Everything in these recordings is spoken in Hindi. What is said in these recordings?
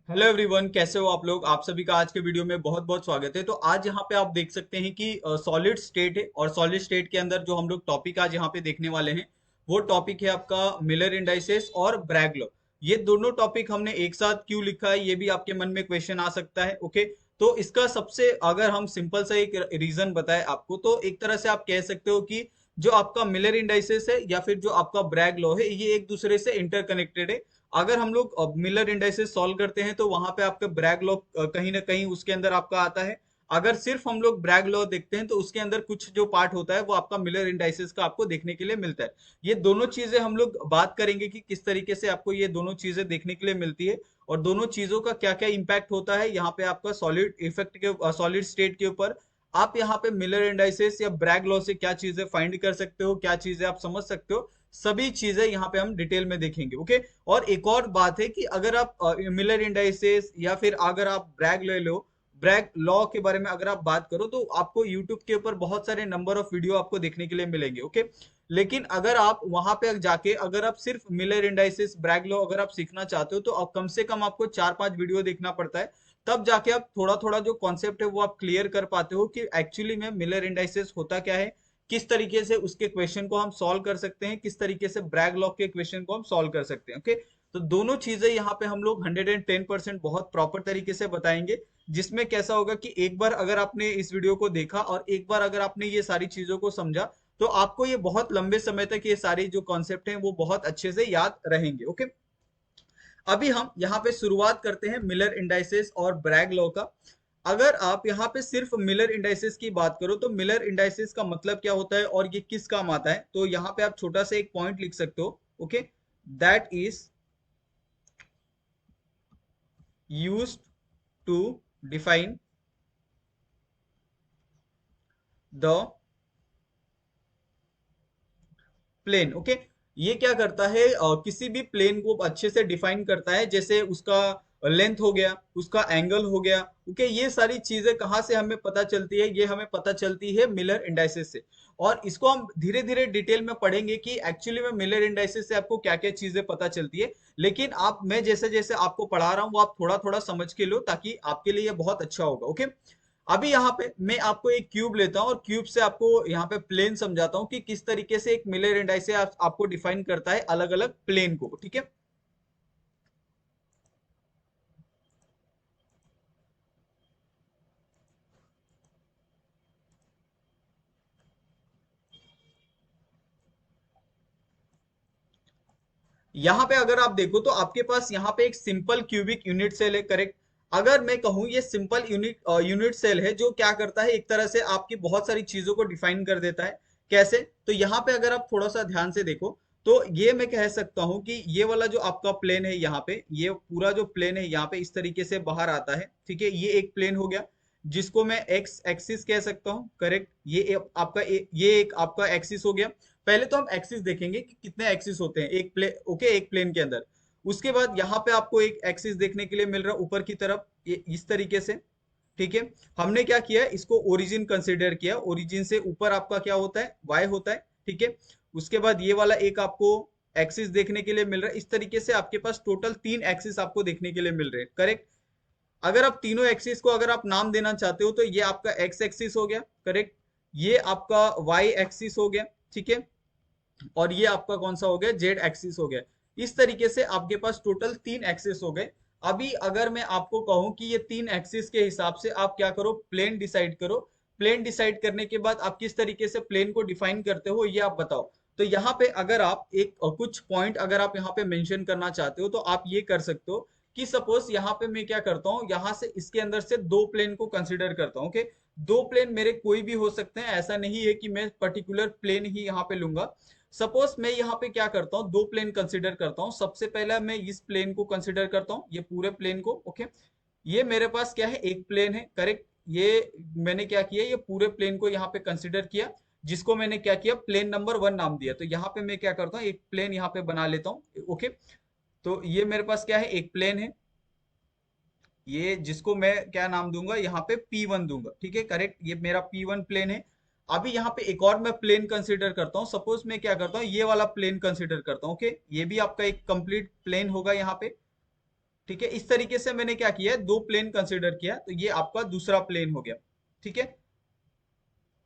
हेलो एवरीवन, कैसे हो आप लोग। आप सभी का आज के वीडियो में बहुत बहुत स्वागत है। तो आज यहाँ पे आप देख सकते हैं कि सॉलिड स्टेट है और सॉलिड स्टेट के अंदर जो हम लोग टॉपिक आज यहाँ पे देखने वाले हैं वो टॉपिक है आपका मिलर इंडाइसेस और ब्रैग लॉ। ये दोनों टॉपिक हमने एक साथ क्यों लिखा है, ये भी आपके मन में क्वेश्चन आ सकता है। ओके, तो इसका सबसे अगर हम सिंपल सा एक रीजन बताए आपको, तो एक तरह से आप कह सकते हो कि जो आपका मिलर इंडाइसेस है या फिर जो आपका ब्रैग लॉ है, ये एक दूसरे से इंटरकनेक्टेड है। अगर हम लोग मिलर इंडाइसेस सॉल्व करते हैं तो वहां पे आपका ब्रैग लॉ कहीं ना कहीं उसके अंदर आपका आता है। अगर सिर्फ हम लोग ब्रैग लॉ देखते हैं तो उसके अंदर कुछ जो पार्ट होता है वो आपका मिलर इंडाइसेस का आपको देखने के लिए मिलता है। ये दोनों चीजें हम लोग बात करेंगे कि किस तरीके से आपको ये दोनों चीजें देखने के लिए मिलती है और दोनों चीजों का क्या क्या इम्पैक्ट होता है यहाँ पे आपका सॉलिड इफेक्ट के सॉलिड स्टेट के ऊपर। आप यहाँ पे मिलर इंडाइसेस या ब्रैग लॉ से क्या चीजें फाइंड कर सकते हो, क्या चीजें आप समझ सकते हो, सभी चीजें यहाँ पे हम डिटेल में देखेंगे। ओके, और एक और बात है कि अगर आप मिलर इंडाइसेस या फिर अगर आप ब्रैग ले लो, ब्रैग लॉ के बारे में अगर आप बात करो तो आपको यूट्यूब के ऊपर बहुत सारे नंबर ऑफ वीडियो आपको देखने के लिए मिलेंगे। ओके, लेकिन अगर आप वहां पे जाके अगर आप सिर्फ मिलर इंडाइसेस ब्रैग लॉ अगर आप सीखना चाहते हो तो आप कम से कम आपको 4-5 वीडियो देखना पड़ता है। तब जाके आप थोड़ा थोड़ा जो कॉन्सेप्ट है वो आप क्लियर कर पाते हो कि एक्चुअली में मिलर इंडाइसेस होता क्या है, किस तरीके से उसके क्वेश्चन को हम सॉल्व कर सकते हैं, किस तरीके से ब्रैग लॉ के क्वेश्चन को हम सॉल्व कर सकते हैं। ओके, तो दोनों चीजें यहाँ पे हम लोग 110% बहुत प्रॉपर तरीके से बताएंगे। जिसमें कैसा होगा कि एक बार अगर आपने इस वीडियो को देखा और एक बार अगर आपने ये सारी चीजों को समझा तो आपको ये बहुत लंबे समय तक ये सारी जो कॉन्सेप्ट हैं वो बहुत अच्छे से याद रहेंगे। ओके, अभी हम यहाँ पे शुरुआत करते हैं मिलर इंडाइसेस और ब्रैग लॉ का। अगर आप यहाँ पे सिर्फ मिलर इंडाइसेस की बात करो तो मिलर इंडाइसेस का मतलब क्या होता है और ये किस काम आता है, तो यहाँ पे आप छोटा सा एक पॉइंट लिख सकते हो। Okay, that is used to define the plane. Okay, ये क्या करता है, किसी भी प्लेन को अच्छे से डिफाइन करता है, जैसे उसका लेंथ हो गया, उसका एंगल हो गया। ओके, ये सारी चीजें कहाँ से हमें पता चलती है, ये हमें पता चलती है मिलर इंडाइसेस से। और इसको हम धीरे धीरे डिटेल में पढ़ेंगे कि एक्चुअली में मिलर इंडाइसेस से आपको क्या क्या चीजें पता चलती है। लेकिन आप मैं जैसे जैसे आपको पढ़ा रहा हूँ वो आप थोड़ा थोड़ा समझ के लो ताकि आपके लिए ये बहुत अच्छा होगा। ओके, अभी यहाँ पे मैं आपको एक क्यूब लेता हूँ और क्यूब से आपको यहाँ पे प्लेन समझाता हूँ कि किस तरीके से एक मिलर इंडाइस आपको डिफाइन करता है अलग अलग प्लेन को। ठीक है, यहाँ पे अगर आप देखो तो आपके पास यहाँ पे एक सिंपल क्यूबिक यूनिट सेल है, करेक्ट। अगर मैं कहूँ ये सिंपल यूनिट सेल है जो क्या करता है, एक तरह से आपकी बहुत सारी चीजों को डिफाइन कर देता है। कैसे, तो यहाँ पे अगर आप थोड़ा सा ध्यान से देखो तो ये मैं कह सकता हूँ कि ये वाला जो आपका प्लेन है यहाँ पे, ये पूरा जो प्लेन है यहाँ पे इस तरीके से बाहर आता है। ठीक है, ये एक प्लेन हो गया जिसको मैं एक्स एक्सिस कह सकता हूँ, करेक्ट। ये एक आपका एक्सिस हो गया। पहले तो हम एक्सिस देखेंगे कि कितने एक्सिस होते हैं एक प्लेन के अंदर। उसके बाद यहाँ पे आपको एक एक्सिस देखने के लिए मिल रहा है ऊपर की तरफ, ये इस तरीके से। ठीक है, हमने क्या किया, इसको ओरिजिन कंसिडर किया। ओरिजिन से ऊपर आपका क्या होता है, वाई होता है। ठीक है, उसके बाद ये वाला एक आपको एक्सिस देखने के लिए मिल रहा है। इस तरीके से आपके पास टोटल 3 एक्सिस आपको देखने के लिए मिल रहे हैं, करेक्ट। अगर आप तीनों एक्सिस को अगर आप नाम देना चाहते हो तो ये आपका एक्स एक्सिस हो गया, करेक्ट। ये आपका वाई एक्सिस हो गया, ठीक है। और ये आपका कौन सा हो गया, जेड एक्सिस हो गया। इस तरीके से आपके पास टोटल 3 एक्सिस हो गए। अभी अगर मैं आपको कहूं कि ये 3 एक्सिस के हिसाब से आप क्या करो, प्लेन डिसाइड करो। प्लेन डिसाइड करने के बाद आप किस तरीके से प्लेन को डिफाइन करते हो ये आप बताओ। तो यहाँ पे अगर आप एक कुछ पॉइंट अगर आप यहाँ पे मेंशन करना चाहते हो तो आप ये कर सकते हो कि सपोज यहाँ पे मैं क्या करता हूँ, यहाँ से इसके अंदर से 2 प्लेन को कंसिडर करता हूँ। ओके, 2 प्लेन मेरे कोई भी हो सकते हैं, ऐसा नहीं है कि मैं पर्टिकुलर प्लेन ही यहाँ पे लूंगा। सपोज मैं यहाँ पे क्या करता हूँ, 2 प्लेन कंसिडर करता हूँ। सबसे पहला मैं इस प्लेन को कंसिडर करता हूँ, ये पूरे प्लेन को। ओके, ये मेरे पास क्या है, एक प्लेन है, करेक्ट। ये मैंने क्या किया, ये पूरे प्लेन को यहाँ पे कंसिडर किया, जिसको मैंने क्या किया, प्लेन नंबर 1 नाम दिया। तो यहाँ पे मैं क्या करता हूँ, एक प्लेन यहाँ पे बना लेता हूँ। ओके, तो ये मेरे पास क्या है, एक प्लेन है, ये जिसको मैं क्या नाम दूंगा, यहाँ पे P1 दूंगा। ठीक है, करेक्ट, ये मेरा P1 प्लेन है। अभी यहाँ पे एक और मैं प्लेन कंसीडर करता हूँ। सपोज मैं क्या करता हूँ, ये वाला प्लेन कंसीडर करता हूँ। ओके, ये भी आपका एक कंप्लीट प्लेन होगा यहाँ पे। ठीक है, इस तरीके से मैंने क्या किया है, दो प्लेन कंसिडर किया, तो ये आपका दूसरा प्लेन हो गया। ठीक है,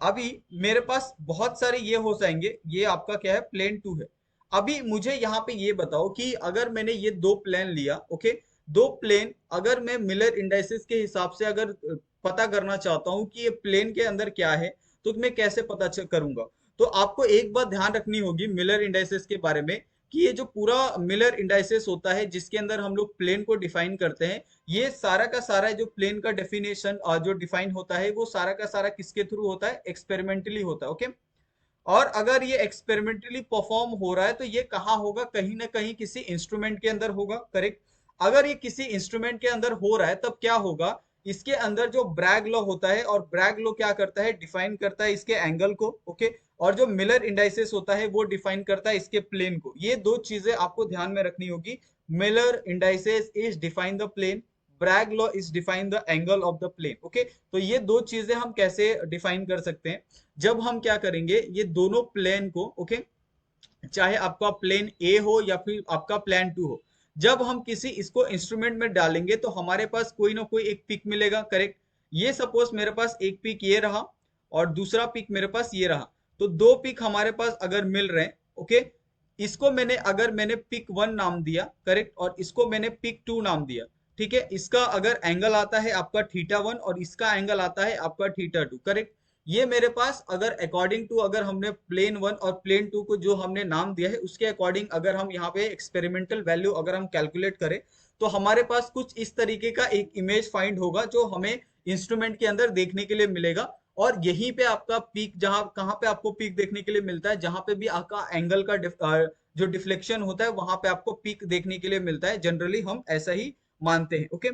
अभी मेरे पास बहुत सारे ये हो जाएंगे, ये आपका क्या है, प्लेन टू है। अभी मुझे यहाँ पे ये बताओ कि अगर मैंने ये दो प्लेन लिया, ओके, दो प्लेन, अगर मैं मिलर इंडाइसेस के हिसाब से अगर पता करना चाहता हूँ कि ये प्लेन के अंदर क्या है, तो मैं कैसे पता करूंगा? तो आपको एक बात ध्यान रखनी होगी मिलर इंडाइसेस के बारे में, कि ये जो पूरा मिलर इंडाइसेस होता है जिसके अंदर हम लोग प्लेन को डिफाइन करते हैं, ये सारा का सारा जो प्लेन का डेफिनेशन जो डिफाइन होता है, वो सारा का सारा किसके थ्रू होता है, एक्सपेरिमेंटली होता है। ओके, और अगर ये एक्सपेरिमेंटली परफॉर्म हो रहा है तो ये कहाँ होगा, कहीं ना कहीं किसी इंस्ट्रूमेंट के अंदर होगा, करेक्ट। अगर ये किसी इंस्ट्रूमेंट के अंदर हो रहा है तब क्या होगा, इसके अंदर जो ब्रैग लॉ होता है, और ब्रैग लॉ क्या करता है, डिफाइन करता है इसके एंगल को, ओके, और जो मिलर इंडाइसेस होता है वो डिफाइन करता है इसके प्लेन को। ये दो चीजें आपको ध्यान में रखनी होगी। Miller indices is define the plane, Bragg law is define the angle of the plane. Okay, तो ये दो चीजें हम कैसे डिफाइन कर सकते हैं, जब हम क्या करेंगे, ये दोनों प्लेन को, ओके, चाहे आपका प्लेन ए हो या फिर आपका प्लेन टू हो, जब हम किसी इसको इंस्ट्रूमेंट में डालेंगे तो हमारे पास कोई ना कोई एक पिक मिलेगा, करेक्ट। ये सपोज मेरे पास एक पिक ये रहा और दूसरा पिक मेरे पास ये रहा, तो दो पिक हमारे पास अगर मिल रहे हैं, ओके, इसको मैंने, अगर मैंने पिक वन नाम दिया, करेक्ट, और इसको मैंने पिक टू नाम दिया, ठीक है, इसका अगर एंगल आता है आपका थीटा वन और इसका एंगल आता है आपका थीटा टू, करेक्ट। ये मेरे पास अगर अकॉर्डिंग टू, अगर हमने प्लेन वन और प्लेन टू को जो हमने नाम दिया है उसके अकॉर्डिंग अगर हम यहाँ पे एक्सपेरिमेंटल वैल्यू अगर हम कैलकुलेट करें, तो हमारे पास कुछ इस तरीके का एक इमेज फाइंड होगा जो हमें इंस्ट्रूमेंट के अंदर देखने के लिए मिलेगा। और यहीं पे आपका पीक, जहां कहाँ पे आपको पीक देखने के लिए मिलता है, जहां पे भी आपका एंगल का जो डिफ्लेक्शन होता है वहां पे आपको पीक देखने के लिए मिलता है। जनरली हम ऐसा ही मानते हैं, ओके।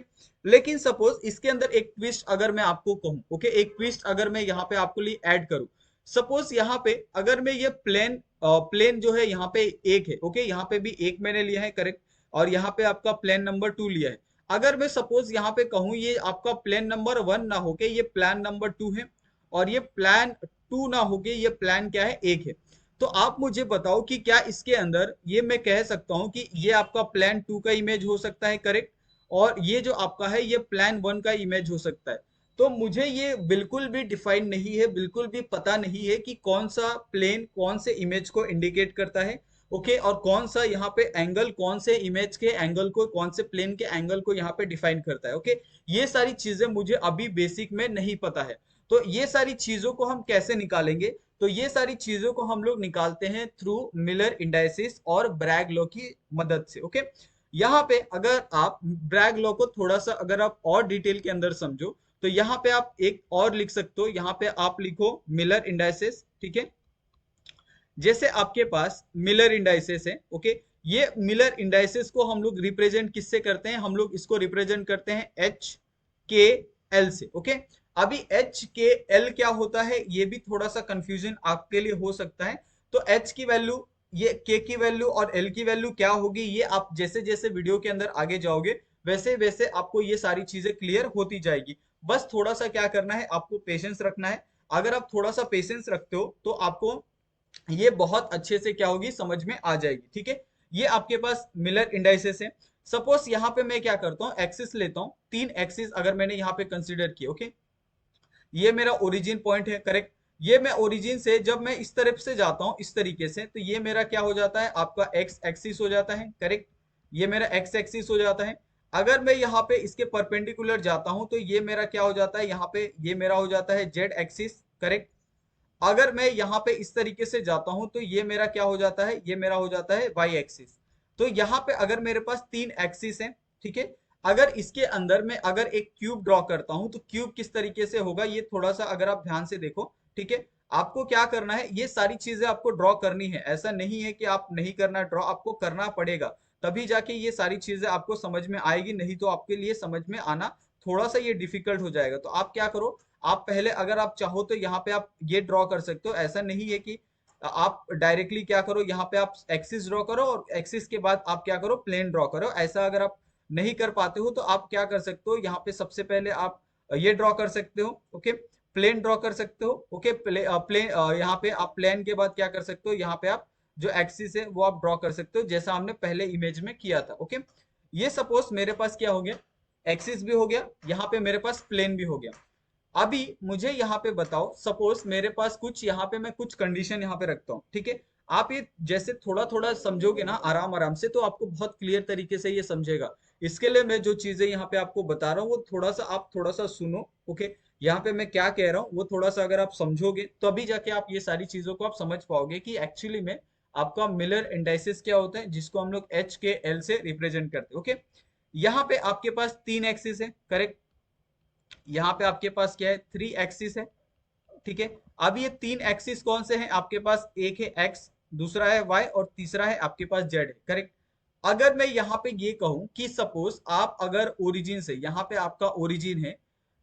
लेकिन सपोज इसके अंदर एक ट्विस्ट अगर मैं आपको कहूं, ओके, एक ट्विस्ट अगर मैं यहाँ पे आपको लिए ऐड करूं, सपोज यहाँ पे अगर मैं ये प्लेन जो है यहाँ पे एक है, ओके, यहाँ पे भी एक मैंने लिया है, करेक्ट, और यहाँ पे आपका प्लेन नंबर टू लिया है। अगर मैं सपोज यहाँ पे कहूँ ये आपका प्लेन नंबर वन ना होके ये प्लान नंबर टू है, और ये प्लान टू ना होके ये प्लान क्या है, एक है, तो आप मुझे बताओ कि क्या इसके अंदर ये मैं कह सकता हूँ कि ये आपका प्लान टू का इमेज हो सकता है, करेक्ट, और ये जो आपका है ये प्लान वन का इमेज हो सकता है। तो मुझे ये बिल्कुल भी डिफाइन नहीं है, बिल्कुल भी पता नहीं है कि कौन सा प्लेन कौन से इमेज को इंडिकेट करता है, ओके, और कौन सा यहाँ पे एंगल कौन से इमेज के एंगल को, कौन से प्लेन के एंगल को यहाँ पे डिफाइन करता है, ओके। ये सारी चीजें मुझे अभी बेसिक में नहीं पता है। तो ये सारी चीजों को हम कैसे निकालेंगे, तो ये सारी चीजों को हम लोग निकालते हैं थ्रू मिलर इंडाइसिस और ब्रैग लॉ की मदद से, ओके। यहाँ पे अगर आप ब्रैग लॉ को थोड़ा सा अगर आप और डिटेल के अंदर समझो, तो यहाँ पे आप एक और लिख सकते हो, यहाँ पे आप लिखो मिलर इंडाइसेस, ठीक है। जैसे आपके पास मिलर इंडाइसेस है, ओके, ये मिलर इंडाइसेस को हम लोग रिप्रेजेंट किससे करते हैं, हम लोग इसको रिप्रेजेंट करते हैं एच के एल से, ओके। अभी एच के एल क्या होता है ये भी थोड़ा सा कंफ्यूजन आपके लिए हो सकता है। तो एच की वैल्यू, ये के की वैल्यू और एल की वैल्यू क्या होगी, ये आप जैसे जैसे वीडियो के अंदर आगे जाओगे वैसे वैसे आपको ये सारी चीजें क्लियर होती जाएगी। बस थोड़ा सा क्या करना है, आपको पेशेंस रखना है। अगर आप थोड़ा सा पेशेंस रखते हो तो आपको ये बहुत अच्छे से क्या होगी, समझ में आ जाएगी, ठीक है। ये आपके पास मिलर इंडाइसेस है। सपोज यहाँ पे मैं क्या करता हूँ, एक्सिस लेता हूँ, तीन एक्सिस अगर मैंने यहाँ पे कंसिडर किए, ओके, ये मेरा ओरिजिन पॉइंट है, करेक्ट। ये मैं ओरिजिन से जब मैं इस तरफ से जाता हूं इस तरीके से, तो ये मेरा क्या हो जाता है, आपका एक्स एक्सिस हो जाता है, करेक्ट। ये मेरा एक्स एक्सिस हो जाता है। अगर मैं यहाँ पे इसके परपेंडिकुलर जाता हूं तो ये मेरा क्या हो जाता है, यहाँ पे ये मेरा हो जाता है जेड एक्सिस, करेक्ट। अगर मैं यहाँ पे इस तरीके से जाता हूं तो ये मेरा क्या हो जाता है, ये मेरा हो जाता है वाई एक्सिस। तो यहाँ पे अगर मेरे पास तीन एक्सिस है, ठीक है, अगर इसके अंदर मैं अगर एक क्यूब ड्रॉ करता हूं तो क्यूब किस तरीके से होगा, ये थोड़ा सा अगर आप ध्यान से देखो, ठीक है। आपको क्या करना है, ये सारी चीजें आपको ड्रॉ करनी है, ऐसा नहीं है कि आप नहीं करना, ड्रॉ आपको करना पड़ेगा, तभी जाके ये सारी चीजें आपको समझ में आएगी, नहीं तो आपके लिए समझ में आना थोड़ा सा ये डिफिकल्ट हो जाएगा। तो आप क्या करो, आप पहले अगर आप चाहो तो यहाँ पे आप ये ड्रॉ कर सकते हो, ऐसा नहीं है कि आप डायरेक्टली क्या करो, यहाँ पे आप एक्सिस ड्रॉ करो और एक्सिस के बाद आप क्या करो, प्लेन ड्रॉ करो। ऐसा अगर आप नहीं कर पाते हो तो आप क्या कर सकते हो, यहाँ पे सबसे पहले आप ये ड्रॉ कर सकते हो, ओके, प्लेन ड्रॉ कर सकते हो, ओके, प्लेन यहाँ पे आप प्लेन के बाद क्या कर सकते हो, यहाँ पे आप जो एक्सिस है वो आप ड्रॉ कर सकते हो जैसा हमने पहले इमेज में किया था, ओके। ये सपोज मेरे पास क्या हो गया, एक्सिस भी हो गया, यहाँ पे मेरे पास प्लेन भी हो गया। अभी मुझे यहाँ पे बताओ, सपोज मेरे पास कुछ यहाँ पे मैं कुछ कंडीशन यहाँ पे रखता हूँ, ठीक है। आप ये जैसे थोड़ा थोड़ा समझोगे ना आराम आराम से, तो आपको बहुत क्लियर तरीके से ये समझेगा। इसके लिए मैं जो चीजें यहाँ पे आपको बता रहा हूँ वो थोड़ा सा आप थोड़ा सा सुनो, ओके। यहाँ पे मैं क्या कह रहा हूँ वो थोड़ा सा अगर आप समझोगे तो अभी जाके आप ये सारी चीजों को आप समझ पाओगे कि एक्चुअली में आपका मिलर इंडाइसिस क्या होता है, जिसको हम लोग एच के एल से रिप्रेजेंट करते हैं, ओके। यहाँ पे आपके पास तीन एक्सिस है, करेक्ट। यहाँ पे आपके पास क्या है, थ्री एक्सिस है, ठीक है। अब ये तीन एक्सिस कौन से हैं आपके पास, एक है एक्स, दूसरा है वाई और तीसरा है आपके पास जेड है, करेक्ट। अगर मैं यहाँ पे ये कहूं कि सपोज आप अगर ओरिजिन से, यहाँ पे आपका ओरिजिन है,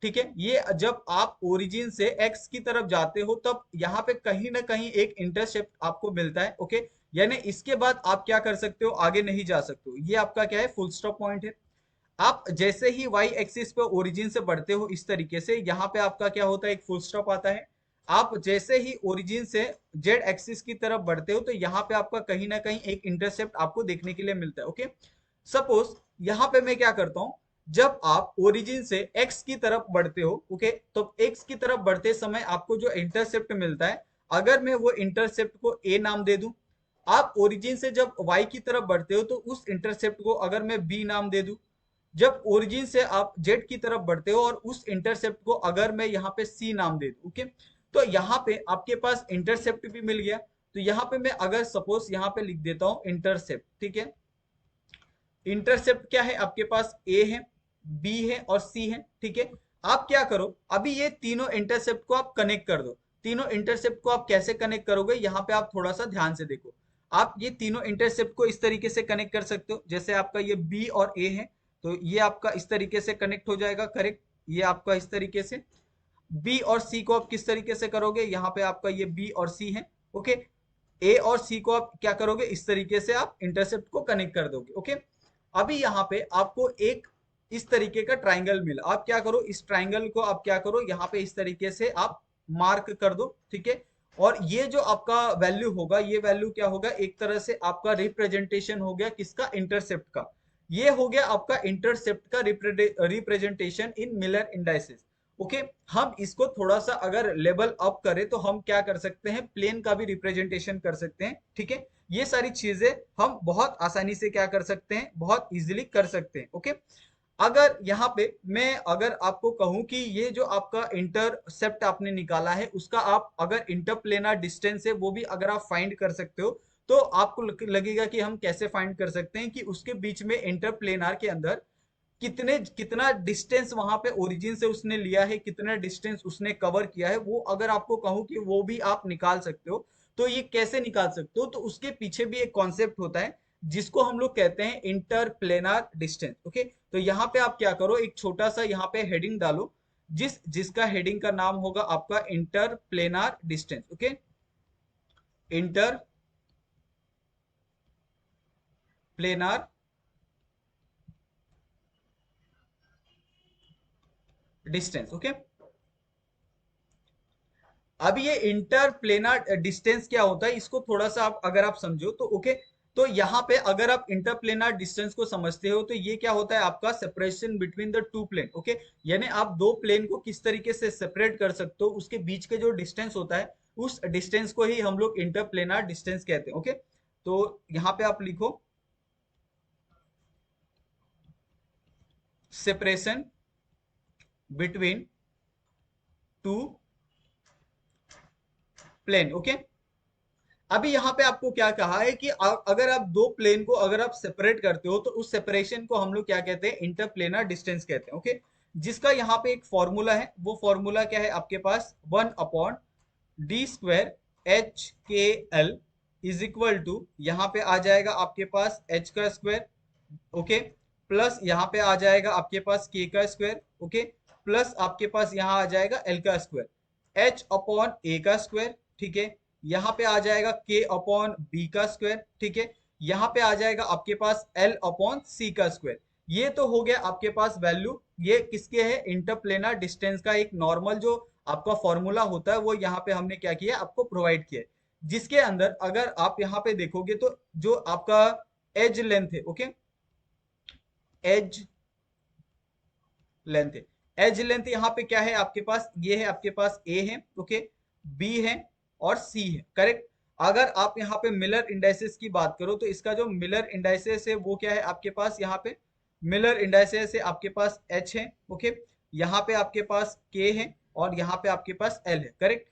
ठीक है, ये जब आप ओरिजिन से एक्स की तरफ जाते हो तब यहाँ पे कहीं ना कहीं एक इंटरसेप्ट आपको मिलता है, ओके। यानी इसके बाद आप क्या कर सकते हो, आगे नहीं जा सकते हो, ये आपका क्या है, फुल स्टॉप पॉइंट है। आप जैसे ही वाई एक्सिस पे ओरिजिन से बढ़ते हो इस तरीके से, यहाँ पे आपका क्या होता है, एक फुल स्टॉप आता है। आप जैसे ही ओरिजिन से जेड एक्सिस की तरफ बढ़ते हो तो यहाँ पे आपका कहीं ना कहीं एक इंटरसेप्ट आपको देखने के लिए मिलता है, ओके। सपोज यहाँ पे मैं क्या करता हूँ, जब आप ओरिजिन से एक्स की तरफ बढ़ते हो, ओके, तो एक्स की तरफ बढ़ते समय आपको जो इंटरसेप्ट मिलता है, अगर मैं वो इंटरसेप्ट को ए नाम दे दूं, आप ओरिजिन से जब वाई की तरफ बढ़ते हो तो उस इंटरसेप्ट को अगर मैं बी नाम दे दूं, जब ओरिजिन से आप जेड की तरफ बढ़ते हो और उस इंटरसेप्ट को अगर मैं यहाँ पे सी नाम दे दूं, ओके, तो यहाँ पे आपके पास इंटरसेप्ट भी मिल गया। तो यहाँ पे मैं अगर सपोज यहाँ पे लिख देता हूँ इंटरसेप्ट, ठीक है। इंटरसेप्ट क्या है आपके पास, ए है, बी है और सी है, ठीक है। आप क्या करो, अभी ये तीनों इंटरसेप्ट को आप कनेक्ट कर दो। तीनों इंटरसेप्ट को आप कैसे कनेक्ट करोगे, यहाँ पे आप थोड़ा सा ध्यान से देखो। आप ये तीनों इंटरसेप्ट को इस तरीके से कनेक्ट कर सकते हो, जैसे आपका ये बी और ए है, तो ये आपका इस तरीके से कनेक्ट हो जाएगा, करेक्ट। ये आपका इस तरीके से। बी और सी को आप किस तरीके से करोगे, यहाँ पे आपका ये बी और सी है, ओके। ए और सी को आप क्या करोगे, इस तरीके से आप इंटरसेप्ट को कनेक्ट कर दोगे, ओके। अभी यहाँ पे आपको एक इस तरीके का ट्राइंगल मिला, आप क्या करो, इस ट्राइंगल को आप क्या करो, यहाँ पे इस तरीके से आप मार्क कर दो, ठीक है। और ये जो आपका वैल्यू होगा, ये वैल्यू क्या होगा, एक तरह से आपका रिप्रेजेंटेशन हो गया किसका, इंटरसेप्ट का। ये हो गया आपका इंटरसेप्ट का representation in Miller indices, okay. हम इसको थोड़ा सा अगर लेवल अप करें तो हम क्या कर सकते हैं, प्लेन का भी रिप्रेजेंटेशन कर सकते हैं, ठीक है। ये सारी चीजें हम बहुत आसानी से क्या कर सकते हैं, बहुत इजीली कर सकते हैं, ओके। अगर यहाँ पे मैं अगर आपको कहूं कि ये जो आपका इंटरसेप्ट आपने निकाला है उसका आप अगर इंटरप्लेनर डिस्टेंस है वो भी अगर आप फाइंड कर सकते हो, तो आपको लगेगा कि हम कैसे फाइंड कर सकते हैं कि उसके बीच में इंटरप्लेनर के अंदर कितने कितना डिस्टेंस वहां पे ओरिजिन से उसने लिया है, कितना डिस्टेंस उसने कवर किया है, वो अगर आपको कहूं कि वो भी आप निकाल सकते हो। तो ये कैसे निकाल सकते हो, तो उसके पीछे भी एक कॉन्सेप्ट होता है जिसको हम लोग कहते हैं इंटरप्लेनर डिस्टेंस, ओके। तो यहाँ पे आप क्या करो, एक छोटा सा यहाँ पे हेडिंग डालो, जिसका हेडिंग का नाम होगा आपका interplanar distance, okay. Interplanar distance, okay. अब ये इंटरप्लेनर डिस्टेंस क्या होता है, इसको थोड़ा सा आप अगर आप समझो तो ओके। तो यहाँ पे अगर आप इंटरप्लेनर डिस्टेंस को समझते हो तो ये क्या होता है, आपका separation between the two plane, okay. यानी आप दो प्लेन को किस तरीके से सेपरेट कर सकते हो, उसके बीच के जो डिस्टेंस होता है उस डिस्टेंस को ही हम लोग इंटरप्लेनर डिस्टेंस कहते हैं, ओके। तो यहाँ पे आप लिखो separation between two plane, okay. अभी यहाँ पे आपको क्या कहा है कि अगर आप दो प्लेन को अगर आप सेपरेट करते हो तो उस सेपरेशन को हम लोग क्या कहते हैं, इंटरप्लेनर डिस्टेंस कहते हैं, ओके। जिसका यहाँ पे एक फॉर्मूला है, वो फॉर्मूला क्या है आपके पास, 1/d² HKL is equal to, यहाँ पे आ जाएगा आपके पास h का स्क्वायर, ओके, प्लस यहाँ पे आ जाएगा आपके पास k का स्क्वायर, ओके, प्लस आपके पास यहाँ आ जाएगा l का स्क्वायर, h अपॉन a का स्क्वायर, ठीक है। यहाँ पे आ जाएगा k अपॉन b का स्क्वायर, ठीक है। यहाँ पे आ जाएगा आपके पास l अपॉन c का स्क्वायर। ये तो हो गया आपके पास वैल्यू, ये किसके है, इंटरप्लेनर डिस्टेंस का एक नॉर्मल जो आपका फॉर्मूला होता है वो यहाँ पे हमने क्या किया, आपको प्रोवाइड किया है। जिसके अंदर अगर आप यहाँ पे देखोगे तो जो आपका एज लेंथ है, ओके, एज लेंथ है। एज लेंथ यहाँ पे क्या है आपके पास, ये है आपके पास ए है, ओके, बी है और सी है, करेक्ट। अगर आप यहाँ पे मिलर इंडाइसेस की बात करो तो इसका जो मिलर इंडाइसेस है वो क्या है आपके पास, यहाँ पे मिलर इंडाइसेस है आपके पास एच है, ओके, यहाँ पे आपके पास के है और यहाँ पे आपके पास एल है, करेक्ट।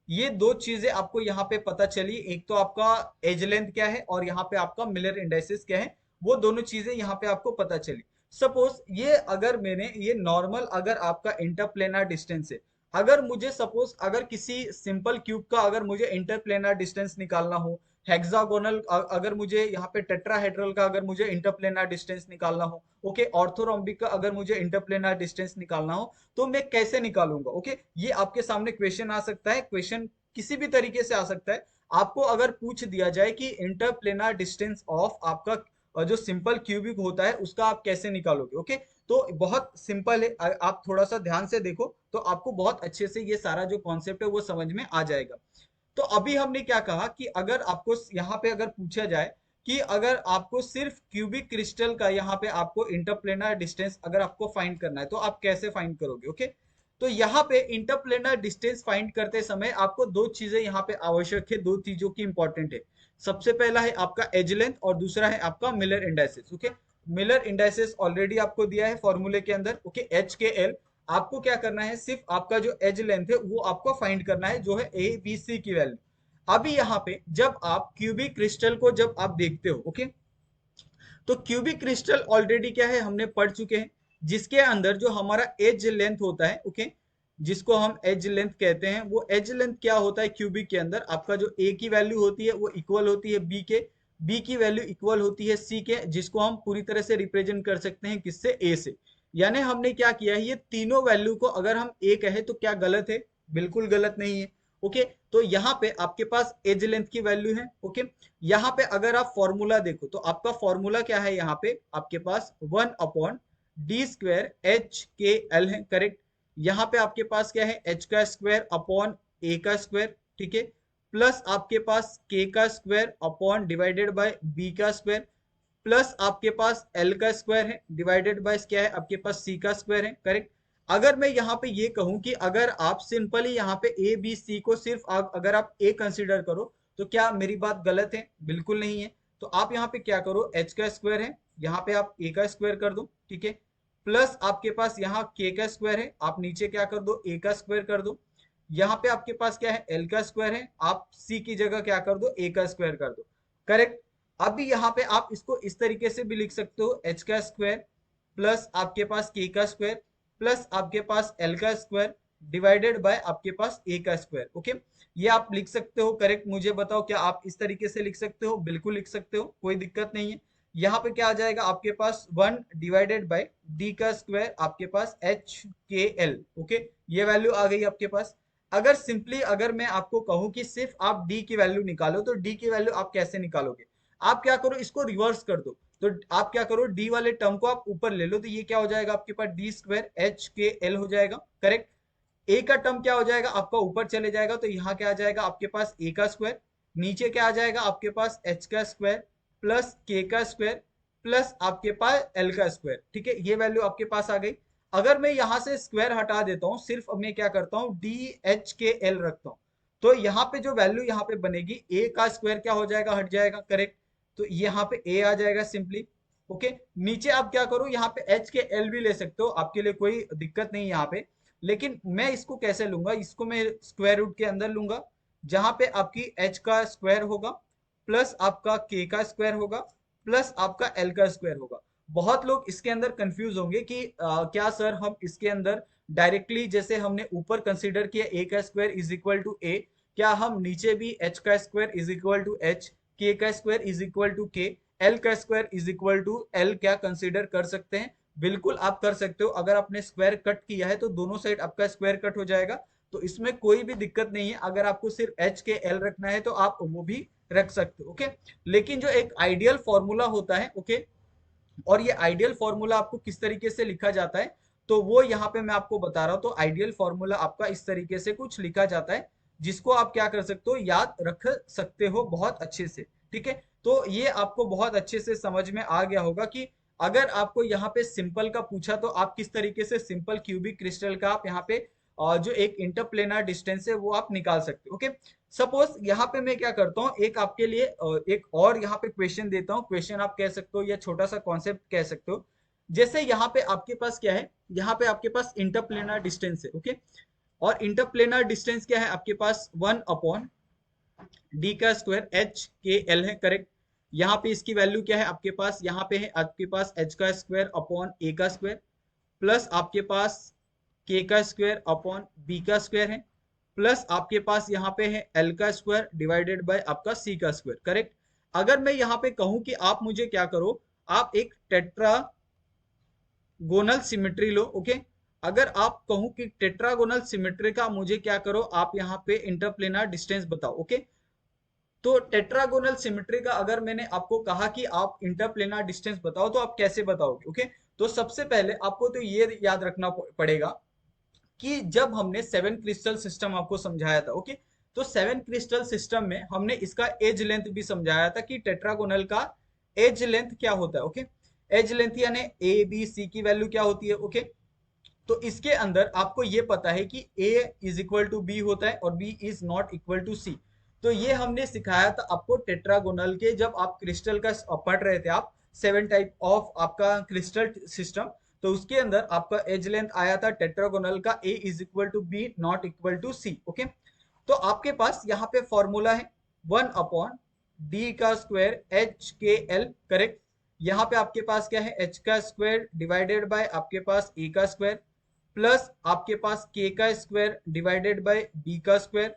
ये दो चीजें आपको यहाँ पे पता चली, एक तो आपका एज लेंथ क्या है और यहाँ पे आपका मिलर इंडाइसेस क्या है, वो दोनों चीजें यहाँ पे आपको पता चली। सपोज ये अगर मैंने ये नॉर्मल अगर आपका इंटरप्लेनर डिस्टेंस है, अगर मुझे सपोज अगर किसी सिंपल क्यूब का अगर मुझे इंटरप्लेनर डिस्टेंस निकालना हो, हेक्सागोनल अगर मुझे यहाँ पे टेट्राहेड्रल का अगर मुझे इंटरप्लेनर डिस्टेंस निकालना हो, ओके, ऑर्थोरोम्बिक का अगर मुझे इंटरप्लेनर डिस्टेंस निकालना हो, तो मैं कैसे निकालूंगा, ओके। ये आपके सामने क्वेश्चन आ सकता है, क्वेश्चन किसी भी तरीके से आ सकता है। आपको अगर पूछ दिया जाए कि इंटरप्लेनर डिस्टेंस ऑफ आपका जो सिंपल क्यूबिक होता है उसका आप कैसे निकालोगे, ओके। तो बहुत सिंपल है, आप थोड़ा सा ध्यान से देखो तो आपको बहुत अच्छे से ये सारा जो कॉन्सेप्ट है वो समझ में आ जाएगा। तो अभी हमने क्या कहा कि अगर आपको यहाँ पे अगर पूछा जाए कि अगर आपको सिर्फ क्यूबिक क्रिस्टल का यहाँ पे आपको इंटरप्लेनर डिस्टेंस अगर आपको फाइंड करना है तो आप कैसे फाइंड करोगे, ओके। तो यहाँ पे इंटरप्लेनर डिस्टेंस फाइंड करते समय आपको दो चीजें यहाँ पे आवश्यक है, दो चीजों की इंपॉर्टेंट है। सबसे पहला है आपका एज लेंथ और दूसरा है आपका Miller indices, okay. Miller indices already आपको दिया है फॉर्मूले के अंदर, ओके, एच के एल। आपको क्या करना है, सिर्फ आपका जो एज लेंथ है वो आपको फाइंड करना है, जो है ए बी सी की वैल्यू। अभी यहाँ पे जब आप क्यूबिक क्रिस्टल को जब आप देखते हो, ओके, तो क्यूबिक क्रिस्टल ऑलरेडी क्या है हमने पढ़ चुके हैं, जिसके अंदर जो हमारा एज लेंथ होता है, ओके, जिसको हम एज लेंथ कहते हैं, वो एज लेंथ क्या होता है क्यूबिक के अंदर, आपका जो ए की वैल्यू होती है वो इक्वल होती है बी के, बी की वैल्यू इक्वल होती है सी के, जिसको हम पूरी तरह से रिप्रेजेंट कर सकते हैं किससे, ए से। यानी हमने क्या किया है, ये तीनों वैल्यू को अगर हम ए कहे तो क्या गलत है, बिल्कुल गलत नहीं है, ओके। तो यहाँ पे आपके पास एज लेंथ की वैल्यू है, ओके। यहाँ पे अगर आप फॉर्मूला देखो तो आपका फॉर्मूला क्या है, यहाँ पे आपके पास 1/d² HKL है, करेक्ट। यहाँ पे आपके पास क्या है, h का स्क्वायर अपॉन a का स्क्वायर, ठीक है, प्लस आपके पास k का square upon divided by b का स्क्वायर, प्लस आपके पास l का स्क्वायर है डिवाइडेड बाय क्या है आपके पास c का स्क्वायर है, करेक्ट। अगर मैं यहाँ पे ये कहूं कि अगर आप सिंपली यहाँ पे ए बी सी को सिर्फ अगर आप ए कंसीडर करो तो क्या मेरी बात गलत है, बिल्कुल नहीं है। तो आप यहाँ पे क्या करो, h का स्क्वायर है, यहाँ पे आप a का स्क्वायर कर दो, ठीक है, प्लस आपके पास यहाँ k का स्क्वायर है, आप नीचे क्या कर दो, a का स्क्वायर कर दो। यहाँ पे आपके पास क्या है, l का स्क्वायर है, आप c की जगह क्या कर दो, a का स्क्वायर कर दो, करेक्ट। अभी यहाँ पे आप इसको इस तरीके से भी लिख सकते हो, h का स्क्वायर प्लस आपके पास k का स्क्वायर प्लस आपके पास l का स्क्वायर डिवाइडेड बाय आपके पास a का स्क्वायर, ओके। ये आप लिख सकते हो, करेक्ट। मुझे बताओ क्या आप इस तरीके से लिख सकते हो, बिल्कुल लिख सकते हो, कोई दिक्कत नहीं है। यहाँ पे क्या आ जाएगा आपके पास 1 डिवाइडेड बाय d का स्क्वायर आपके पास HKL, ओके, ये वैल्यू आ गई आपके पास। अगर सिंपली अगर मैं आपको कहूं कि सिर्फ आप d की वैल्यू निकालो तो d की वैल्यू आप कैसे निकालोगे, आप क्या करो, इसको रिवर्स कर दो। तो आप क्या करो, डी वाले टर्म को आप ऊपर ले लो, तो ये क्या हो जाएगा आपके पास d² HKL हो जाएगा, करेक्ट। ए का टर्म क्या हो जाएगा आपका ऊपर चले जाएगा, तो यहाँ क्या आ जाएगा आपके पास ए का स्क्वायर, नीचे क्या आ जाएगा आपके पास h का स्क्वायर प्लस k का स्क्वायर प्लस आपके पास l का स्क्वायर, ठीक है, ये वैल्यू आपके पास आ गई। अगर मैं यहाँ से स्क्वायर हटा देता हूँ, सिर्फ अब मैं क्या करता हूँ DHKL रखता हूँ, तो यहाँ पे जो वैल्यू यहाँ पे बनेगी a का स्क्वायर क्या हो जाएगा, हट जाएगा, करेक्ट। तो यहाँ पे a आ जाएगा सिंपली, ओके। नीचे आप क्या करो, यहाँ पे HKL भी ले सकते हो, आपके लिए कोई दिक्कत नहीं है यहाँ पे। लेकिन मैं इसको कैसे लूंगा, इसको मैं स्क्वायर रूट के अंदर लूंगा, जहां पे आपकी h का स्क्वायर होगा प्लस आपका k का स्क्वायर होगा प्लस आपका l का स्क्वायर होगा। बहुत लोग इसके अंदर कंफ्यूज होंगे कि क्या सर हम इसके अंदर डायरेक्टली जैसे हमने ऊपर कंसीडर किया a का square is equal to a, क्या हम नीचे भी h का square is equal to h, k का square is equal to k, l का square is equal to l क्या कंसीडर कर सकते हैं? बिल्कुल आप कर सकते हो। अगर आपने स्क्वायर कट किया है तो दोनों साइड आपका स्क्वायर कट हो जाएगा, तो इसमें कोई भी दिक्कत नहीं है। अगर आपको सिर्फ एच के एल रखना है तो आप वो भी रख सकते हो, ओके। लेकिन जो एक आइडियल फॉर्मूला होता है, ओके, और ये आइडियल फॉर्मूला आपको किस तरीके से लिखा जाता है तो वो यहाँ पे मैं आपको बता रहा हूँ। तो आइडियल फॉर्मूला आपका इस तरीके से कुछ लिखा जाता है, जिसको आप क्या कर सकते हो, याद रख सकते हो बहुत अच्छे से, ठीक है। तो ये आपको बहुत अच्छे से समझ में आ गया होगा कि अगर आपको यहाँ पे सिंपल का पूछा तो आप किस तरीके से सिंपल क्यूबिक क्रिस्टल का आप यहाँ पे जो एक इंटरप्लेनर डिस्टेंस है वो आप निकाल सकते हो। ओके, सपोज यहाँ पे मैं क्या करता हूँ, एक आपके लिए एक और यहाँ पे क्वेश्चन देता हूँ। क्वेश्चन आप कह सकते हो या छोटा सा कॉन्सेप्ट कह सकते हो। जैसे यहाँ पे आपके पास क्या है, यहाँ पे आपके पास इंटरप्लेनर डिस्टेंस है। ओके, और इंटरप्लेनर डिस्टेंस क्या है आपके पास, 1/d² h/l है, करेक्ट। यहाँ पे इसकी वैल्यू क्या है आपके पास, यहाँ पे है आपके पास h² / a² प्लस आपके पास k² / b² है, प्लस आपके पास यहाँ पे है l² डिवाइडेड बाय आपका c², करेक्ट। अगर मैं यहाँ पे कहूँ कि आप मुझे क्या करो, आप एक टेट्रागोनल सिमेट्री लो। ओके, अगर आप कहूँ कि टेट्रागोनल सिमेट्री का मुझे क्या करो, आप यहाँ पे इंटरप्लेनर डिस्टेंस बताओ। ओके, तो टेट्रागोनल सिमेट्री का अगर मैंने आपको कहा कि आप इंटरप्लेनर डिस्टेंस बताओ तो आप कैसे बताओगे। ओके, तो सबसे पहले आपको तो ये याद रखना पड़ेगा कि जब हमने 7 क्रिस्टल सिस्टम आपको समझाया था। ओके, तो 7 क्रिस्टल सिस्टम में हमने इसका एज लेंथ भी समझाया था कि टेट्रागोनल का एज लेंथ क्या होता है। ओके, एज लेंथ यानी ए बी सी की वैल्यू क्या होती है। ओके, तो इसके अंदर आपको ये पता है कि a is equal to B होता है और b is not equal to C. तो ये हमने सिखाया था आपको टेट्रागोनल के, जब आप क्रिस्टल का पढ़ रहे थे आप 7 टाइप ऑफ आपका क्रिस्टल सिस्टम, तो उसके अंदर आपका एज लेंथ आया था टेट्रागोनल का a is equal to b not equal to c. Okay, तो आपके पास यहाँ पे फॉर्मूला है 1/d² h/l, करेक्ट। यहाँ पे आपके पास क्या है, h² डिवाइडेड बाय आपके पास a² प्लस आपके पास k² divided by b²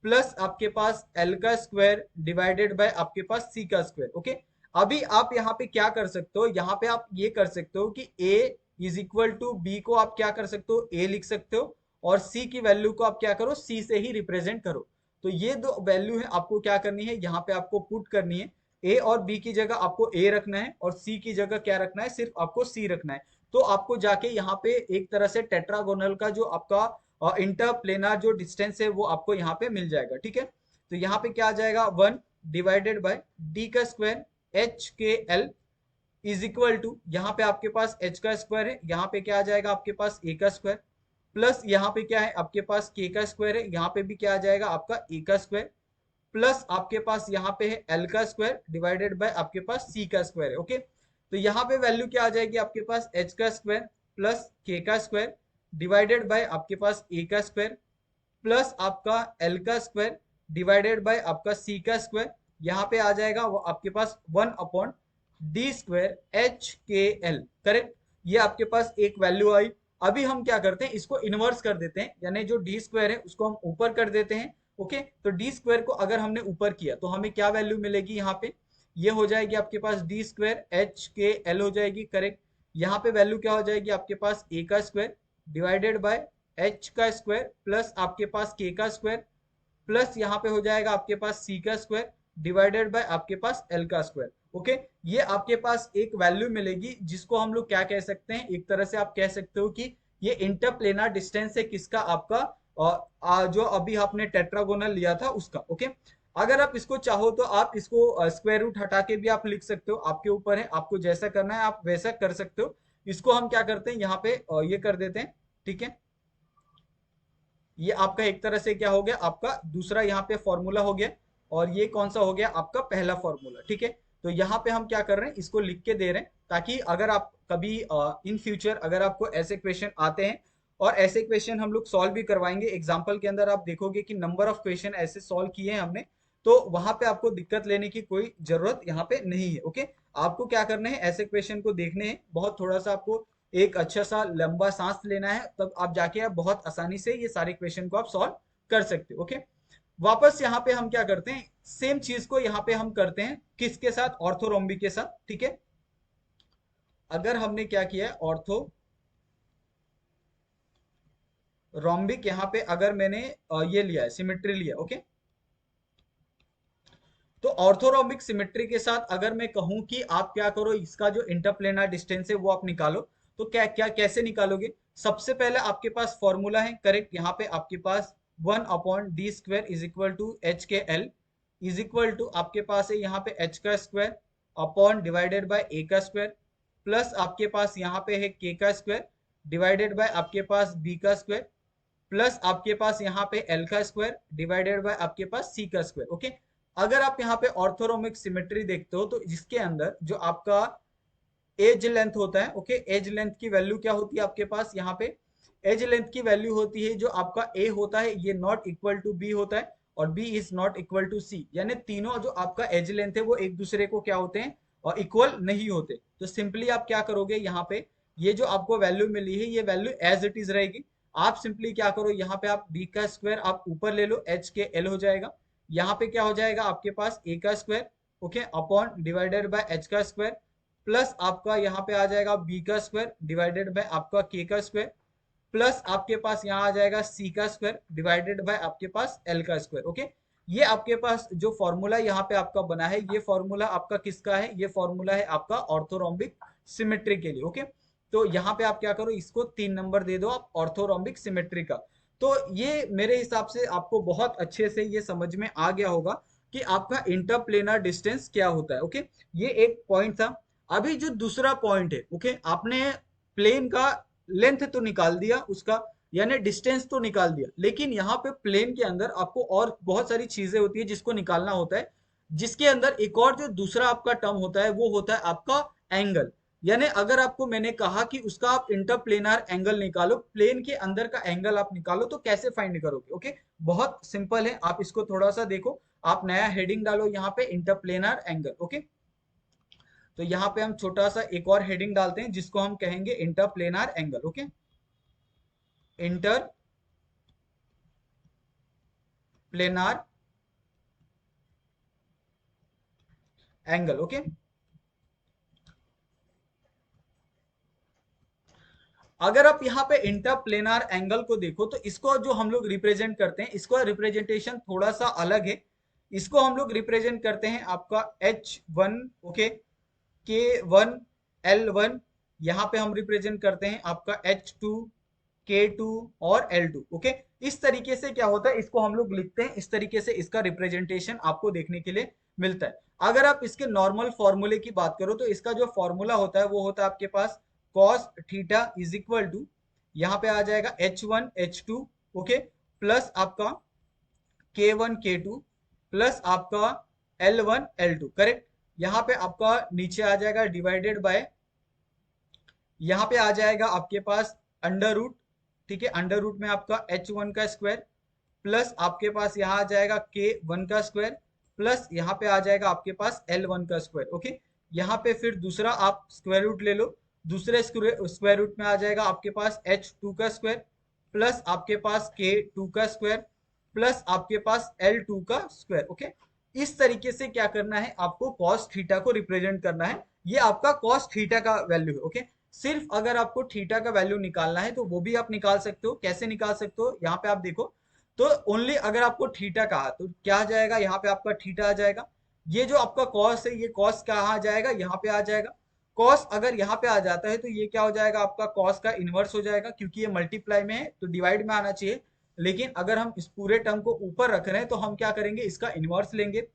plus आपके पास l² डिवाइडेड बाय आपके पास c²। ओके, अभी आप यहाँ पे क्या कर सकते हो, यहाँ पे आप ये कर सकते हो कि a is equal to b को आप क्या कर सकते हो, a लिख सकते हो, और c की वैल्यू को आप क्या करो, c से ही रिप्रेजेंट करो। तो ये दो वैल्यू है, आपको क्या करनी है, यहाँ पे आपको पुट करनी है। a और b की जगह आपको a रखना है और c की जगह क्या रखना है, सिर्फ आपको c रखना है। तो आपको जाके यहाँ पे एक तरह से टेट्रागोनल का जो आपका इंटरप्लेनर जो डिस्टेंस है वो आपको यहाँ पे मिल जाएगा। ठीक है, तो यहाँ पे क्या आ जाएगा, 1 divided by d² h/l is equal to, यहाँ पे आपके पास h² है, यहाँ पे क्या आ जाएगा आपके पास a² प्लस यहाँ पे क्या है आपके पास k² है, यहाँ पे भी क्या आ जाएगा आपका a² प्लस आपके पास यहाँ पे है l² डिवाइडेड बाय आपके पास c² है। ओके, तो यहाँ पे वैल्यू क्या आ जाएगी आपके पास h² plus k² divided by आपके पास a² प्लस आपका l² डिवाइडेड बाय आपका c²। यहाँ पे आ जाएगा वो आपके पास 1/d² h/l, करेक्ट। ये आपके पास एक वैल्यू आई। अभी हम क्या करते हैं, इसको इनवर्स कर देते हैं, यानी जो d² है उसको हम ऊपर कर देते हैं। ओके, तो d² को अगर हमने ऊपर किया तो हमें क्या वैल्यू मिलेगी, यहाँ पे ये हो जाएगी आपके पास d² h/l हो जाएगी, करेक्ट। यहाँ पे वैल्यू क्या हो जाएगी आपके पास a² divided by h² plus आपके पास k² प्लस यहाँ पे हो जाएगा आपके पास c² डिवाइडेड बाय आपके पास l²। ओके, ये आपके पास एक वैल्यू मिलेगी जिसको हम लोग क्या कह सकते हैं, एक तरह से आप कह सकते हो कि ये इंटरप्लेनर डिस्टेंस है किसका, आपका जो अभी आपने टेट्रागोनल लिया था उसका। ओके, अगर आप इसको चाहो तो आप इसको स्क्वायर रूट हटा के भी आप लिख सकते हो, आपके ऊपर है, आपको जैसा करना है आप वैसा कर सकते हो। इसको हम क्या करते हैं यहाँ पे ये कर देते हैं। ठीक है, ये आपका एक तरह से क्या हो गया, आपका दूसरा यहाँ पे फॉर्मूला हो गया, और ये कौन सा हो गया आपका पहला फॉर्मूला। ठीक है, तो यहाँ पे हम क्या कर रहे हैं, इसको लिख के दे रहे हैं ताकि अगर आप कभी इन फ्यूचर अगर आपको ऐसे क्वेश्चन आते हैं, और ऐसे क्वेश्चन हम लोग सॉल्व भी करवाएंगे एग्जाम्पल के अंदर, आप देखोगे कि नंबर ऑफ क्वेश्चन ऐसे सॉल्व किए हैं हमने, तो वहां पे आपको दिक्कत लेने की कोई जरूरत यहाँ पे नहीं है। ओके, आपको क्या करना है, ऐसे क्वेश्चन को देखने हैं, बहुत थोड़ा सा आपको एक अच्छा सा लंबा सांस लेना है, तब आप जाके आप बहुत आसानी से ये सारे क्वेश्चन को आप सॉल्व कर सकते हो। ओके, वापस यहाँ पे हम क्या करते हैं, सेम चीज को यहाँ पे हम करते हैं किसके साथ, ऑर्थोरोम्बिक के साथ। ठीक है, अगर हमने क्या किया है, ऑर्थो रोम्बिक, यहाँ पे अगर मैंने ये लिया है सिमेट्री लिया। ओके, तो ऑर्थोरोम्बिक सिमेट्री के साथ अगर मैं कहूं कि आप क्या करो, इसका जो इंटरप्लेनर डिस्टेंस है वो आप निकालो, तो क्या क्या कैसे निकालोगे, सबसे पहले आपके पास फॉर्मूला है, करेक्ट। यहाँ पे आपके पास 1/d² is equal to h/l is equal to आपके पास है यहाँ पे h² upon divided by a²। Plus आपके पास यहाँ पे है k का स्क्वायर डिवाइडेड बाय आपके पास b का स्क्वायर प्लस आपके पास यहाँ पे l का स्क्वायर डिवाइडेड बाय आपके पास c का स्क्वायर। ओके, अगर आप यहाँ पे ऑर्थोरोमिक सिमेट्री देखते हो तो जिसके अंदर जो आपका एज लेंथ होता है, ओके, एज लेंथ की वैल्यू क्या होती है आपके पास यहाँ पे, एज लेंथ की वैल्यू होती है जो आपका ए होता है ये नॉट इक्वल टू बी होता है और B is not equal to C, यानी तीनों जो आपका एज लेंथ है वो एक दूसरे को क्या होते हैं और इक्वल नहीं होते। तो सिंपली आप क्या करोगे यहाँ पे, ये जो आपको वैल्यू मिली है ये वैल्यू एज इट इज रहेगी। आप सिंपली क्या करो, यहाँ पे आप बी का स्क्वायर आप ऊपर ले लो, एच के एल हो जाएगा, यहाँ पे क्या हो जाएगा आपके पास ए का square, okay, upon divided by H का स्क्वायर प्लस आपका यहाँ पे आ जाएगा बी का स्क्वायर डिवाइडेड बाय आपका के का स्क्वायर प्लस आपके पास यहाँ आ जाएगा सी का स्क्वायर डिवाइडेड बाय आपके पास एल का स्क्वायर। ओके, ये आपके पास जो फॉर्मूला यहाँ पे आपका बना है ये फॉर्मूला आपका किसका है, ये फॉर्मूला है आपका ऑर्थोरोम्बिक सिमेट्री के लिए। ओके, तो यहाँ पे आप क्या करो, इसको 3 नंबर दे दो आप ऑर्थोरोम्बिक सिमेट्री का। तो ये मेरे हिसाब से आपको बहुत अच्छे से ये समझ में आ गया होगा कि आपका इंटरप्लेनर डिस्टेंस क्या होता है। ओके, ये एक पॉइंट था। अभी जो दूसरा पॉइंट है, ओके, आपने प्लेन का लेंथ तो निकाल दिया उसका, यानी डिस्टेंस तो निकाल दिया, लेकिन यहाँ पे प्लेन के अंदर आपको और बहुत सारी चीजें होती है जिसको निकालना होता है, जिसके अंदर एक और जो दूसरा आपका टर्म होता है वो होता है आपका एंगल। यानी अगर आपको मैंने कहा कि उसका आप इंटरप्लेनर एंगल निकालो, प्लेन के अंदर का एंगल आप निकालो, तो कैसे फाइंड करोगे? ओके, बहुत सिंपल है, आप इसको थोड़ा सा देखो, आप नया हेडिंग डालो यहाँ पे इंटरप्लेनर एंगल। ओके, तो यहाँ पे हम छोटा सा एक और हेडिंग डालते हैं जिसको हम कहेंगे interplanar angle. Okay, inter planar angle. Okay, अगर आप यहाँ पे इंटरप्लेनार एंगल को देखो तो इसको जो हम लोग रिप्रेजेंट करते हैं, इसको रिप्रेजेंटेशन थोड़ा सा अलग है। इसको हम लोग रिप्रेजेंट करते हैं आपका H1, ओके, K1, L1, यहाँ पे हम रिप्रेजेंट करते हैं आपका H2, K2 और L2। ओके, इस तरीके से क्या होता है, इसको हम लोग लिखते हैं, इस तरीके से इसका रिप्रेजेंटेशन आपको देखने के लिए मिलता है। अगर आप इसके नॉर्मल फॉर्मूले की बात करो तो इसका जो फॉर्मूला होता है वो होता है आपके पास cos theta is equal to, यहाँ पे आ जाएगा H1 H2, ओके, प्लस आपका K1 K2 प्लस आपका L1 L2, करेक्ट। यहाँ पे आपका नीचे आ जाएगा डिवाइडेड बाय, यहाँ पे आ जाएगा आपके पास अंडर रूट, ठीक है, अंडर रूट में आपका H1 का स्क्वायर प्लस आपके पास यहाँ आ जाएगा K1 का स्क्वायर प्लस यहाँ पे आ जाएगा आपके पास L1 का स्क्वायर। ओके, यहाँ पे फिर दूसरा आप स्क्वायर रूट ले लो, दूसरे स्क्वायर रूट में आ जाएगा आपके पास H2 का स्क्वायर प्लस आपके पास K2 का स्क्वायर प्लस आपके पास L2 का स्क्वायर। ओके, इस तरीके से क्या करना है, आपको कॉस थीटा को रिप्रेजेंट करना है। ये आपका कॉस थीटा का वैल्यू है। ओके, सिर्फ अगर आपको थीटा का वैल्यू निकालना है तो वो भी आप निकाल सकते हो। कैसे निकाल सकते हो, यहाँ पे आप देखो, तो ओनली अगर आपको थीटा कहा तो क्या आ जाएगा, यहाँ पे आपका थीटा आ जाएगा। ये जो आपका कॉस है ये कॉस कहाँ आ जाएगा, यहाँ पे आ जाएगा। कॉस अगर यहाँ पे आ जाता है तो ये क्या हो जाएगा, आपका कॉस का इनवर्स हो जाएगा, क्योंकि ये मल्टीप्लाई में है तो डिवाइड में आना चाहिए। लेकिन अगर हम इस पूरे टर्म को ऊपर रख रहे हैं तो हम क्या करेंगे, इसका इनवर्स लेंगे।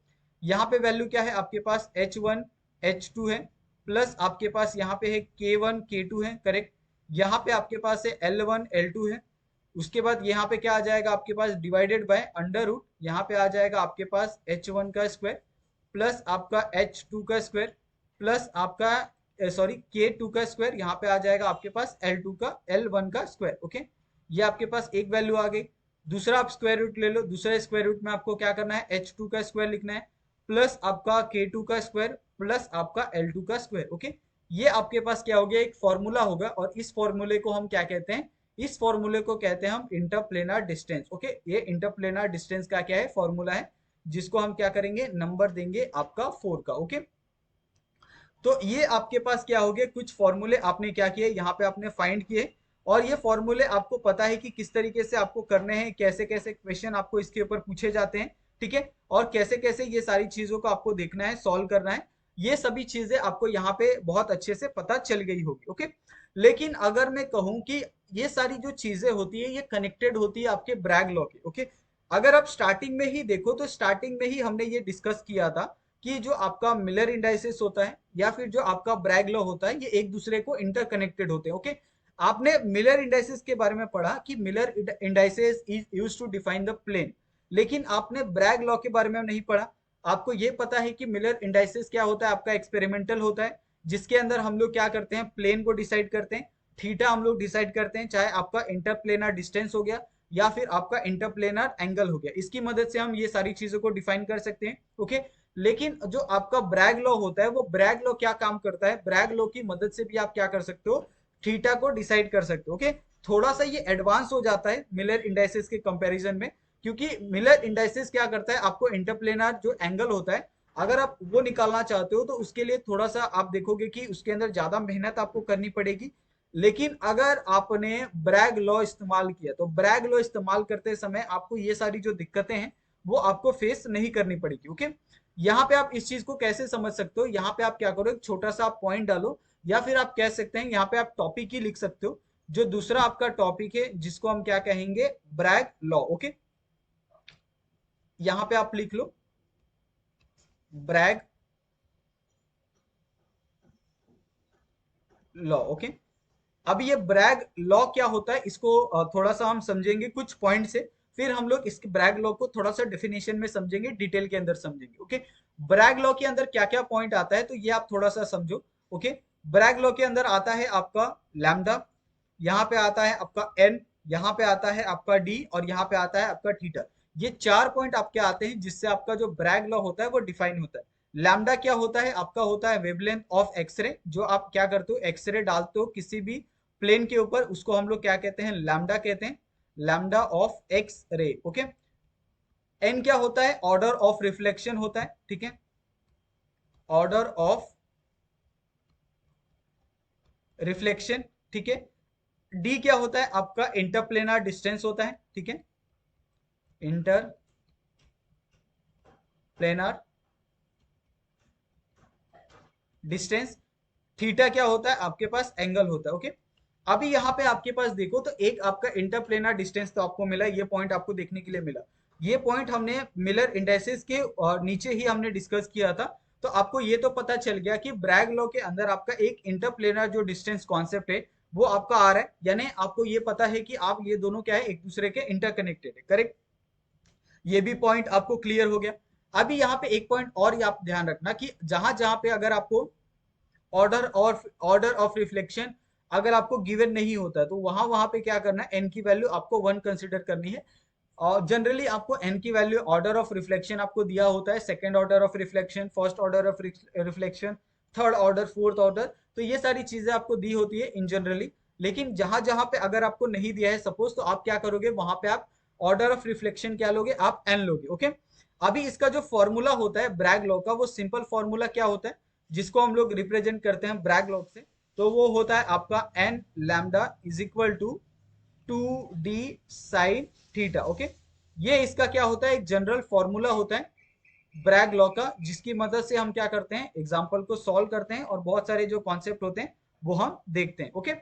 यहाँ पे वैल्यू क्या है आपके पास, H1 H2 है प्लस आपके पास यहाँ पे है K1 K2 है, करेक्ट। यहाँ पे आपके पास है L1 L2 है। उसके बाद यहाँ पे क्या आ जाएगा आपके पास, डिवाइडेड बाय अंडर रूट, यहाँ पे आ जाएगा आपके पास H1 का स्क्वायर प्लस आपका H2 का स्क्वायर प्लस आपका सॉरी K2 का स्क्वायर, यहाँ पे आ जाएगा आपके पास L2 का L1 का स्क्वायर। ओके, ये आपके पास एक वैल्यू आ गई। दूसरा आप स्क्वायर रूट ले लो, दूसरे स्क्वायर रूट में आपको क्या करना है, H2 का स्क्वायर लिखना है प्लस आपका K2 का स्क्वायर प्लस आपका L2 का स्क्वायर। ओके, ये आपके पास क्या हो गया, एक फॉर्मूला होगा और इस फॉर्मूले को हम क्या कहते हैं, इस फॉर्मूले को कहते हैं हम इंटरप्लेनर डिस्टेंस। ओके, ये इंटरप्लेनर डिस्टेंस का क्या है, फॉर्मूला है, जिसको हम क्या करेंगे, नंबर देंगे आपका 4 का। ओके, तो ये आपके पास क्या हो गया, कुछ फॉर्मूले आपने क्या किए, यहाँ पे आपने फाइंड किए और ये फॉर्मूले आपको पता है कि किस तरीके से आपको करने हैं, कैसे कैसे क्वेश्चन आपको इसके ऊपर पूछे जाते हैं, ठीक है, और कैसे कैसे ये सारी चीजों को आपको देखना है, सॉल्व करना है। ये सभी चीजें आपको यहाँ पे बहुत अच्छे से पता चल गई होगी। ओके, लेकिन अगर मैं कहूँ कि ये सारी जो चीजें होती है ये कनेक्टेड होती है आपके ब्रैग लॉ के। ओके, अगर आप स्टार्टिंग में ही देखो तो स्टार्टिंग में ही हमने ये डिस्कस किया था कि जो आपका मिलर इंडाइसेस होता है या फिर जो आपका ब्रैग लॉ होता है, ये एक दूसरे को इंटरकनेक्टेड होते हैं। ओके, आपने मिलर इंडाइसेस के बारे में पढ़ा कि Miller indices is used to define the plane, लेकिन आपने ब्रैग लॉ के बारे में नहीं पढ़ा। आपको ये पता है कि मिलर इंडाइसेस क्या होता है, आपका एक्सपेरिमेंटल होता है, जिसके अंदर हम लोग क्या करते हैं, प्लेन को डिसाइड करते हैं, थीटा हम लोग डिसाइड करते हैं, चाहे आपका इंटरप्लेनर डिस्टेंस हो गया या फिर आपका इंटरप्लेनर एंगल हो गया, इसकी मदद से हम ये सारी चीजों को डिफाइन कर सकते हैं। ओके, लेकिन जो आपका ब्रैग लॉ होता है, वो ब्रैग लॉ क्या काम करता है, ब्रैग लॉ की मदद से भी आप क्या कर सकते हो, थीटा को डिसाइड कर सकते हो। ओके, थोड़ा सा ये एडवांस हो जाता है मिलर इंडाइसेस के कंपैरिजन में, क्योंकि मिलर इंडाइसेस क्या करता है, आपको इंटरप्लेनर जो एंगल होता है, अगर आप वो निकालना चाहते हो तो उसके लिए थोड़ा सा आप देखोगे कि उसके अंदर ज्यादा मेहनत आपको करनी पड़ेगी। लेकिन अगर आपने ब्रैग लॉ इस्तेमाल किया तो ब्रैग लॉ इस्तेमाल करते समय आपको ये सारी जो दिक्कतें हैं वो आपको फेस नहीं करनी पड़ेगी। ओके, यहाँ पे आप इस चीज को कैसे समझ सकते हो, यहाँ पे आप क्या करो, एक छोटा सा आप पॉइंट डालो, या फिर आप कह सकते हैं यहाँ पे आप टॉपिक ही लिख सकते हो, जो दूसरा आपका टॉपिक है जिसको हम क्या कहेंगे, ब्रैग लॉ। ओके, यहाँ पे आप लिख लो ब्रैग लॉ। ओके, अब ये ब्रैग लॉ क्या होता है, इसको थोड़ा सा हम समझेंगे कुछ पॉइंट से, फिर हम लोग इस ब्रैग लॉ को थोड़ा सा डेफिनेशन में समझेंगे, डिटेल के अंदर समझेंगे। ओके, ब्रैग लॉ के अंदर क्या क्या पॉइंट आता है, तो ये आप थोड़ा सा समझो। ओके, ब्रैग लॉ के अंदर आता है आपका लैम्डा, यहाँ पे आता है आपका एन, यहाँ पे आता है आपका डी, और यहाँ पे आता है आपका थीटा। ये चार पॉइंट आपके आते हैं जिससे आपका जो ब्रैग लॉ होता है वो डिफाइन होता है। लैम्डा क्या होता है, आपका होता है वेवलेंथ ऑफ एक्सरे, जो आप क्या करते हो, एक्सरे डालते हो किसी भी प्लेन के ऊपर, उसको हम लोग क्या कहते हैं, लैम्डा कहते हैं, lambda of X ray. Okay, n क्या होता है, ऑर्डर ऑफ रिफ्लेक्शन होता है, ठीक है, ऑर्डर ऑफ रिफ्लेक्शन, ठीक है। डी क्या होता है, आपका इंटरप्लेनर डिस्टेंस होता है, ठीक है, इंटरप्लेनर डिस्टेंस। थीटा क्या होता है, आपके पास एंगल होता है। ओके, अभी यहाँ पे आपके पास देखो तो एक आपका इंटरप्लेनर डिस्टेंस तो आपको मिला, ये पॉइंट आपको देखने के लिए मिला, ये पॉइंट हमने मिलर इंडाइसेस के नीचे ही हमने डिस्कस किया था। तो आपको ये तो पता चल गया कि ब्रैग लॉ के अंदर आपका एक इंटरप्लेनर जो डिस्टेंस कॉन्सेप्ट है वो आपका आ रहा है, यानी आपको ये पता है कि आप ये दोनों क्या है, एक दूसरे के इंटरकनेक्टेड है, करेक्ट। ये भी पॉइंट आपको क्लियर हो गया। अभी यहाँ पे एक पॉइंट और ये आप ध्यान रखना कि जहां जहां पे अगर आपको ऑर्डर ऑफ रिफ्लेक्शन अगर आपको गिवन नहीं होता है तो वहां वहां पे क्या करना है, एन की वैल्यू आपको 1 कंसिडर करनी है। और जनरली आपको एन की वैल्यू, ऑर्डर ऑफ रिफ्लेक्शन आपको दिया होता है, second order of reflection, first order of reflection, third order, fourth order, तो ये सारी चीजें आपको दी होती है इन जनरली। लेकिन जहां जहां पे अगर आपको नहीं दिया है सपोज, तो आप क्या करोगे, वहां पे आप ऑर्डर ऑफ रिफ्लेक्शन क्या लोगे, आप एन लोगे। ओके, अभी इसका जो फॉर्मूला होता है ब्रैग लॉ का, वो सिंपल फॉर्मूला क्या होता है, जिसको हम लोग रिप्रेजेंट करते हैं ब्रैग लॉ से, तो वो होता है आपका n lambda is equal to 2d sine theta. Okay, ये इसका क्या होता है, एक जनरल फॉर्मूला होता है ब्रैग लॉ का, जिसकी मदद से हम क्या करते हैं, एग्जाम्पल को सॉल्व करते हैं और बहुत सारे जो कॉन्सेप्ट होते हैं वो हम देखते हैं। ओके,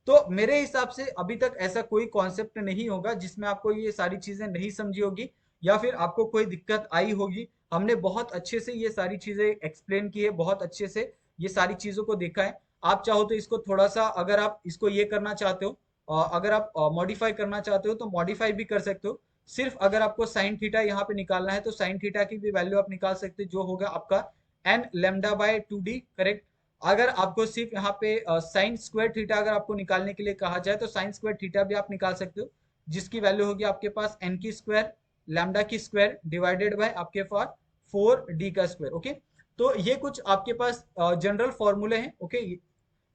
तो मेरे हिसाब से अभी तक ऐसा कोई कॉन्सेप्ट नहीं होगा जिसमें आपको ये सारी चीजें नहीं समझी होगी या फिर आपको कोई दिक्कत आई होगी। हमने बहुत अच्छे से ये सारी चीजें एक्सप्लेन की है, बहुत अच्छे से ये सारी चीजों को देखा है। आप चाहो तो इसको थोड़ा सा, अगर आप इसको ये करना चाहते हो, अगर आप मॉडिफाई करना चाहते हो तो मॉडिफाई भी कर सकते हो। सिर्फ अगर आपको साइन थीटा यहाँ पे निकालना है तो साइन थीटा की भी वैल्यू आप निकाल सकते हो, जो होगा आपका N lambda by 2d, correct. अगर आपको सिर्फ यहाँ पे साइन स्क्वायर थीटा अगर आपको निकालने के लिए कहा जाए तो साइन स्क्वायर थीटा भी आप निकाल सकते हो, जिसकी वैल्यू होगी आपके पास एन की स्क्वायर लैम्डा की स्क्वायर डिवाइडेड बाय आपके पास 4d का स्क्वायर। ओके, तो ये कुछ आपके पास जनरल फॉर्मूले हैं। ओके,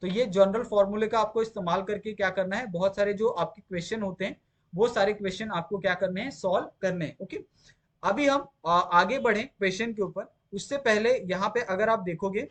तो ये जनरल फॉर्मूले का आपको इस्तेमाल करके क्या करना है, बहुत सारे जो आपके क्वेश्चन होते हैं वो सारे क्वेश्चन आपको क्या करने हैं, सॉल्व करने हैं। ओके, अभी हम आगे बढ़े क्वेश्चन के ऊपर, उससे पहले यहाँ पे अगर आप देखोगे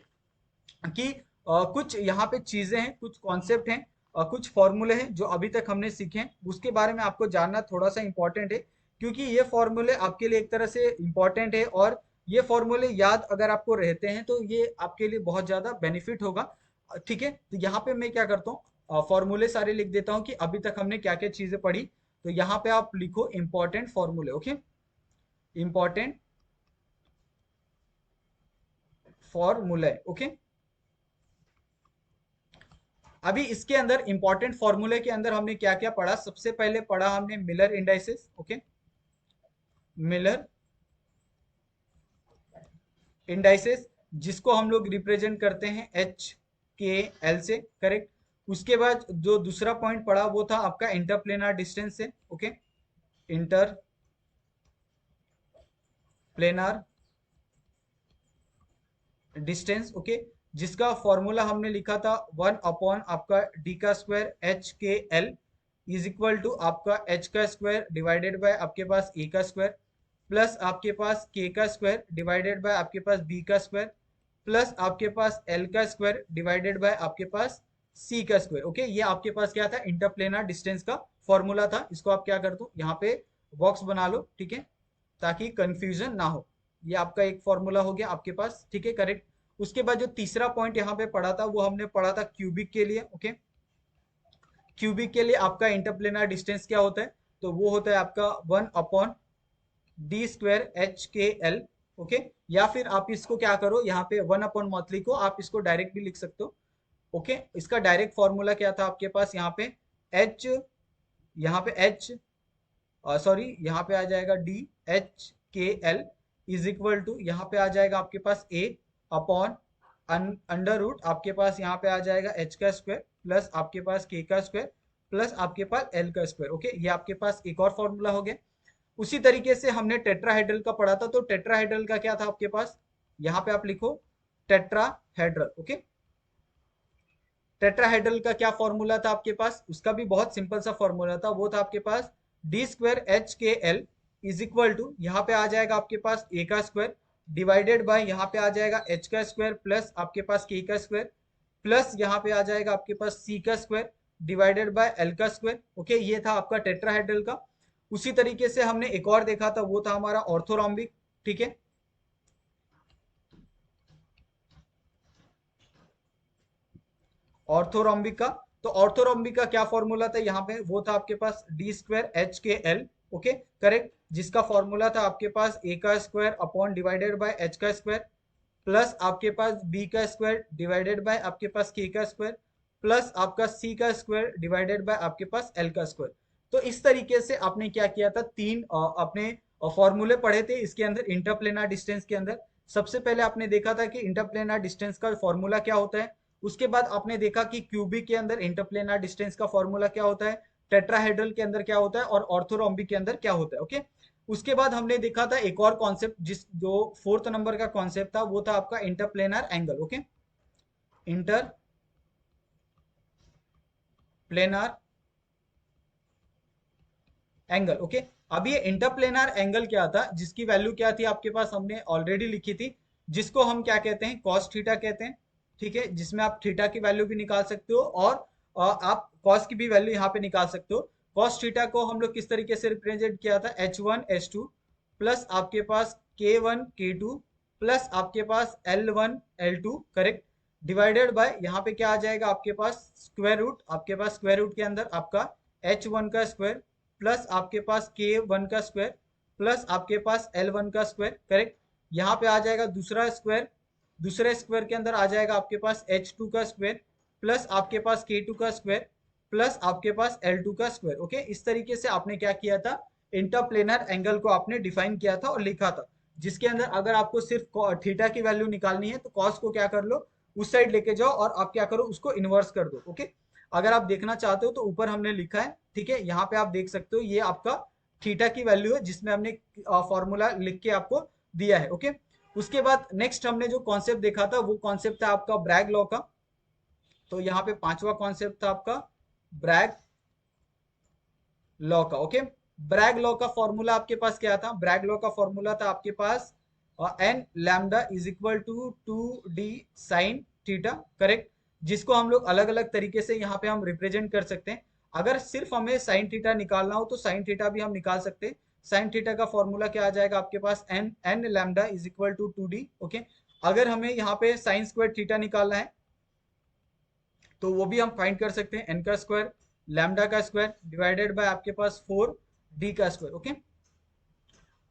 कि कुछ यहाँ पे चीजें हैं, कुछ कॉन्सेप्ट हैं, कुछ फॉर्मूले हैं जो अभी तक हमने सीखे हैं, उसके बारे में आपको जानना थोड़ा सा इंपॉर्टेंट है, क्योंकि ये फॉर्मूले आपके लिए एक तरह से इंपॉर्टेंट है, और ये फॉर्मूले याद अगर आपको रहते हैं तो ये आपके लिए बहुत ज्यादा बेनिफिट होगा। ठीक है, तो यहाँ पे मैं क्या करता हूँ, फॉर्मूले सारे लिख देता हूँ कि अभी तक हमने क्या क्या चीजें पढ़ी। तो यहाँ पे आप लिखो इंपॉर्टेंट फॉर्मूले। ओके, इंपॉर्टेंट फॉर्मूला है। ओके, अभी इसके अंदर इंपॉर्टेंट फॉर्मूले के अंदर हमने क्या क्या पढ़ा? सबसे पहले पढ़ा हमने Miller indices. Okay, Miller indices जिसको हम लोग रिप्रेजेंट करते हैं एच के एल से, करेक्ट। उसके बाद जो दूसरा पॉइंट पढ़ा वो था आपका इंटरप्लेनर डिस्टेंस से। Okay, inter planar distance, okay, जिसका फॉर्मूला हमने लिखा था 1 अपॉन आपका डी का स्क्वायर एच के एल इज इक्वल टू आपका एच का स्क्वायर डिवाइडेड बाय आपके पास ए का स्क्वायर प्लस आपके पास के का स्क्वायर डिवाइडेड बाय आपके पास बी का स्क्वायर प्लस आपके पास एल का स्क्वायर डिवाइडेड बाय आपके पास सी का स्क्वायर। ओके, ये आपके पास क्या था? इंटरप्लेनर डिस्टेंस का फॉर्मूला था। इसको आप क्या कर दो, यहाँ पे बॉक्स बना लो, ठीक है, ताकि कंफ्यूजन ना हो। ये आपका एक फॉर्मूला हो गया आपके पास, ठीक है, करेक्ट। उसके बाद जो तीसरा पॉइंट यहाँ पे पढ़ा था वो हमने पढ़ा था क्यूबिक के लिए। ओके, क्यूबिक के लिए आपका इंटरप्लेनर डिस्टेंस क्या होता है? तो वो होता है आपका 1 अपॉन डी स्क्वायर एच के एल। ओके, या फिर आप इसको क्या करो, यहाँ पे 1 अपॉन मत लिखो, आप इसको डायरेक्ट भी लिख सकते हो। ओके, इसका डायरेक्ट फॉर्मूला क्या था आपके पास? यहाँ पे एच, यहाँ पे एच, सॉरी, यहाँ पे आ जाएगा डी एच के एल इज इक्वल टू, यहाँ पे आ जाएगा आपके पास ए अपॉन अंडर रूट आपके पास यहाँ पे आ जाएगा एच का स्क्वायर प्लस आपके पास के का स्क्वायर प्लस आपके पास एल का स्क्वायर। ओके, ये आपके पास एक और फॉर्मूला हो गया। उसी तरीके से हमने टेट्राहेड्रल का पढ़ा था, तो टेट्राहेड्रल का क्या था आपके पास? यहाँ पे आप लिखो टेट्राहेड्रल। ओके, टेट्राहेड्रल का क्या फॉर्मूला था आपके पास? उसका भी बहुत सिंपल सा फॉर्मूला था, वो था आपके पास डी स्क्वायर एच के एल इज इक्वल टू, यहाँ पे आ जाएगा आपके पास ए का स्क्वायर डिवाइडेड बाय यहाँ पे आ जाएगा एच का स्क्वायर प्लस आपके पास के का स्क्वायर प्लस यहाँ पे आ जाएगा आपके पास सी का स्क्वायर डिवाइडेड बाय एल का स्क्वायर। ओके, ये था आपका टेट्राहेड्रल का। उसी तरीके से हमने एक और देखा था, वो था हमारा ऑर्थोरॉम्बिक, ठीक है। ऑर्थोरॉम्बिक का, तो ऑर्थोरॉम्बिक का क्या फॉर्मूला था यहाँ पे? वो था आपके पास डी स्क्वायर एच के एल। ओके, करेक्ट, जिसका फॉर्मूला था आपके पास ए का square upon divided by H का स्क्वायर प्लस आपके पास बी का स्क्वायर डिवाइडेड बाय आपके पास के का स्क्वायर प्लस आपका सी का स्क्वायर डिवाइडेड बाय आपके पास एल का स्क्वायर। तो इस तरीके से आपने क्या किया था, तीन अपने फॉर्मूले पढ़े थे इसके अंदर इंटरप्लेनर डिस्टेंस के अंदर। सबसे पहले आपने देखा था कि इंटरप्लेनर डिस्टेंस का फॉर्मूला क्या होता है। उसके बाद आपने देखा कि क्यूबिक के अंदर इंटरप्लेनर डिस्टेंस का फॉर्मूला क्या होता है, टेट्राहेड्रल के अंदर क्या होता है और ऑर्थोरॉम्बिक के अंदर क्या होता है। ओके, उसके बाद हमने देखा था एक और कॉन्सेप्ट, जिस जो फोर्थ नंबर का कॉन्सेप्ट था वो था आपका interplanar angle. Okay, inter planar angle. Okay, अब ये इंटरप्लेनर एंगल क्या था, जिसकी वैल्यू क्या थी आपके पास, हमने ऑलरेडी लिखी थी, जिसको हम क्या कहते हैं, कॉस थीटा कहते हैं, ठीक है, जिसमें आप थीटा की वैल्यू भी निकाल सकते हो और आप कॉस की भी वैल्यू यहाँ पे निकाल सकते हो। कॉस थीटा को हम लोग किस तरीके से रिप्रेजेंट किया था, H1 H2 प्लस आपके पास K1 K2 प्लस आपके पास L1 L2, correct, divided by यहाँ पे क्या आ जाएगा आपके पास स्क्वायर रूट, आपके पास स्क्वायर रूट के अंदर आपका H1 का स्क्वायर प्लस आपके पास K1 का स्क्वायर प्लस आपके पास L1 का स्क्वायर, करेक्ट। यहाँ पे आ जाएगा दूसरा स्क्वायर, दूसरे स्क्वायर के अंदर आ जाएगा आपके पास H2 का स्क्वायर प्लस आपके पास K2 का स्क्वायर प्लस आपके पास L2 का स्क्वायर। ओके, इस तरीके से आपने क्या किया था, इंटरप्लेनर एंगल को आपने डिफाइन किया था और लिखा था, जिसके अंदर अगर आपको सिर्फ थीटा की वैल्यू निकालनी है तो कॉस को क्या कर लो, उस साइड लेके जाओ और आप क्या करो, उसको इन्वर्स कर दो। ओके, अगर आप देखना चाहते हो तो ऊपर हमने लिखा है, ठीक है, यहाँ पे आप देख सकते हो, ये आपका थीटा की वैल्यू है जिसमें हमने फॉर्मूला लिख के आपको दिया है। ओके, उसके बाद नेक्स्ट हमने जो कॉन्सेप्ट देखा था वो कॉन्सेप्ट था आपका ब्रैग लॉ का। तो यहाँ पे पांचवा कॉन्सेप्ट था आपका ब्रैग लॉ का। ओके, ब्रैग लॉ का फॉर्मूला आपके पास क्या था, ब्रैग लॉ का फॉर्मूला था आपके पास n lambda is equal to 2d sine theta, correct, जिसको हम लोग अलग अलग तरीके से यहाँ पे हम रिप्रेजेंट कर सकते हैं। अगर सिर्फ हमें साइन थीटा निकालना हो तो साइन थीटा भी हम निकाल सकते हैं। साइन थीटा का फॉर्मूला क्या आ जाएगा आपके पास, n n lambda is equal to 2d। Okay, अगर हमें यहाँ पे साइन स्क्वायर थीटा निकालना है तो वो भी हम फाइंड कर सकते हैं, एन का स्क्वायर लैम्डा का स्क्वायर डिवाइडेड बाय आपके पास 4d का स्क्वायर। ओके,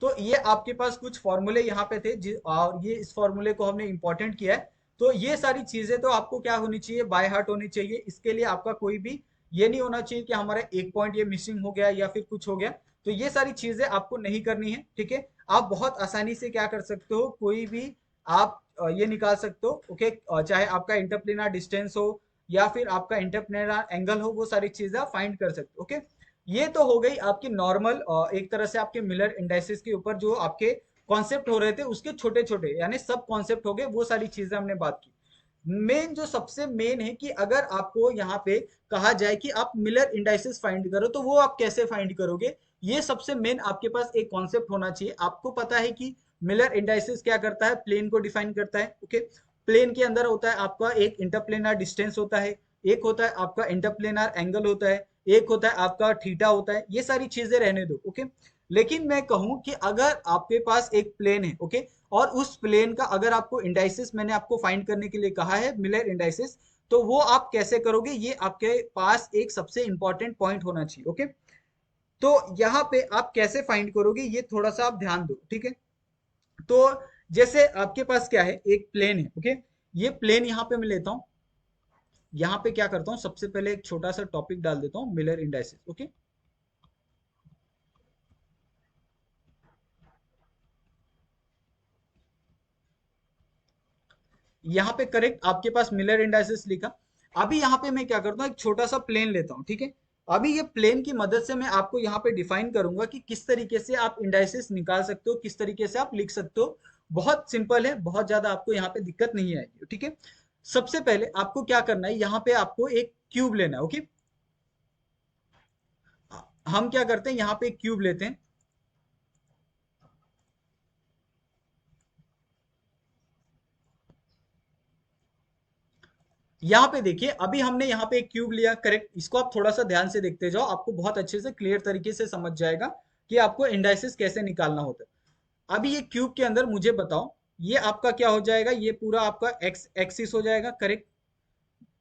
तो ये आपके पास कुछ फॉर्मूले यहाँ पे थे और ये इस फॉर्मूले को हमने इंपॉर्टेंट किया है। तो ये सारी चीजें तो आपको क्या होनी चाहिए, बाय हार्ट होनी चाहिए। इसके लिए आपका कोई भी ये नहीं होना चाहिए कि हमारा एक पॉइंट ये मिसिंग हो गया या फिर कुछ हो गया। तो ये सारी चीजें आपको नहीं करनी है, ठीक है। आप बहुत आसानी से क्या कर सकते हो, कोई भी आप ये निकाल सकते हो, ओके। चाहे आपका इंटरप्लेनर डिस्टेंस हो या फिर आपका इंटरप्लेनर एंगल हो, वो सारी चीजें आप फाइंड कर सकते हो, ओके। ये तो हो गई आपकी नॉर्मल एक तरह से आपके मिलर इंडाइसिस के ऊपर जो आपके कॉन्सेप्ट हो रहे थे उसके छोटे छोटे यानी सब कॉन्सेप्ट हो गए, वो सारी चीजें हमने बात की। मेन जो सबसे मेन है कि अगर आपको यहाँ पे कहा जाए कि आप मिलर इंडाइसिस फाइंड करो तो वो आप कैसे फाइंड करोगे, ये सबसे मेन आपके पास एक कॉन्सेप्ट होना चाहिए। आपको पता है कि मिलर इंडाइसिस क्या करता है, प्लेन को डिफाइन करता है, ओके। प्लेन के अंदर होता है आपका एक इंटरप्लेनर डिस्टेंस होता है, एक होता है आपका इंटरप्लेनर एंगल होता है, एक होता है आपका थीटा होता है। ये सारी चीजें रहने दो, ओके। लेकिन मैं कहूं कि अगर आपके पास एक प्लेन है, ओके, और उस प्लेन का अगर आपको इंडाइसिस मैंने आपको फाइंड करने के लिए कहा है, मिलर इंडाइसिस, तो वो आप कैसे करोगे, ये आपके पास एक सबसे इंपॉर्टेंट पॉइंट होना चाहिए, ओके। तो यहाँ पे आप कैसे फाइंड करोगे ये थोड़ा सा आप ध्यान दो, ठीक है। तो जैसे आपके पास क्या है, एक प्लेन है, ओके। ये प्लेन यहाँ पे मैं लेता हूँ, यहाँ पे क्या करता हूँ, सबसे पहले एक छोटा सा टॉपिक डाल देता हूँ, मिलर इंडाइसिस, ओके। यहाँ पे करेक्ट आपके पास मिलर इंडाइसिस लिखा। अभी यहाँ पे मैं क्या करता हूँ, एक छोटा सा प्लेन लेता हूँ, ठीक है। अभी ये प्लेन की मदद से मैं आपको यहाँ पे डिफाइन करूंगा कि किस तरीके से आप इंडाइसिस निकाल सकते हो, किस तरीके से आप लिख सकते हो। बहुत सिंपल है, बहुत ज्यादा आपको यहाँ पे दिक्कत नहीं आएगी, ठीक है। सबसे पहले आपको क्या करना है, यहाँ पे आपको एक क्यूब लेना है, ओके। हम क्या करते हैं, यहाँ पे एक क्यूब लेते हैं। यहाँ पे देखिए, अभी हमने यहाँ पे एक क्यूब लिया, करेक्ट। इसको आप थोड़ा सा ध्यान से देखते जाओ, आपको बहुत अच्छे से क्लियर तरीके से समझ जाएगा कि आपको इंडाइसिस कैसे निकालना होता है। अभी ये क्यूब के अंदर मुझे बताओ, ये आपका क्या हो जाएगा, ये पूरा आपका एक्स एक्सिस हो जाएगा, करेक्ट।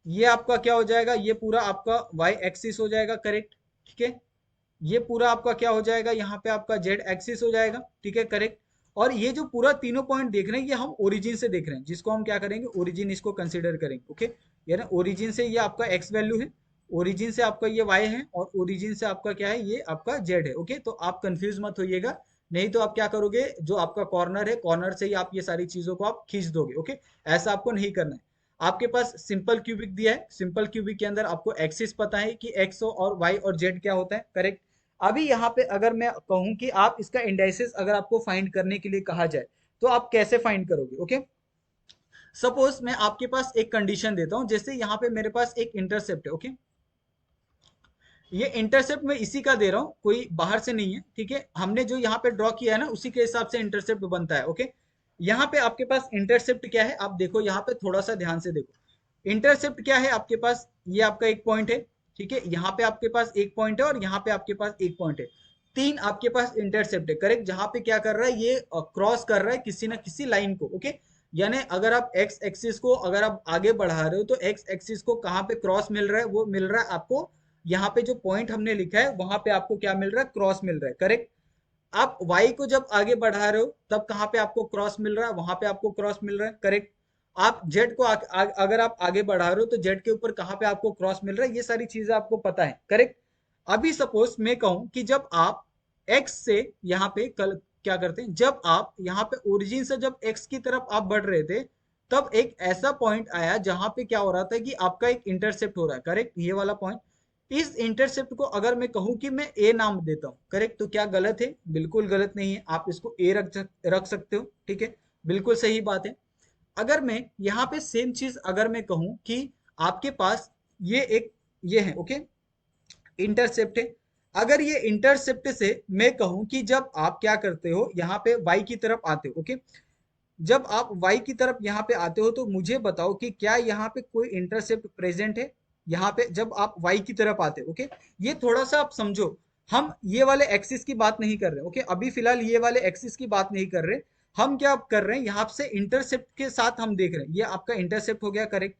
ये आपका क्या हो जाएगा, ये पूरा आपका वाई एक्सिस हो जाएगा, करेक्ट, ठीक है। ये पूरा आपका क्या हो जाएगा, यहाँ पे आपका जेड एक्सिस हो जाएगा, ठीक है, करेक्ट। और ये जो पूरा तीनों पॉइंट देख रहे हैं, ये हम ओरिजिन से देख रहे हैं, जिसको हम क्या करेंगे, ओरिजिन इसको कंसिडर करेंगे, ओके। यानी ओरिजिन से ये आपका एक्स वैल्यू है, ओरिजिन से आपका ये वाई है, और ओरिजिन से आपका क्या है, ये आपका जेड है, ओके। तो आप कंफ्यूज मत होइएगा, नहीं तो आप क्या करोगे, जो आपका कॉर्नर है, कॉर्नर से ही आप ये सारी चीजों को आप खींच दोगे, ओके। ऐसा आपको नहीं करना है। आपके पास सिंपल क्यूबिक दिया है, सिंपल क्यूबिक के अंदर आपको एक्सिस पता है कि एक्स और वाई और जेड क्या होता है, करेक्ट। अभी यहाँ पे अगर मैं कहूँ कि आप इसका इंडाइसिस अगर आपको फाइंड करने के लिए कहा जाए तो आप कैसे फाइंड करोगे, ओके। सपोज मैं आपके पास एक कंडीशन देता हूँ, जैसे यहाँ पे मेरे पास एक इंटरसेप्ट है, ओके। ये इंटरसेप्ट मैं इसी का दे रहा हूँ, कोई बाहर से नहीं है, ठीक है। हमने जो यहाँ पे ड्रॉ किया है ना, उसी के हिसाब से इंटरसेप्ट बनता है, ओके। यहाँ पे आपके पास इंटरसेप्ट क्या है, आप देखो यहाँ पे थोड़ा सा ध्यान से देखो। इंटरसेप्ट क्या है आपके पास, ये आपका एक पॉइंट है, ठीक है। यहाँ पे आपके पास एक पॉइंट है और यहाँ पे आपके पास एक पॉइंट है। तीन आपके पास इंटरसेप्ट है, करेक्ट। जहां पे क्या कर रहा है, ये क्रॉस कर रहा है किसी ना किसी लाइन को, ओके। यानी अगर आप एक्स एक्सिस को अगर आप आगे बढ़ा रहे हो तो एक्स एक्सिस को कहाँ पे क्रॉस मिल रहा है, वो मिल रहा है आपको यहाँ पे जो पॉइंट हमने लिखा है वहां पे आपको क्या मिल रहा है, क्रॉस मिल रहा है, करेक्ट। आप y को जब आगे बढ़ा रहे हो तब कहाँ पे आपको क्रॉस मिल रहा है, वहां पे आपको क्रॉस मिल रहा है, करेक्ट। आप z को अगर आप आगे बढ़ा रहे हो तो z के ऊपर कहाँ पे आपको क्रॉस मिल रहा है, ये सारी चीजें आपको पता है, करेक्ट। अभी सपोज मैं कहूं कि जब आप x से यहाँ पे कल क्या करते हैं, जब आप यहाँ पे ओरिजिन से जब x की तरफ आप बढ़ रहे थे, तब एक ऐसा पॉइंट आया जहां पे क्या हो रहा था कि आपका एक इंटरसेप्ट हो रहा है, करेक्ट, ये वाला पॉइंट। इस इंटरसेप्ट को अगर मैं कहूं कि मैं ए नाम देता हूं, करेक्ट, तो क्या गलत है, बिल्कुल गलत नहीं है। आप इसको ए रख सकते हो, ठीक है, बिल्कुल सही बात है। अगर मैं यहाँ पे सेम चीज अगर मैं कहूं कि आपके पास ये एक ये है, ओके, इंटरसेप्ट है। अगर ये इंटरसेप्ट से मैं कहूं कि जब आप क्या करते हो, यहाँ पे वाई की तरफ आते हो, ओके, जब आप y की तरफ यहाँ पे आते हो तो मुझे बताओ कि क्या यहाँ पे कोई इंटरसेप्ट प्रेजेंट है, यहाँ पे जब आप y की तरफ आते हो, ओके। ये थोड़ा सा आप समझो, हम ये वाले एक्सिस की बात नहीं कर रहे, ओके। अभी फिलहाल ये वाले एक्सिस की बात नहीं कर रहे, हम क्या कर रहे हैं, यहाँ से इंटरसेप्ट के साथ हम देख रहे हैं, ये आपका इंटरसेप्ट हो गया, करेक्ट।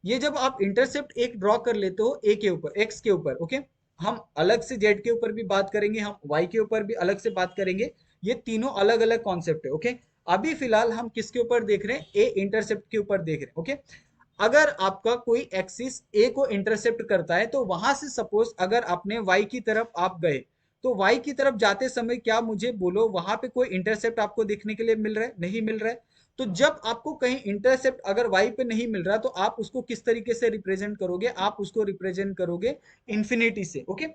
ये जब आप इंटरसेप्ट एक ड्रॉ कर लेते हो ए के ऊपर, एक्स के ऊपर, ओके। हम अलग से जेड के ऊपर भी बात करेंगे, हम वाई के ऊपर भी अलग से बात करेंगे, ये तीनों अलग अलग कॉन्सेप्ट है। ओके, अभी फिलहाल हम किसके ऊपर देख रहे हैं, ए इंटरसेप्ट के ऊपर देख रहे हैं। ओके, अगर आपका कोई एक्सिस ए को इंटरसेप्ट करता है तो वहां से सपोज अगर आपने वाई की तरफ आप गए, तो वाई की तरफ जाते समय क्या मुझे बोलो वहां पे कोई इंटरसेप्ट आपको देखने के लिए मिल रहा है, नहीं मिल रहा है। तो जब आपको कहीं इंटरसेप्ट अगर वाई पे नहीं मिल रहा तो आप उसको किस तरीके से रिप्रेजेंट करोगे, आप उसको रिप्रेजेंट करोगे इन्फिनिटी से। ओके,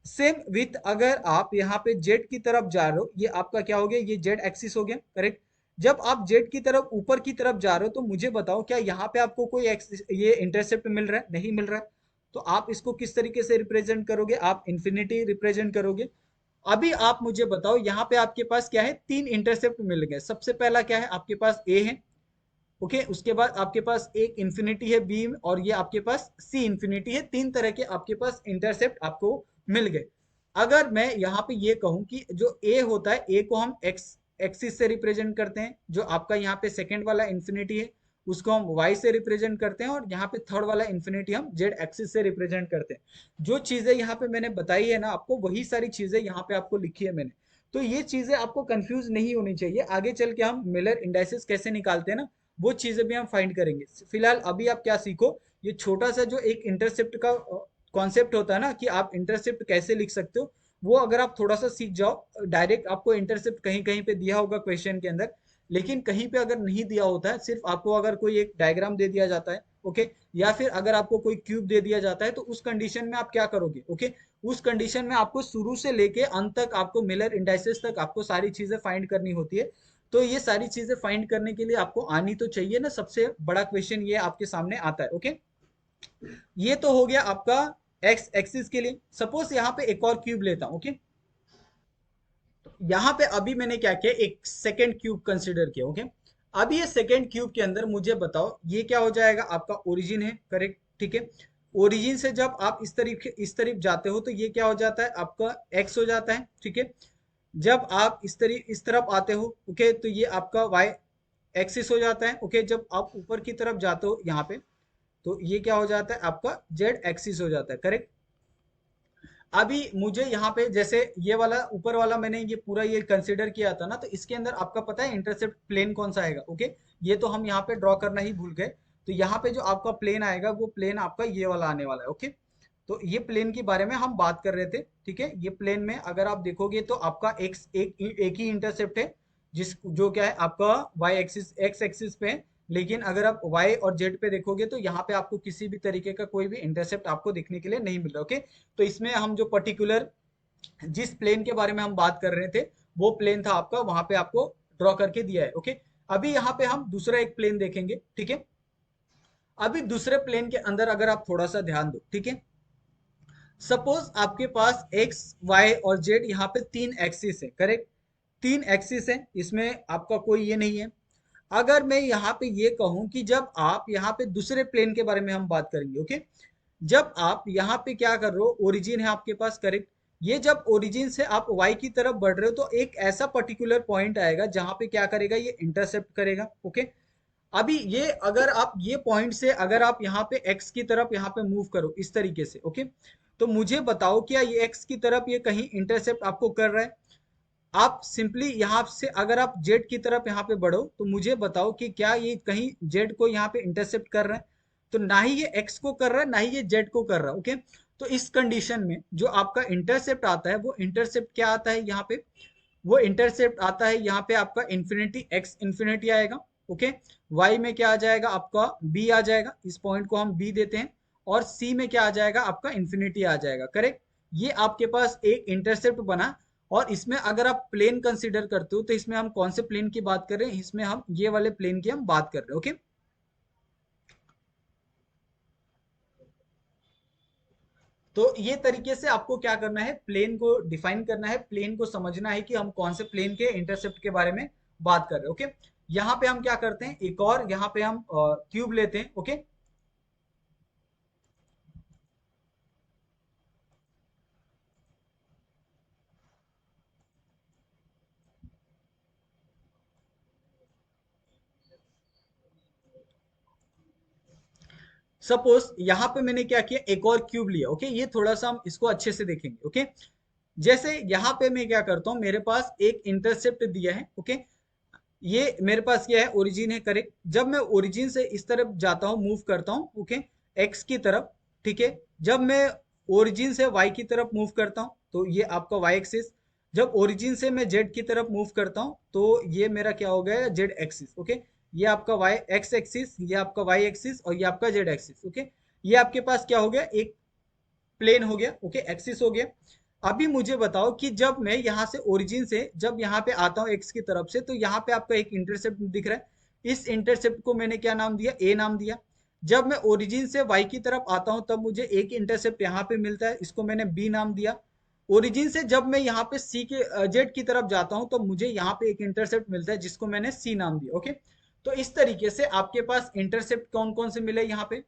सेम विथ अगर आप यहाँ पे जेड की तरफ जा रहे हो, ये आपका क्या हो गया, ये जेड एक्सिस हो गया, करेक्ट। जब आप जेड की तरफ ऊपर की तरफ जा रहे हो तो मुझे बताओ क्या यहाँ पे आपको कोई ये इंटरसेप्ट मिल रहा है, नहीं मिल रहा है। तो आप इसको किस तरीके से रिप्रेजेंट करोगे, आप इन्फिनिटी रिप्रेजेंट करोगे। अभी आप मुझे बताओ यहाँ पे आपके पास क्या है, तीन इंटरसेप्ट मिल गए। सबसे पहला क्या है, आपके पास ए है। ओके, उसके बाद आपके पास एक इंफिनिटी है बी, और ये आपके पास सी इंफिनिटी है। तीन तरह के आपके पास इंटरसेप्ट आपको मिल गए। अगर मैं यहाँ पे ये कहूँ कि जो ए होता है, ए को हम एक्स एक्सिस से रिप्रेजेंट करते हैं, जो आपका यहाँ पे सेकंड वाला इंफिनिटी है उसको हम वाई से रिप्रेजेंट करते हैं, और यहाँ पे थर्ड वाला इंफिनिटी हम जेड एक्सिस से रिप्रेजेंट करते हैं। जो चीजें यहाँ पे मैंने बताई है ना आपको, वही सारी चीजें यहाँ पे आपको लिखी है मैंने। तो ये चीजें आपको कंफ्यूज नहीं होनी चाहिए। आगे चल के हम मिलर इंडाइसेस कैसे निकालते हैं ना, वो चीजें भी हम फाइंड करेंगे। फिलहाल अभी आप क्या सीखो, ये छोटा सा जो एक इंटरसेप्ट का कॉन्सेप्ट होता है ना, कि आप इंटरसेप्ट कैसे लिख सकते हो, वो अगर आप थोड़ा सा सीख जाओ। डायरेक्ट आपको इंटरसेप्ट कहीं कहीं पे दिया होगा क्वेश्चन के अंदर, लेकिन कहीं पे अगर नहीं दिया होता है, सिर्फ आपको अगर कोई एक डायग्राम दे दिया जाता है, ओके, या फिर अगर आपको कोई क्यूब दे दिया जाता है, तो उस कंडीशन में आप क्या करोगे। ओके, उस कंडीशन में आपको शुरू से लेके अंत तक, आपको मिलर इंडाइसेस तक आपको सारी चीजें फाइंड करनी होती है। तो ये सारी चीजें फाइंड करने के लिए आपको आनी तो चाहिए ना, सबसे बड़ा क्वेश्चन ये आपके सामने आता है। ओके, ये तो हो गया आपका एक्स एक्सिस के लिए। सपोज यहाँ पे एक और क्यूब लेता हूँ। ओके, यहाँ पे अभी मैंने क्या किया, एक सेकेंड क्यूब कंसिडर किया। ओके, अभी ये सेकेंड क्यूब के अंदर मुझे बताओ ये क्या हो जाएगा, आपका ओरिजिन है, करेक्ट, ठीक है। ओरिजिन से जब आप इस तरफ जाते हो तो ये क्या हो जाता है, आपका एक्स हो जाता है, ठीक है। जब आप इस तरफ आते हो, ओके, तो ये आपका वाई एक्सिस हो जाता है। ओके, जब आप ऊपर की तरफ जाते हो यहाँ पे, तो ये क्या हो जाता है, आपका जेड एक्सिस हो जाता है, करेक्ट। अभी मुझे यहाँ पे जैसे ये वाला ऊपर वाला मैंने ये पूरा ये कंसिडर किया था ना, तो इसके अंदर आपका पता है इंटरसेप्ट प्लेन कौन सा आएगा। ओके, ये तो हम यहाँ पे ड्रॉ करना ही भूल गए। तो यहाँ पे जो आपका प्लेन आएगा वो प्लेन आपका ये वाला आने वाला है। ओके, तो ये प्लेन के बारे में हम बात कर रहे थे, ठीक है। ये प्लेन में अगर आप देखोगे तो आपका एक ही इंटरसेप्ट है, जिस जो क्या है आपका वाई एक्सिस एक्स एक्सिस पे है। लेकिन अगर आप वाई और जेड पे देखोगे तो यहाँ पे आपको किसी भी तरीके का कोई भी इंटरसेप्ट आपको देखने के लिए नहीं मिल रहा। ओके, तो इसमें हम जो पर्टिकुलर जिस प्लेन के बारे में हम बात कर रहे थे, वो प्लेन था आपका, वहां पे आपको ड्रॉ करके दिया है। ओके, अभी यहाँ पे हम दूसरा एक प्लेन देखेंगे, ठीक है। अभी दूसरे प्लेन के अंदर अगर आप थोड़ा सा ध्यान दो, ठीक है। सपोज आपके पास एक्स वाई और जेड यहाँ पे तीन एक्सिस है, करेक्ट। तीन एक्सिस है, इसमें आपका कोई ये नहीं है। अगर मैं यहाँ पे ये कहूँ कि जब आप यहाँ पे दूसरे प्लेन के बारे में हम बात करेंगे। ओके, जब आप यहाँ पे क्या कर रहे हो, ओरिजिन है आपके पास, करेक्ट। ये जब ओरिजिन से आप वाई की तरफ बढ़ रहे हो तो एक ऐसा पर्टिकुलर पॉइंट आएगा जहां पे क्या करेगा, ये इंटरसेप्ट करेगा। ओके, अभी ये अगर आप ये पॉइंट से अगर आप यहाँ पे एक्स की तरफ यहाँ पे मूव करो इस तरीके से, ओके, तो मुझे बताओ क्या ये एक्स की तरफ ये कहीं इंटरसेप्ट आपको कर रहा है। आप सिंपली यहाँ से अगर आप जेड की तरफ यहाँ पे बढ़ो तो मुझे बताओ कि क्या ये कहीं जेड को यहाँ पे इंटरसेप्ट कर रहा है। तो ना ही ये एक्स को कर रहा है, ना ही ये जेड को कर रहा है। ओके, तो इस कंडीशन में जो आपका इंटरसेप्ट आता है, वो इंटरसेप्ट क्या आता है यहाँ पे, वो इंटरसेप्ट आता है यहाँ पे आपका इन्फिनिटी, एक्स इन्फिनिटी आएगा। ओके, वाई में क्या आ जाएगा, आपका बी आ जाएगा, इस पॉइंट को हम बी देते हैं। और सी में क्या आ जाएगा, आपका इन्फिनिटी आ जाएगा, करेक्ट। ये आपके पास एक इंटरसेप्ट बना। और इसमें अगर आप प्लेन कंसीडर करते हो तो इसमें हम कौन से प्लेन की बात कर रहे हैं, इसमें हम ये वाले प्लेन की हम बात कर रहे हैं। ओके, तो ये तरीके से आपको क्या करना है, प्लेन को डिफाइन करना है, प्लेन को समझना है कि हम कौन से प्लेन के इंटरसेप्ट के बारे में बात कर रहे हैं। ओके, यहाँ पे हम क्या करते हैं, एक और यहाँ पे हम क्यूब लेते हैं। ओके, सपोज यहाँ पे मैंने क्या किया, एक और क्यूब लिया। ओके, ये थोड़ा सा हम इसको अच्छे से देखेंगे। ओके, जैसे यहाँ पे मैं क्या करता हूँ, मेरे पास एक इंटरसेप्ट दिया है, ओके, ये मेरे पास क्या है, ओरिजिन है, करेक्ट। जब मैं ओरिजिन से इस तरफ जाता हूँ, मूव करता हूँ, ओके, एक्स की तरफ, ठीक है। जब मैं ओरिजिन से वाई की तरफ मूव करता हूँ तो ये आपका वाई एक्सिस। जब ओरिजिन से मैं जेड की तरफ मूव करता हूँ तो ये मेरा क्या हो गया, जेड एक्सिस, ओके। ये आपका वाई एक्स एक्सिस, ये आपका वाई एक्सिस, और ये आपका जेड एक्सिस, ओके। ये आपके पास क्या हो गया, एक प्लेन हो गया, ओके, एक्सिस हो गया। अभी मुझे बताओ कि जब मैं यहाँ से ओरिजिन से जब यहाँ पे आता हूँ एक्स की तरफ से, तो यहाँ पे आपका एक इंटरसेप्ट दिख रहा है। इस इंटरसेप्ट को मैंने क्या नाम दिया, ए नाम दिया। जब मैं ओरिजिन से वाई की तरफ आता हूँ तब मुझे एक इंटरसेप्ट यहाँ पे मिलता है, इसको मैंने बी नाम दिया। ओरिजिन से जब मैं यहाँ पे सी के जेड की तरफ जाता हूँ तो मुझे यहाँ पे एक इंटरसेप्ट मिलता है जिसको मैंने सी नाम दिया, ओके। तो इस तरीके से आपके पास इंटरसेप्ट कौन कौन से मिले यहाँ पे,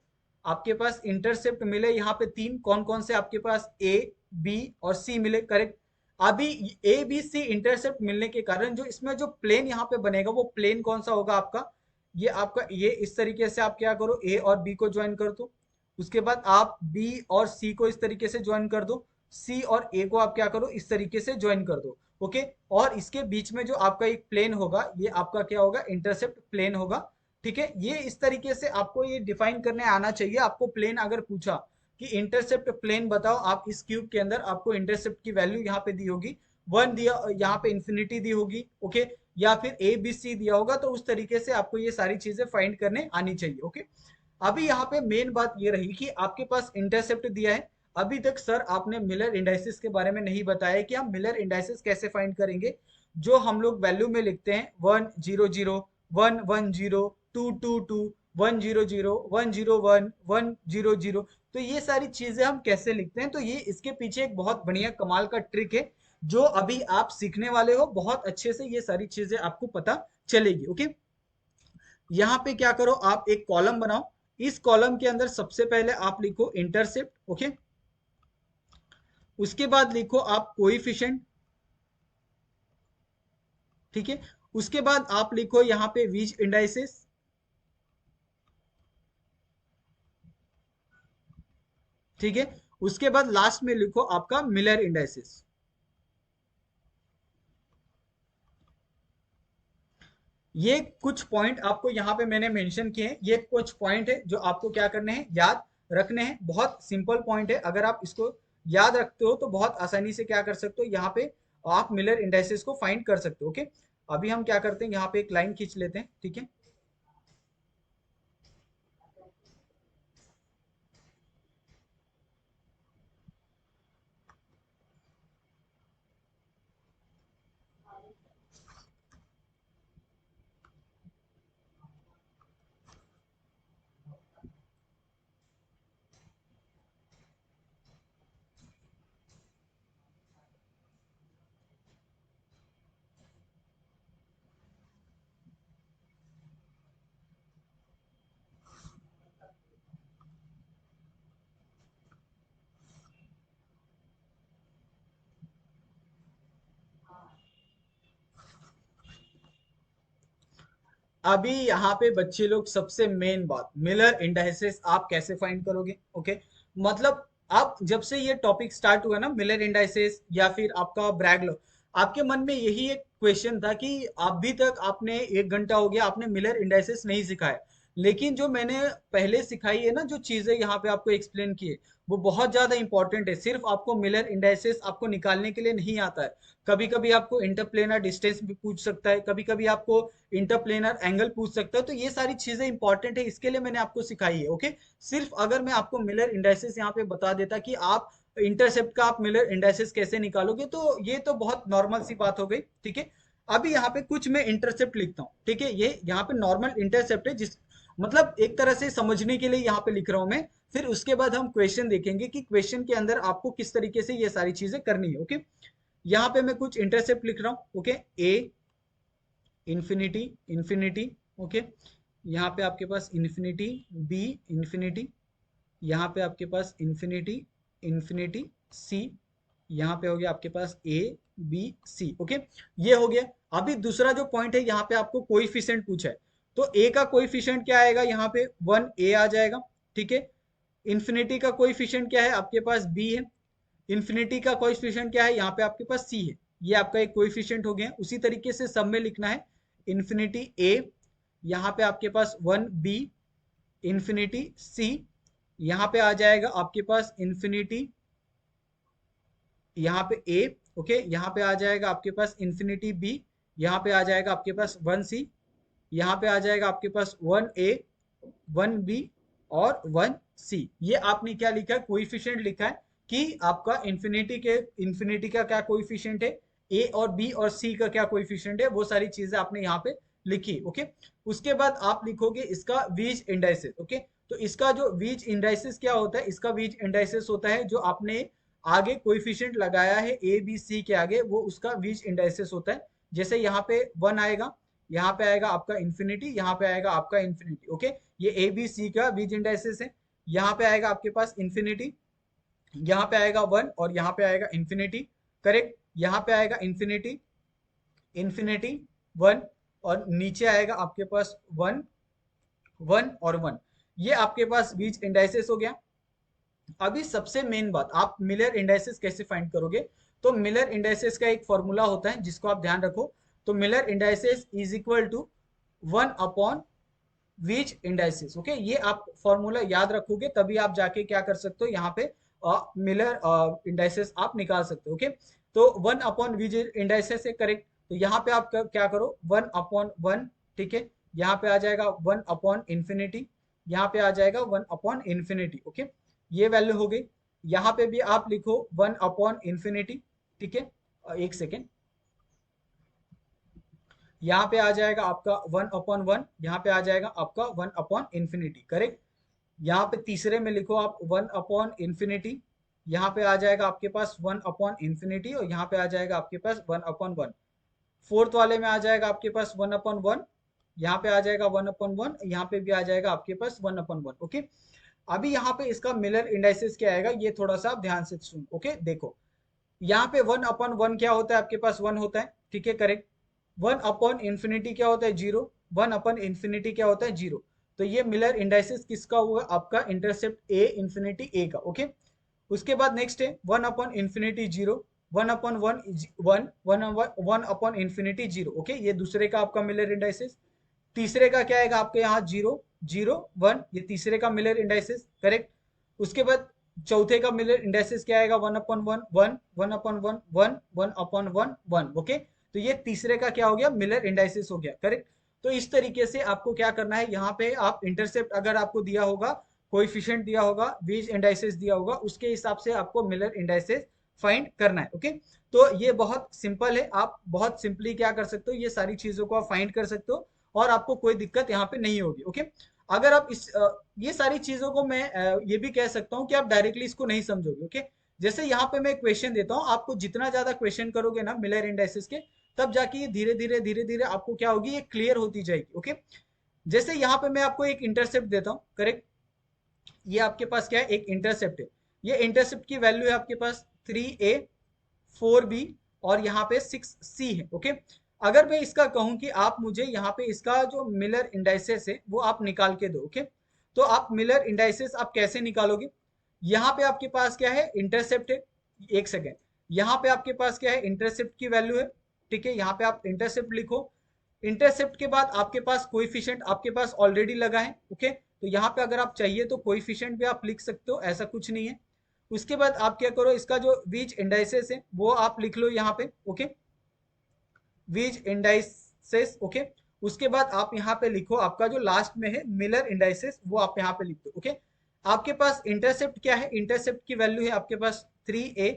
आपके पास इंटरसेप्ट मिले यहाँ पे तीन, कौन कौन से, आपके पास ए, बी और सी मिले, करेक्ट। अभी ए बी सी इंटरसेप्ट मिलने के कारण जो इसमें जो प्लेन यहाँ पे बनेगा वो प्लेन कौन सा होगा आपका, ये आपका, ये इस तरीके से आप क्या करो, ए और बी को ज्वाइन कर दो। उसके बाद आप बी और सी को इस तरीके से ज्वाइन कर दो। सी और ए को आप क्या करो, इस तरीके से ज्वाइन कर दो, ओके। और इसके बीच में जो आपका एक प्लेन होगा ये आपका क्या होगा, इंटरसेप्ट प्लेन होगा, ठीक है। ये इस तरीके से आपको ये डिफाइन करने आना चाहिए। आपको प्लेन अगर पूछा कि इंटरसेप्ट प्लेन बताओ, आप इस क्यूब के अंदर आपको इंटरसेप्ट की वैल्यू यहाँ पे दी होगी, वन दिया, यहाँ पे इंफिनिटी दी होगी, ओके, या फिर ए बी सी दिया होगा। तो उस तरीके से आपको ये सारी चीजें फाइंड करने आनी चाहिए, ओके। अभी यहाँ पे मेन बात ये रही कि आपके पास इंटरसेप्ट दिया है। अभी तक सर आपने मिलर इंडाइसिस के बारे में नहीं बताया कि हम मिलर इंडाइसिस कैसे फाइंड करेंगे। जो हम लोग वैल्यू में लिखते हैं 1 0 0, 1 1 0, 2 2 2, 1 0 0, 1 0 1, 1 0 0, तो ये सारी चीजें हम कैसे लिखते हैं, तो ये इसके पीछे एक बहुत बढ़िया कमाल का ट्रिक है जो अभी आप सीखने वाले हो। बहुत अच्छे से ये सारी चीजें आपको पता चलेगी, ओके। यहाँ पे क्या करो, आप एक कॉलम बनाओ। इस कॉलम के अंदर सबसे पहले आप लिखो इंटरसेप्ट, ओके। उसके बाद लिखो आप कोइफिशिएंट, ठीक है। उसके बाद आप लिखो यहाँ पे वीज इंडाइसेस, ठीक है। उसके बाद लास्ट में लिखो आपका मिलर इंडाइसेस। ये कुछ पॉइंट आपको यहाँ पे मैंने मेंशन किए हैं। ये कुछ पॉइंट है जो आपको क्या करने हैं, याद रखने हैं। बहुत सिंपल पॉइंट है, अगर आप इसको याद रखते हो तो बहुत आसानी से क्या कर सकते हो, यहाँ पे आप मिलर इंडाइसेस को फाइंड कर सकते हो, ओके। अभी हम क्या करते हैं, यहाँ पे एक लाइन खींच लेते हैं, ठीक है। अभी यहाँ पे बच्चे लोग सबसे मेन बात, मिलर इंडाइसेस आप कैसे फाइंड करोगे, ओके। मतलब आप जब से ये टॉपिक स्टार्ट हुआ ना, मिलर इंडाइसेस या फिर आपका ब्रैग लॉ, आपके मन में यही एक क्वेश्चन था कि अभी तक आपने 1 घंटा हो गया आपने मिलर इंडाइसेस नहीं सिखाया। लेकिन जो मैंने पहले सिखाई है ना, जो चीजें यहाँ पे आपको एक्सप्लेन की है, वो बहुत ज्यादा इंपॉर्टेंट है। सिर्फ आपको मिलर इंडाइसेस आपको निकालने के लिए नहीं आता है। कभी कभी आपको इंटरप्लेनर डिस्टेंस भी पूछ सकता है, कभी कभी आपको इंटरप्लेनर एंगल पूछ सकता है। तो ये सारी चीजें इंपॉर्टेंट है, इसके लिए मैंने आपको सिखाई है, ओके। सिर्फ अगर मैं आपको मिलर इंडाइसेस यहाँ पे बता देता कि आप इंटरसेप्ट का आप मिलर इंडाइसेस कैसे निकालोगे, तो ये तो बहुत नॉर्मल सी बात हो गई, ठीक है। अभी यहाँ पे कुछ मैं इंटरसेप्ट लिखता हूँ, ठीक है। ये यहाँ पे नॉर्मल इंटरसेप्ट है, जिस मतलब एक तरह से समझने के लिए यहाँ पे लिख रहा हूँ मैं। फिर उसके बाद हम क्वेश्चन देखेंगे कि क्वेश्चन के अंदर आपको किस तरीके से ये सारी चीजें करनी है, ओके। यहाँ पे मैं कुछ इंटरसेप्ट लिख रहा हूँ, ओके। ए इंफिनिटी, इंफिनिटी, ओके। यहाँ पे आपके पास इंफिनिटी, बी इंफिनिटी, यहाँ पे आपके पास इंफिनिटी, इंफिनिटी, सी, यहाँ पे हो गया आपके पास ए बी सी, ओके। ये हो गया। अभी दूसरा जो पॉइंट है, यहाँ पे आपको कोइफिशिएंट पूछा है, तो ए का कोइफिशिएंट क्या आएगा, यहाँ पे 1 ए आ जाएगा, ठीक है। इंफिनिटी का कोइफिशिएंट क्या है, आपके पास बी है। इन्फिनिटी का कोएफिशिएंट क्या है, यहाँ पे आपके पास सी है, ये आपका एक कोएफिशिएंट हो गया। उसी तरीके से सब में लिखना है इन्फिनिटी ए, यहाँ पे आपके पास 1b, इन्फिनिटी सी, यहाँ पे आ जाएगा आपके पास इन्फिनिटी, यहाँ पे ए, ओके, यहाँ पे आ जाएगा आपके पास इन्फिनिटी बी, यहाँ पे आ जाएगा आपके पास 1c, यहाँ पे आ जाएगा आपके पास 1a, 1b और 1c। ये आपने क्या लिखा है, कोइफिशिएंट लिखा है कि आपका इन्फिनिटी का क्या कोइफिशिएंट है, ए और बी और सी का क्या कोइफिशिएंट है, वो सारी चीजें आपने यहाँ पे लिखी, ओके। उसके बाद आप लिखोगे इसका वीज इंडाइसिस, ओके। तो इसका जो वीज इंडाइसिस क्या होता है, इसका वीज इंडाइसिस होता है जो आपने आगे कोइफिशिएंट लगाया है ए बी सी के आगे, वो उसका वीज इंडाइसिस होता है। जैसे यहाँ पे 1 आएगा, यहाँ पे आएगा आपका इन्फिनिटी, यहाँ पे आएगा आपका इन्फिनिटी, ओके। ये ए बी सी का बीज इंडाइसिस है। यहाँ पे आएगा आपके पास इन्फिनिटी, यहाँ पे आएगा 1 और यहाँ पे आएगा इन्फिनिटी, करेक्ट। यहाँ पे आएगा इन्फिनिटी, इन्फिनिटी 1 और नीचे आएगा आपके पास 1, 1 और 1। ये आपके पास बीज इंडाइसिस हो गया। अभी सबसे मेन बात, आप मिलर इंडाइसिस कैसे फाइंड करोगे। तो मिलर इंडाइसिस का एक फॉर्मूला होता है जिसको आप ध्यान रखो। तो Miller indices is equal to 1 upon Weiss indices, okay. ये आप फॉर्मूला याद रखोगे तभी आप जाके क्या कर सकते हो, यहाँ पे मिलर इंडाइसिस आप निकाल सकते हो, ओके। तो 1 अपॉन वीज इंडाइसिस है, करेक्ट। तो यहाँ पे आप क्या करो, 1 अपॉन 1, ठीक है। यहाँ पे आ जाएगा 1 अपॉन इन्फिनिटी, यहाँ पे आ जाएगा 1 अपॉन इन्फिनिटी, ओके। ये वैल्यू हो गई। यहाँ पे भी आप लिखो 1 अपॉन इन्फिनिटी, ठीक है। एक सेकेंड, यहाँ पे आ जाएगा आपका 1 अपॉन 1, यहाँ पे आ जाएगा आपका 1 अपॉन इन्फिनिटी, करेक्ट। यहाँ पे तीसरे में लिखो आप 1 अपॉन इन्फिनिटी, यहाँ पे आ जाएगा आपके पास 1 अपॉन इन्फिनिटी और यहाँ पे आ जाएगा आपके पास 1 अपॉन 1। फोर्थ वाले में आ जाएगा आपके पास 1 अपॉन 1, यहाँ पे आ जाएगा 1 अपॉन 1, यहाँ पे भी आ जाएगा आपके पास 1 अपॉन 1, ओके। अभी यहाँ पे इसका मिलर इंडाइसिस क्या आएगा, ये थोड़ा सा आप ध्यान से सुन, ओके। देखो यहाँ पे 1 अपॉन 1 क्या होता है, आपके पास 1 होता है, ठीक है, करेक्ट। 1 अपॉन इन्फिनिटी क्या होता है, 0। 1 अपॉन इन्फिनिटी क्या होता है, 0। तो ये मिलर इंडाइसिस किसका हुआ, आपका इंटरसेप्ट ए इन्फिनिटी ए का, ओके। उसके बाद नेक्स्ट है 1 upon infinity 0, 1 upon 1 1, 1 upon infinity 0, okay. ये दूसरे का आपका मिलर इंडाइसिस। तीसरे का क्या आएगा आपके यहाँ 0 0 1, ये तीसरे का मिलर इंडाइसिस, करेक्ट। उसके बाद चौथे का मिलर इंडाइसिस क्या आएगा, 1 अपॉन 1 1, 1 अपॉन 1 1, 1 अपॉन 1 1, ओके। तो ये तीसरे का क्या हो गया, मिलर इंडाइसिस हो गया, करेक्ट। तो इस तरीके से आपको क्या करना है, यहाँ पे आप इंटरसेप्ट अगर आपको दिया होगा, कोएफिशिएंट दिया होगा, बीज इंडाइसिस दिया होगा, उसके हिसाब से आपको मिलर इंडाइसिस फाइंड करना है, ओके। तो ये बहुत सिंपल है, आप बहुत सिंपली क्या कर सकते हो, ये सारी चीजों को आप फाइंड कर सकते हो और आपको कोई दिक्कत यहाँ पे नहीं होगी, ओके। अगर आप ये सारी चीजों को मैं ये भी कह सकता हूँ कि आप डायरेक्टली इसको नहीं समझोगे, ओके। जैसे यहाँ पे मैं क्वेश्चन देता हूँ, आपको जितना ज्यादा क्वेश्चन करोगे ना मिलर इंडाइसिस के, तब जाके ये धीरे धीरे आपको क्या होगी, ये क्लियर होती जाएगी, ओके। जैसे यहाँ पे मैं आपको एक इंटरसेप्ट देता हूँ, करेक्ट। ये आपके पास क्या है, एक इंटरसेप्ट है। ये इंटरसेप्ट की वैल्यू है आपके पास 3a 4b और यहाँ पे 6c है, ओके। अगर मैं इसका कहूं कि आप मुझे यहाँ पे इसका जो मिलर इंडाइसेस है वो आप निकाल के दो, ओके। तो आप मिलर इंडाइसेस आप कैसे निकालोगे, यहाँ पे आपके पास क्या है, इंटरसेप्ट है। एक सेकेंड, यहाँ पे आपके पास क्या है, इंटरसेप्ट की वैल्यू है, ठीक है। यहाँ पे आप इंटरसेप्ट लिखो। इंटरसेप्ट के बाद आपके पास कोएफिशिएंट आपके पास ऑलरेडी लगा है, ओके। तो यहाँ पे अगर आप चाहिए तो कोएफिशिएंट भी आप लिख सकते हो, ऐसा कुछ नहीं है। उसके बाद आप क्या करो, इसका जो बीज इंडाइसेस है वो आप लिख लो यहाँ पे, ओके, बीज इंडाइसेस, ओके। उसके बाद आप यहाँ पे लिखो आपका जो लास्ट में है मिलर इंडाइसेस, वो आप यहाँ पे लिख दो, ओके। आपके पास इंटरसेप्ट क्या है, इंटरसेप्ट की वैल्यू है आपके पास 3a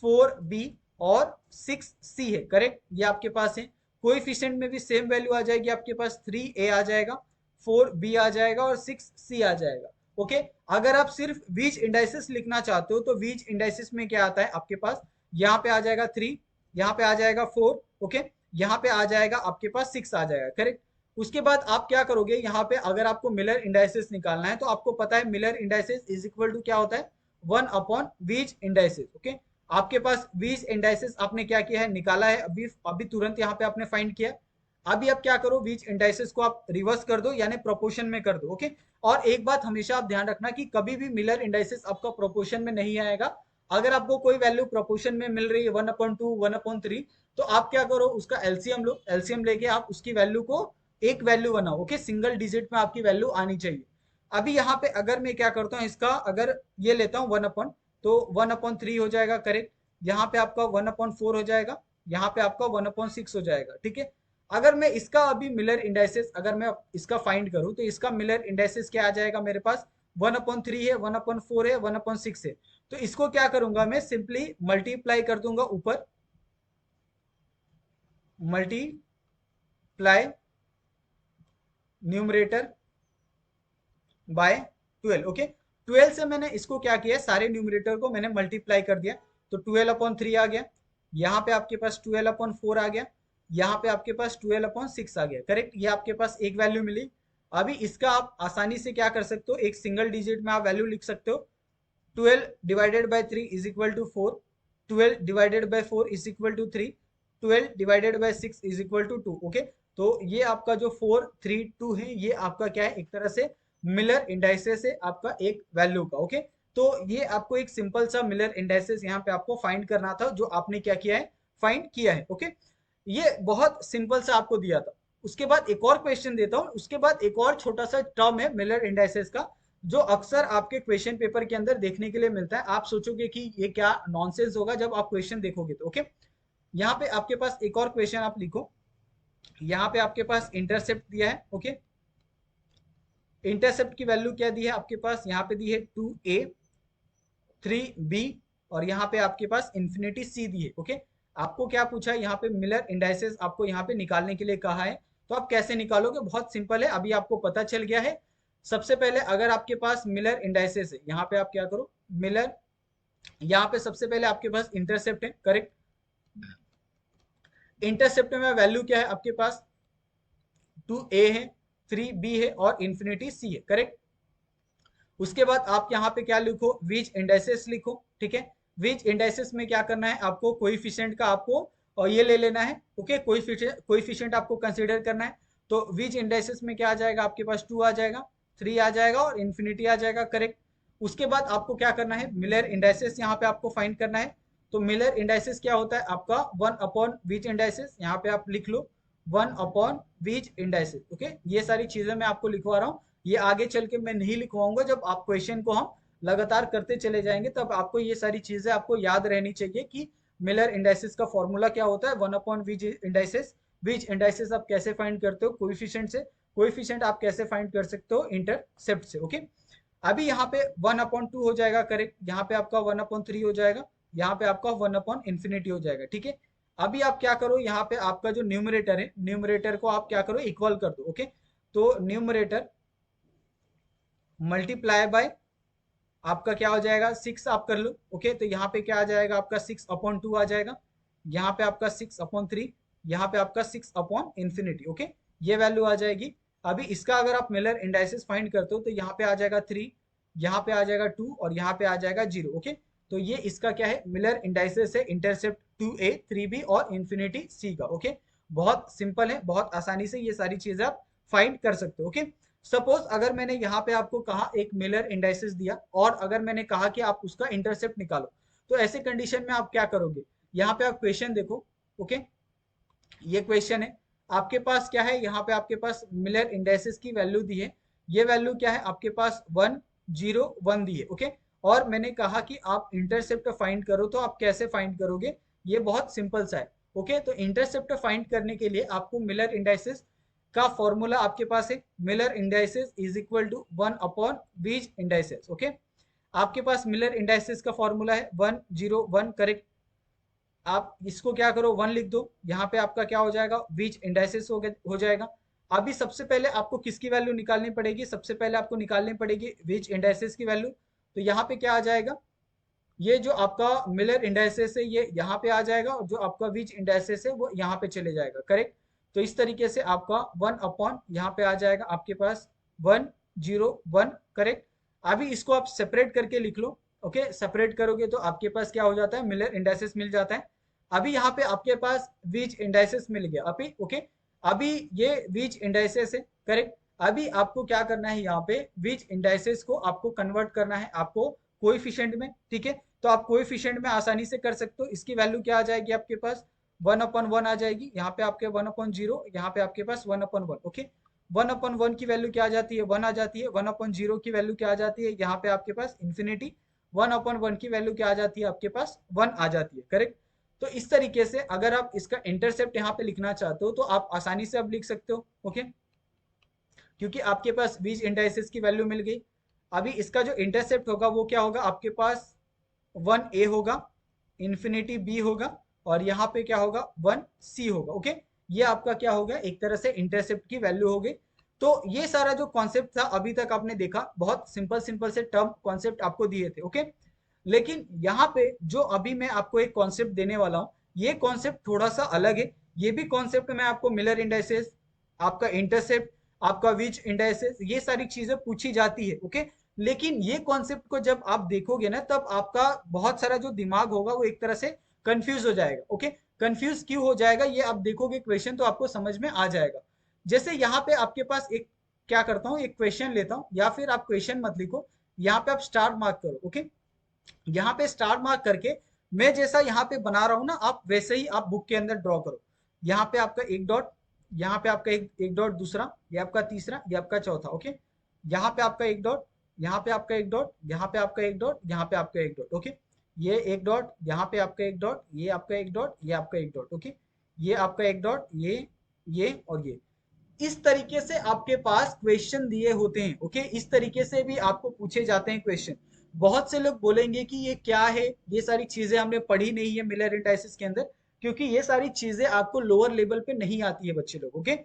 4b और 6c है, करेक्ट। ये आपके पास है। कोएफिशिएंट में भी सेम वैल्यू आ जाएगी आपके पास, 3a आ जाएगा, 4b आ जाएगा और 6c आ जाएगा, ओके। अगर आप सिर्फ वीज इंडाइसिस लिखना चाहते हो तो वीज इंडाइसिस में क्या आता है आपके पास, यहाँ पे आ जाएगा 3, यहाँ पे आ जाएगा 4, ओके। यहाँ पे आ जाएगा आपके पास 6 आ जाएगा, करेक्ट। उसके बाद आप क्या करोगे, यहाँ पे अगर आपको मिलर इंडाइसिस निकालना है तो आपको पता है Miller indices is equal to क्या होता है, 1 अपॉन वीज इंडाइसिस, ओके। आपके पास वीज इंडाइसिस आपने क्या किया है, निकाला है, अभी अभी तुरंत यहाँ पे आपने फाइंड किया। अभी आप क्या करो, वीज इंडाइसिस को आप रिवर्स कर दो, यानी प्रोपोर्शन में कर दो, ओके। और एक बात हमेशा आप ध्यान रखना कि कभी भी मिलर इंडाइसिस आपका प्रोपोर्शन में नहीं आएगा, अगर आपको कोई वैल्यू प्रोपोर्शन में मिल रही है 1/2 1/3, तो आप क्या करो, उसका एलसीएम लो, एलसीएम लेके आप उसकी वैल्यू को एक वैल्यू बनाओ। ओके, सिंगल डिजिट में आपकी वैल्यू आनी चाहिए। अभी यहाँ पे अगर मैं क्या करता हूँ, इसका अगर ये लेता हूँ 1/3 हो जाएगा, करेक्ट। यहाँ पे आपका 1/4 हो जाएगा, यहाँ पे आपका 1/6 हो जाएगा, ठीक है। अगर मैं इसका अभी मिलर इंडाइसेस अगर मैं इसका फाइंड करूँ, तो इसका मिलर इंडाइसेस क्या आ जाएगा मेरे पास, 1/3 है, 1/4 है, 1/6 है। तो इसको क्या करूंगा मैं, सिंपली मल्टीप्लाई कर दूंगा ऊपर, मल्टीप्लाई न्यूमरेटर बाय 12। ओके, 12 से मैंने इसको क्या किया, सारे न्यूमरेटर को मैंने मल्टीप्लाई कर दिया, तो 12/3 आ गया। यहाँ पे आपके पास 12/4 आ गया, यहाँ पे आपके पास 12/6 आ गया, करेक्ट। ये आपके पास एक वैल्यू मिली। अभी इसका आप आसानी से क्या कर सकते हो, एक सिंगल डिजिट में आप वैल्यू लिख सकते हो। 12 divided by 3 is equal to 4, 12 divided by 4 is equal to 3, 12 divided by 6 is equal to 2। Okay, तो ये आपका जो 4 3 2 है, ये आपका क्या है, एक तरह से मिलर इंडाइसेस है आपका एक वैल्यू का। ओके, तो ये आपको एक सिंपल सा मिलर इंडाइसेस यहाँ पे आपको फाइंड करना था, जो आपने क्या किया है, फाइंड किया है। ओके, ये बहुत सिंपल सा आपको दिया था। उसके बाद एक और क्वेश्चन देता हूँ, उसके बाद एक और छोटा सा टर्म है मिलर इंडाइसेस का, जो अक्सर आपके क्वेश्चन पेपर के अंदर देखने के लिए मिलता है। आप सोचोगे कि ये क्या नॉनसेंस होगा जब आप क्वेश्चन देखोगे तो। ओके, यहाँ पे आपके पास एक और क्वेश्चन आप लिखो, यहाँ पे आपके पास इंटरसेप्ट दिया है। ओके, इंटरसेप्ट की वैल्यू क्या दी है आपके पास, यहाँ पे दी है 2a 3b, और यहाँ पे आपके पास इंफिनिटी c दी है। ओके, आपको क्या पूछा है, यहाँ पे मिलर इंडाइसेस आपको यहाँ पे निकालने के लिए कहा है। तो आप कैसे निकालोगे, बहुत सिंपल है, अभी आपको पता चल गया है। सबसे पहले अगर आपके पास मिलर इंडाइसेस है, यहाँ पे आप क्या करो, मिलर, यहाँ पे सबसे पहले आपके पास इंटरसेप्ट है, करेक्ट। इंटरसेप्ट में वैल्यू क्या है आपके पास, 2a है, 3b है और इंफिनिटी c है, करेक्ट। उसके बाद आप यहाँ पे क्या लिखो, विच इंडाइसेस लिखो, ठीक है। विच इंडाइसेस में क्या करना है आपको, कोएफिशिएंट का आपको और ये ले लेना है। ओके, कोएफिशिएंट आपको कंसीडर करना है। तो विच इंडाइसेस में क्या आ जाएगा आपके पास, 2 आ जाएगा, 3 आ जाएगा और इन्फिनिटी आ जाएगा, करेक्ट। उसके बाद आपको क्या करना है, मिलर इंडाइसेस यहाँ पे आपको फाइंड करना है। तो मिलर इंडाइसेस क्या होता है आपका, 1/विच इंडाइसेस, यहाँ पे आप लिख लो 1/विच इंडाइसेस। ओके, ये सारी चीजें मैं आपको लिखवा रहा हूँ, ये आगे चल के मैं नहीं लिखवाऊंगा। जब आप क्वेश्चन को हम लगातार करते चले जाएंगे, तब आपको ये सारी चीजें आपको याद रहनी चाहिए कि मिलर इंडाइसेस का फॉर्मूला क्या होता है, 1/विच इंडाइसेस। विच इंडाइसेस आप कैसे फाइंड करते हो, कोएफिशिएंट से। कोएफिशिएंट आप कैसे फाइंड कर सकते हो, इंटरसेप्ट से। ओके, अभी यहाँ पे 1/2 हो जाएगा, करेक्ट। यहाँ पे आपका 1/3 हो जाएगा, यहाँ पे आपका 1/इंफिनिटी हो जाएगा, ठीक है। अभी आप क्या करो, यहाँ पे आपका जो न्यूमरेटर है, न्यूमरेटर को आप क्या करो, इक्वल कर दो। ओके, तो न्यूमरेटर मल्टीप्लाई बाय आपका क्या हो जाएगा, 6 आप कर लो। ओके, तो यहाँ पे क्या आ जाएगा आपका 6/2 आ जाएगा, यहाँ पे आपका 6/3, यहाँ पे आपका 6/इंफिनिटी। ओके, ये वैल्यू आ जाएगी। अभी इसका अगर आप मिलर इंडाइसेस फाइंड करते हो, तो यहाँ पे आ जाएगा 3, यहाँ पे आ जाएगा 2 और यहाँ पे आ जाएगा 0। ओके, तो ये इसका क्या है, मिलर इंडाइसेस है, इंटरसेप्ट 2a 3b और इंफिनिटी c का। ओके, बहुत सिंपल है, बहुत आसानी से ये सारी चीजें आप फाइंड कर सकते हो। ओके, सपोज अगर मैंने यहाँ पे आपको कहा एक मिलर इंडाइसेस दिया, और अगर मैंने कहा कि आप उसका इंटरसेप्ट निकालो, तो ऐसे कंडीशन में आप क्या करोगे, यहाँ पे आप क्वेश्चन देखो। ओके, ये क्वेश्चन है, आपके पास क्या है, यहाँ पे आपके पास मिलर इंडाइसेस की वैल्यू दी है। ये वैल्यू क्या है आपके पास, 1 0 1 दी है। ओके, और मैंने कहा कि आप इंटरसेप्ट फाइंड करो, तो आप कैसे फाइंड करोगे, ये बहुत सिंपल सा है। ओके, तो इंटरसेप्ट फाइंड करने के लिए आपको मिलर इंडाइसेस का फॉर्मूला आपके पास है, Miller indices is equal to 1/विच इंडाइसेस। ओके, आपके पास मिलर इंडाइसेस का फॉर्मूला है 1 0 1, करेक्ट। आप इसको क्या करो, 1 लिख दो, यहाँ पे आपका क्या हो जाएगा, विच इंडाइसेस हो जाएगा। अभी सबसे पहले आपको किसकी वैल्यू निकालनी पड़ेगी, सबसे पहले आपको निकालनी पड़ेगी विच इंडाइसेस की वैल्यू। तो यहाँ पे क्या आ जाएगा, ये जो आपका मिलर इंडाइसेस है ये यहाँ पे आ जाएगा, और जो आपका विच इंडाइसेस है वो यहाँ पे चले जाएगा, करेक्ट। तो इस तरीके से आपका 1/ यहाँ पे आ जाएगा आपके पास 1 0 1, करेक्ट। अभी इसको आप सेपरेट करके लिख लो। ओके, सेपरेट करोगे तो आपके पास क्या हो जाता है, मिलर इंडाइसेस मिल जाता है। अभी यहाँ पे आपके पास विच इंडाइसेस मिल गया अभी। ओके, अभी ये विच इंडाइसेस है, करेक्ट। अभी आपको क्या करना है, यहाँ पे विच इंडाइसेस को आपको कन्वर्ट करना है आपको कोएफिशिएंट में, ठीक है। तो आप कोएफिशिएंट में आसानी से कर सकते हो। इसकी वैल्यू क्या आ जाएगी आपके पास 1/1 आ जाएगी, यहाँ पे आपके 1/0, यहाँ पे आपके पास 1/1। ओके, 1/1 की वैल्यू क्या आ जाती है 1 आ जाती है, 1/0 की वैल्यू क्या आ जाती है यहाँ पे आपके पास इन्फिनिटी, 1/1 की वैल्यू क्या आ जाती है आपके पास 1 आ जाती है, करेक्ट। तो इस तरीके से अगर आप इसका इंटरसेप्ट यहाँ पे लिखना चाहते हो तो आप आसानी से अब लिख सकते हो। ओके, क्योंकि आपके पास बीज इंडाइसेस की वैल्यू मिल गई। अभी इसका जो इंटरसेप्ट होगा वो क्या होगा आपके पास 1a होगा, इन्फिनिटी b होगा, और यहाँ पे क्या होगा 1c होगा। ओके, ये आपका क्या होगा एक तरह से इंटरसेप्ट की वैल्यू हो गई। तो ये सारा जो कॉन्सेप्ट था अभी तक आपने देखा, बहुत सिंपल सिंपल से टर्म कॉन्सेप्ट आपको दिए थे। ओके, लेकिन यहाँ पे जो अभी मैं आपको एक कॉन्सेप्ट देने वाला हूँ, ये कॉन्सेप्ट थोड़ा सा अलग है। ये भी कॉन्सेप्ट में आपको मिलर इंडाइसेस, आपका इंटरसेप्ट, आपका विच इंडाइसेस, ये सारी चीजें पूछी जाती है। ओके, लेकिन ये कॉन्सेप्ट को जब आप देखोगे ना तब आपका बहुत सारा जो दिमाग होगा वो एक तरह से कंफ्यूज हो जाएगा। ओके, कंफ्यूज क्यों हो जाएगा ये आप देखोगे क्वेश्चन तो आपको समझ में आ जाएगा। जैसे यहाँ पे आपके पास एक, क्या करता हूँ एक क्वेश्चन लेता हूँ, या फिर आप क्वेश्चन मत लिखो, यहाँ पे आप स्टार मार्क करो। ओके, यहाँ पे स्टार मार्क करके मैं जैसा यहाँ पे बना रहा हूँ ना आप वैसे ही आप बुक के अंदर ड्रॉ करो। यहाँ पे आपका एक डॉट, यहाँ पे आपका एक डॉट दूसरा, ये आपका तीसरा, ये आपका चौथा। ओके, यहाँ पे आपका एक डॉट, यहाँ पे आपका एक डॉट, यहाँ पे आपका एक डॉट, यहाँ पे आपका एक डॉट। ओके, ये एक डॉट, यहाँ पे आपका एक डॉट, ये आपका एक डॉट, ये आपका एक डॉट। ओके, ये आपका एक डॉट, ये और ये। इस तरीके से आपके पास क्वेश्चन दिए होते हैं। ओके, इस तरीके से भी आपको पूछे जाते हैं क्वेश्चन। बहुत से लोग बोलेंगे कि ये क्या है, ये सारी चीजें हमने पढ़ी नहीं है मिलर इंडाइसिस के अंदर, क्योंकि ये सारी चीजें आपको लोअर लेवल पे नहीं आती है बच्चे लोग। ओके,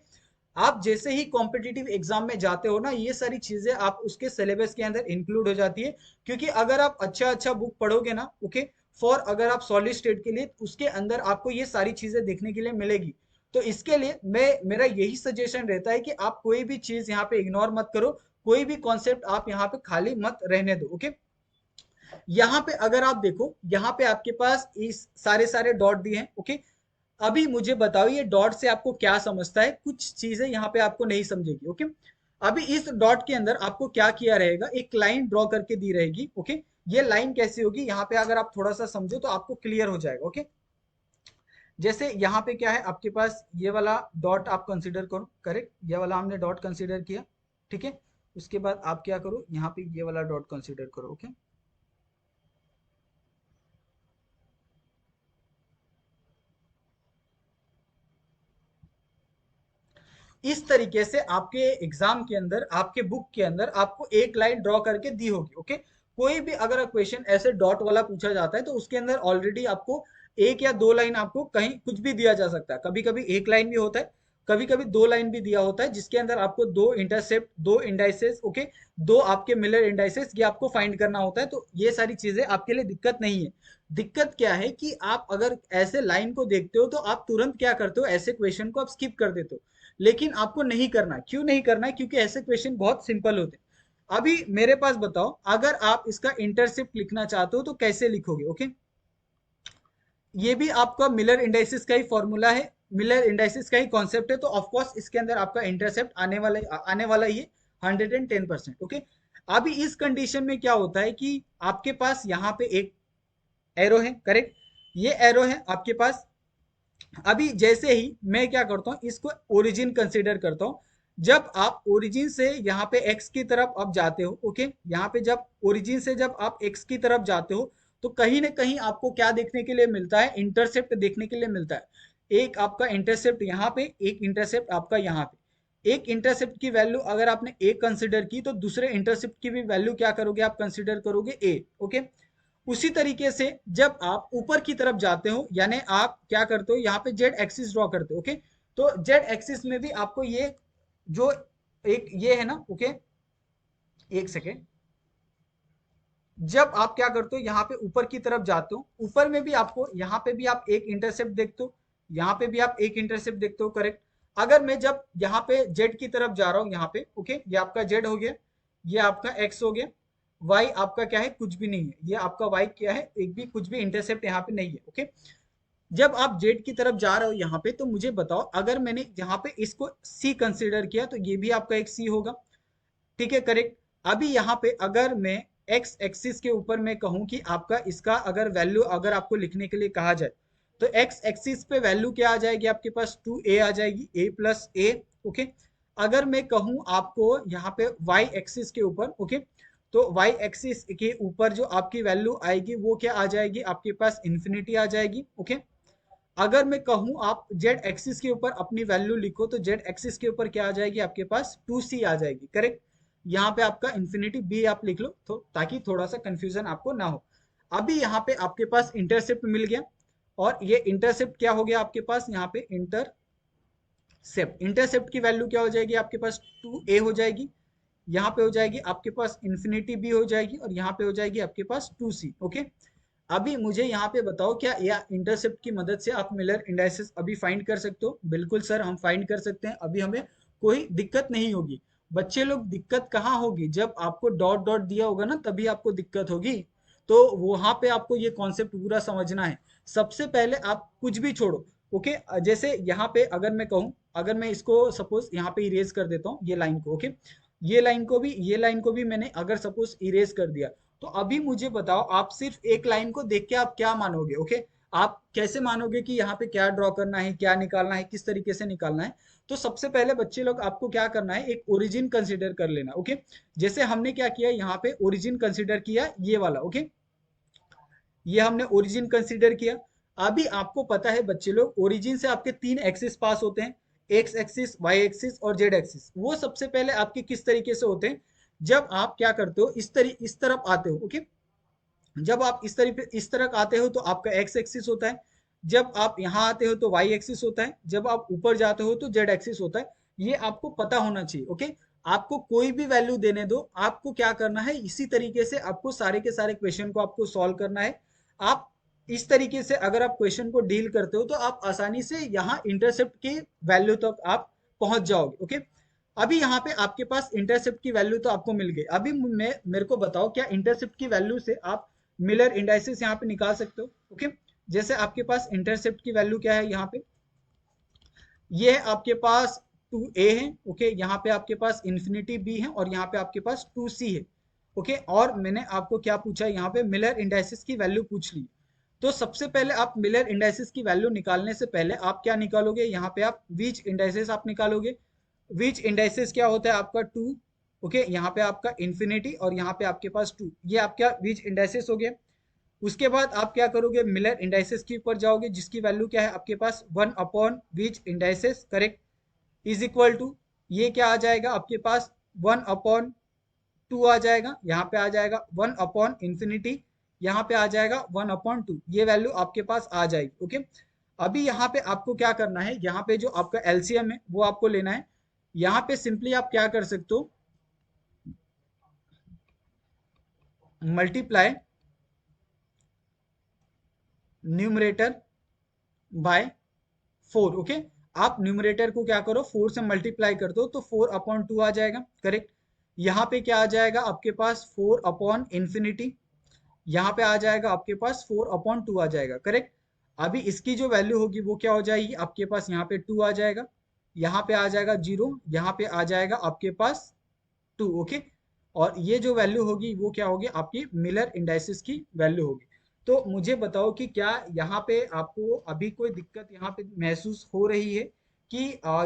आप जैसे ही कॉम्पिटिटिव एग्जाम में जाते हो ना ये सारी चीजें आप उसके सिलेबस के अंदर इंक्लूड हो जाती है। क्योंकि अगर आप अच्छा अच्छा बुक पढ़ोगे ना, ओके, फॉर अगर आप सॉलिड स्टेट के लिए, उसके अंदर आपको ये सारी चीजें देखने के लिए मिलेगी। तो इसके लिए मेरा यही सजेशन रहता है कि आप कोई भी चीज यहाँ पे इग्नोर मत करो, कोई भी कॉन्सेप्ट आप यहाँ पे खाली मत रहने दो। ओके, यहाँ पे अगर आप देखो, यहाँ पे आपके पास इस सारे सारे डॉट दिए हैं। ओके, अभी मुझे बताओ ये डॉट से आपको क्या समझता है, कुछ चीजें यहाँ पे आपको नहीं समझेगी। ओके, अभी इस डॉट के अंदर आपको क्या किया रहेगा, एक लाइन ड्रॉ करके दी रहेगी। ओके, ये लाइन कैसी होगी यहाँ पे अगर आप थोड़ा सा समझो तो आपको क्लियर हो जाएगा। ओके, जैसे यहाँ पे क्या है आपके पास, ये वाला डॉट आप कंसीडर करो, करेक्ट, ये वाला हमने डॉट कंसीडर किया, ठीक है। उसके बाद आप क्या करो, यहाँ पे ये वाला डॉट कंसीडर करो। ओके, इस तरीके से आपके एग्जाम के अंदर, आपके बुक के अंदर आपको एक लाइन ड्रॉ करके दी होगी। ओके, कोई भी अगर क्वेश्चन ऐसे डॉट वाला पूछा जाता है तो उसके अंदर ऑलरेडी आपको एक या दो लाइन, आपको कहीं कुछ भी दिया जा सकता है। कभी कभी एक लाइन भी होता है, कभी कभी दो लाइन भी दिया होता है, जिसके अंदर आपको दो इंटरसेप्ट, दो इंडाइसेस, ओके, दो आपके मिलर इंडाइसेस, ये आपको फाइंड करना होता है। तो ये सारी चीजें आपके लिए दिक्कत नहीं है। दिक्कत क्या है कि आप अगर ऐसे लाइन को देखते हो तो आप तुरंत क्या करते हो, ऐसे क्वेश्चन को आप स्किप कर देते हो। लेकिन आपको नहीं करना, क्यों नहीं करना है, क्योंकि ऐसे क्वेश्चन बहुत सिंपल होते हैं। अभी मेरे पास बताओ, अगर आप इसका इंटरसेप्ट लिखना चाहते हो तो कैसे लिखोगे। ओके, ये भी आपका मिलर इंडाइसिस का ही फॉर्मूला है, मिलर इंडाइसिस का ही कॉन्सेप्ट है। तो ऑफकोर्स इसके अंदर आपका इंटरसेप्ट आने वाला ही है 110%। ओके, अभी इस कंडीशन में क्या होता है कि आपके पास यहाँ पे एक एरो है, करेक्ट, ये एरो है आपके पास। अभी जैसे ही मैं क्या करता हूँ, इसको ओरिजिन कंसीडर करता हूँ। जब आप ओरिजिन से यहाँ पे एक्स की तरफ आप जाते हो, ओके, यहाँ पे जब ओरिजिन से जब आप एक्स की तरफ जाते हो तो कहीं ना कहीं आपको क्या देखने के लिए मिलता है, इंटरसेप्ट देखने के लिए मिलता है। एक आपका इंटरसेप्ट यहाँ पे, एक इंटरसेप्ट आपका यहाँ पे। एक इंटरसेप्ट की वैल्यू अगर आपने ए कंसिडर की तो दूसरे इंटरसेप्ट की भी वैल्यू क्या करोगे, आप कंसिडर करोगे ए। ओके, उसी तरीके से जब आप ऊपर की तरफ जाते हो, यानी आप क्या करते हो, यहाँ पे जेड एक्सिस ड्रॉ करते हो। ओके, तो जेड एक्सिस में भी आपको ये जो एक ये है ना, ओके, एक सेकेंड, जब आप क्या करते हो यहाँ पे ऊपर की तरफ जाते हो, ऊपर में भी आपको यहाँ पे भी आप एक इंटरसेप्ट देखते हो, यहाँ पे भी आप एक इंटरसेप्ट देखते हो, करेक्ट। अगर मैं जब यहाँ पे जेड की तरफ जा रहा हूँ, यहाँ पे ओके, ये आपका जेड हो गया, ये आपका एक्स हो गया, वाई आपका क्या है, कुछ भी नहीं है, ये आपका वाई क्या है, एक भी कुछ भी इंटरसेप्ट यहाँ पे नहीं है। ओके, जब आप जेड की तरफ जा रहे हो यहाँ पे, तो मुझे बताओ अगर मैंने यहाँ पे इसको सी कंसिडर किया तो ये भी आपका एक सी होगा, ठीक है, करेक्ट। अभी यहाँ पे अगर मैं एक्स एक्सिस के ऊपर मैं कहूँ कि आपका इसका अगर वैल्यू अगर आपको लिखने के लिए कहा जाए तो एक्स एक्सिस पे वैल्यू क्या आ जाएगी आपके पास 2a आ जाएगी, a प्लस ए। ओके, अगर मैं कहूँ आपको यहाँ पे वाई एक्सिस के ऊपर, ओके, तो वाई एक्सिस के ऊपर जो आपकी वैल्यू आएगी वो क्या आ जाएगी आपके पास, इन्फिनिटी आ जाएगी। ओके, अगर मैं कहूँ आप जेड एक्सिस के ऊपर अपनी वैल्यू लिखो तो जेड एक्सिस के ऊपर क्या आ जाएगी आपके पास, 2c आ जाएगी। करेक्ट, यहाँ पे आपका इन्फिनिटी बी आप लिख लो तो ताकि थोड़ा सा कंफ्यूजन आपको ना हो। अभी यहाँ पे आपके पास इंटरसेप्ट मिल गया, और ये इंटरसेप्ट क्या हो गया आपके पास, यहाँ पे इंटरसेप्ट की वैल्यू क्या हो जाएगी आपके पास, 2a हो जाएगी, यहाँ पे हो जाएगी आपके पास इन्फिनिटी बी हो जाएगी, और यहाँ पे हो जाएगी आपके पास 2c। ओके, अभी मुझे यहाँ पे बताओ क्या या इंटरसेप्ट की मदद से आप मिलर इंडाइसेस अभी फाइंड कर सकते हो? बिल्कुल सर, हम फाइंड कर सकते हैं, अभी हमें कोई दिक्कत नहीं होगी। बच्चे लोग, दिक्कत कहाँ होगी, जब आपको डॉट डॉट दिया होगा ना तभी आपको दिक्कत होगी। तो वहां पे आपको ये कॉन्सेप्ट पूरा समझना है। सबसे पहले आप कुछ भी छोड़ो। ओके, जैसे यहाँ पे अगर मैं कहूँ, अगर मैं इसको सपोज यहाँ पे इरेज कर देता हूँ ये लाइन को। ओके, ये लाइन को भी मैंने अगर सपोज इरेज कर दिया, तो अभी मुझे बताओ आप सिर्फ एक लाइन को देख के आप क्या मानोगे? ओके, आप कैसे मानोगे कि यहाँ पे क्या ड्रॉ करना है, क्या निकालना है, किस तरीके से निकालना है? तो सबसे पहले बच्चे लोग आपको क्या करना है, एक ओरिजिन कंसिडर कर लेना। ओके, जैसे हमने क्या किया यहाँ पे, ओरिजिन कंसिडर किया ये वाला। ओके, ये हमने ओरिजिन कंसिडर किया। अभी आपको पता है बच्चे लोग, ओरिजिन से आपके तीन एक्सिस पास होते हैं, एक्स एक्सिस, वाई एक्सिस और जेड एक्सिस। वो सबसे पहले आपके किस तरीके से होते हैं, जब आप क्या करते हो, इस तरफ आते हो। ओके, जब आप इस तरफ आते हो तो आपका एक्स एक्सिस होता है, जब आप यहाँ आते हो तो वाई एक्सिस होता है, जब आप ऊपर जाते हो तो जेड एक्सिस होता है। ये आपको पता होना चाहिए। ओके, आपको कोई भी वैल्यू देने दो, आपको क्या करना है, इसी तरीके से आपको सारे के सारे क्वेश्चन को आपको सॉल्व करना है। आप इस तरीके से अगर आप क्वेश्चन को डील करते हो तो आप आसानी से यहाँ इंटरसेप्ट की वैल्यू तक आप पहुंच जाओगे। ओके, अभी यहाँ पे आपके पास इंटरसेप्ट की वैल्यू तो आपको मिल गई। अभी मैं मेरे को बताओ क्या इंटरसेप्ट की वैल्यू से आप मिलर इंडाइसेस यहाँ पे निकाल सकते हो? ओके, जैसे आपके पास इंटरसेप्ट की वैल्यू क्या है यहाँ पे, ये है आपके पास 2a है। ओके, यहाँ पे आपके पास इन्फिनिटी b है, और यहाँ पे आपके पास 2c है। ओके, और मैंने आपको क्या पूछा यहाँ पे, मिलर इंडाइसेस की वैल्यू पूछ ली। तो सबसे पहले आप मिलर इंडाइसेस की वैल्यू निकालने से पहले आप क्या निकालोगे, यहाँ पे आप वीच इंडाइसेस आप निकालोगे। वीच इंडाइसेस क्या होता है आपका 2। ओके, यहाँ पे आपका इन्फिनिटी और यहाँ पे आपके पास 2, ये आपका वीच इंडाइसेस हो गया। उसके बाद आप क्या करोगे, मिलर इंडाइसेस के ऊपर जाओगे, जिसकी वैल्यू क्या है आपके पास, 1 upon Weiss indices. Correct, is equal to, ये क्या आ जाएगा आपके पास, 1/2 आ जाएगा, यहाँ पे आ जाएगा 1/इन्फिनिटी, यहाँ पे आ जाएगा 1/2, ये वैल्यू आपके पास आ जाएगी। ओके, अभी यहाँ पे आपको क्या करना है, यहाँ पे जो आपका एलसीएम है वो आपको लेना है। यहाँ पे सिंपली आप क्या कर सकते हो, मल्टीप्लाई न्यूमरेटर बाय 4। ओके, आप न्यूमरेटर को क्या करो, 4 से मल्टीप्लाई कर दो तो 4/2 आ जाएगा। करेक्ट, यहाँ पे क्या आ जाएगा आपके पास, 4/इन्फिनिटी, यहाँ पे आ जाएगा आपके पास 4/2 आ जाएगा। करेक्ट, अभी इसकी जो वैल्यू होगी वो क्या हो जाएगी आपके पास, यहाँ पे 2 आ जाएगा, यहाँ पे आ जाएगा 0, यहाँ पे आ जाएगा आपके पास 2। ओके, और ये जो वैल्यू होगी वो क्या होगी आपकी मिलर इंडाइसिस की वैल्यू होगी। तो मुझे बताओ कि क्या यहाँ पे आपको अभी कोई दिक्कत यहाँ पे महसूस हो रही है कि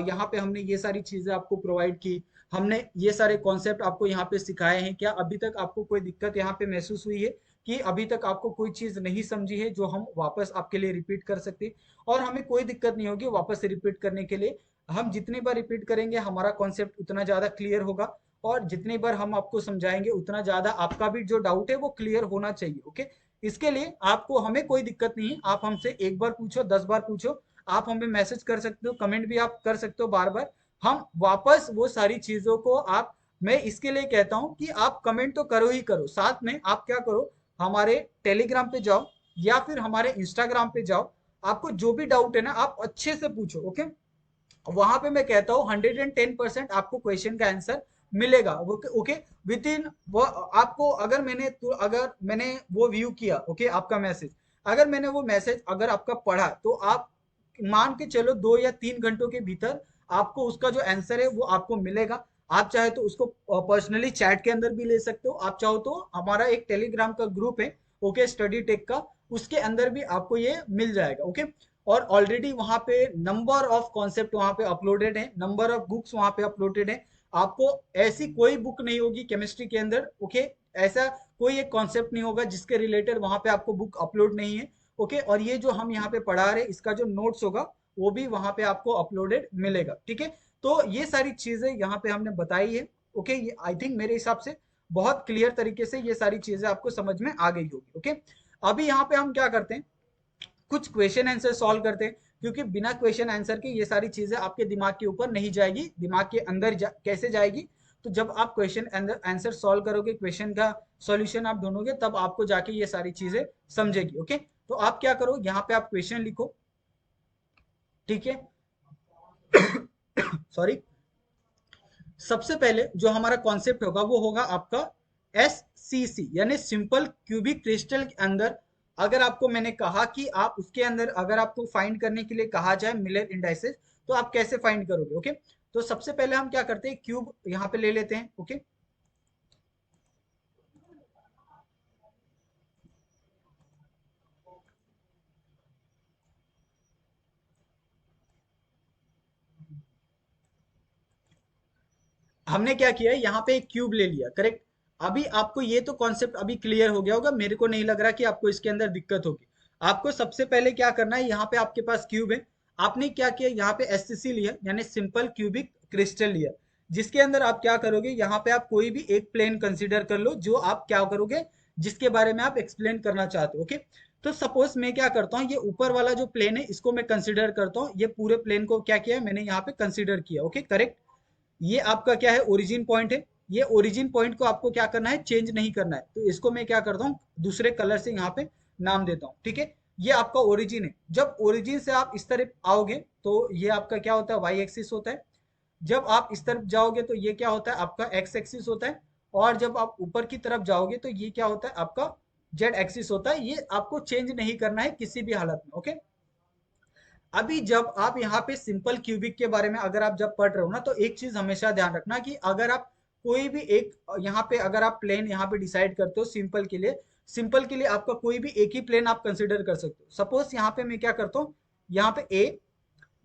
यहाँ पे हमने ये सारी चीजें आपको प्रोवाइड की, हमने ये सारे कॉन्सेप्ट आपको यहाँ पे सिखाए हैं, क्या अभी तक आपको कोई दिक्कत यहाँ पे महसूस हुई है कि अभी तक आपको कोई चीज नहीं समझी है जो हम वापस आपके लिए रिपीट कर सकते हैं? और हमें कोई दिक्कत नहीं होगी वापस से रिपीट करने के लिए, हम जितनी बार रिपीट करेंगे हमारा कॉन्सेप्ट उतना ज्यादा क्लियर होगा, और जितनी बार हम आपको समझाएंगे उतना ज्यादा आपका भी जो डाउट है वो क्लियर होना चाहिए। ओके, इसके लिए आपको हमें कोई दिक्कत नहीं है, आप हमसे एक बार पूछो, 10 बार पूछो, आप हमें मैसेज कर सकते हो, कमेंट भी आप कर सकते हो बार बार, हम वापस वो सारी चीजों को आप, मैं इसके लिए कहता हूं कि आप कमेंट तो करो ही करो, साथ में आप क्या करो, हमारे टेलीग्राम पे जाओ या फिर हमारे इंस्टाग्राम पे जाओ, आपको जो भी डाउट है ना आप अच्छे से पूछो। ओके, वहां पे मैं कहता हूँ 110% आपको क्वेश्चन का आंसर मिलेगा। ओके, विद इन वो आपको, अगर मैंने वो व्यू किया, ओके, आपका मैसेज, अगर मैंने वो मैसेज अगर आपका पढ़ा तो आप मान के चलो 2 या 3 घंटों के भीतर आपको उसका जो आंसर है वो आपको मिलेगा। आप चाहे तो उसको पर्सनली चैट के अंदर भी ले सकते हो, आप चाहो तो हमारा एक टेलीग्राम का ग्रुप है, ओके, स्टडी टेक का, उसके अंदर भी आपको ये मिल जाएगा, ओके। और ऑलरेडी वहां पे नंबर ऑफ कॉन्सेप्ट वहां पे अपलोडेड है, नंबर ऑफ बुक्स वहां पे अपलोडेड है। आपको ऐसी कोई बुक नहीं होगी केमिस्ट्री के अंदर, ओके, ऐसा कोई एक कॉन्सेप्ट नहीं होगा जिसके रिलेटेड वहां पे आपको बुक अपलोड नहीं है, ओके। और ये जो हम यहाँ पे पढ़ा रहे हैं इसका जो नोट्स होगा वो भी वहां पे आपको अपलोडेड मिलेगा, ठीक है। तो ये सारी चीजें यहाँ पे हमने बताई है, ओके। ये आई थिंक मेरे हिसाब से बहुत क्लियर तरीके से ये सारी चीजें आपको समझ में आ गई होगी, ओके। अभी यहाँ पे हम क्या करते हैं, कुछ क्वेश्चन आंसर सॉल्व करते हैं, क्योंकि बिना क्वेश्चन आंसर के ये सारी चीजें आपके दिमाग के ऊपर नहीं जाएगी, दिमाग के अंदर कैसे जाएगी, तो जब आप क्वेश्चन आंसर सॉल्व करोगे, क्वेश्चन का सॉल्यूशन आप ढूंढोगे, तब आपको जाके ये सारी चीजें समझेगी, ओके। तो आप क्या करो, यहाँ पे आप क्वेश्चन लिखो, ठीक है। सॉरी। सबसे पहले जो हमारा कॉन्सेप्ट होगा वो होगा आपका SCC, यानी सिंपल क्यूबिक क्रिस्टल के अंदर अगर आपको मैंने कहा कि आप उसके अंदर अगर आपको फाइंड करने के लिए कहा जाए मिलर इंडाइसेस, तो आप कैसे फाइंड करोगे, ओके। तो सबसे पहले हम क्या करते हैं, क्यूब यहाँ पे ले लेते हैं, ओके। हमने क्या किया है, यहाँ पे एक क्यूब ले लिया, करेक्ट। अभी आपको ये तो कॉन्सेप्ट अभी क्लियर हो गया होगा, मेरे को नहीं लग रहा कि आपको इसके अंदर दिक्कत होगी। आपको सबसे पहले क्या करना है, यहाँ पे आपके पास क्यूब है, आपने क्या किया, यहाँ पे SCC लिया, यानी सिंपल क्यूबिक क्रिस्टल लिया, जिसके अंदर आप क्या करोगे, यहाँ पे आप कोई भी एक प्लेन कंसिडर कर लो जो आप क्या करोगे, जिसके बारे में आप एक्सप्लेन करना चाहते हो, ओके। तो सपोज मैं क्या करता हूँ, ये ऊपर वाला जो प्लेन है इसको मैं कंसिडर करता हूँ, ये पूरे प्लेन को क्या किया है मैंने यहाँ पे कंसिडर किया, ओके, करेक्ट। ये आपका क्या है, ओरिजिन पॉइंट है। ये ओरिजिन पॉइंट को आपको क्या करना है, चेंज नहीं करना है, तो इसको मैं क्या करता हूँ, दूसरे कलर से यहाँ पे नाम देता हूँ, ठीक है। ये आपका ओरिजिन है। जब ओरिजिन से आप इस तरफ आओगे तो ये आपका क्या होता है, वाई एक्सिस होता है। जब आप इस तरफ जाओगे तो ये क्या होता है, आपका एक्स एक्सिस होता है। और जब आप ऊपर की तरफ जाओगे तो ये क्या होता है, आपका जेड एक्सिस होता है। ये आपको चेंज नहीं करना है किसी भी हालत में, ओके। अभी जब आप यहाँ पे सिंपल क्यूबिक के बारे में अगर आप जब पढ़ रहे हो ना, तो एक चीज हमेशा ध्यान रखना कि अगर आप कोई भी एक यहाँ पे अगर आप प्लेन यहाँ पे डिसाइड करते हो सिंपल के लिए, सिंपल के लिए आपका कोई भी एक ही प्लेन आप कंसिडर कर सकते हो। सपोज यहाँ पे मैं क्या करता हूँ, यहाँ पे ए,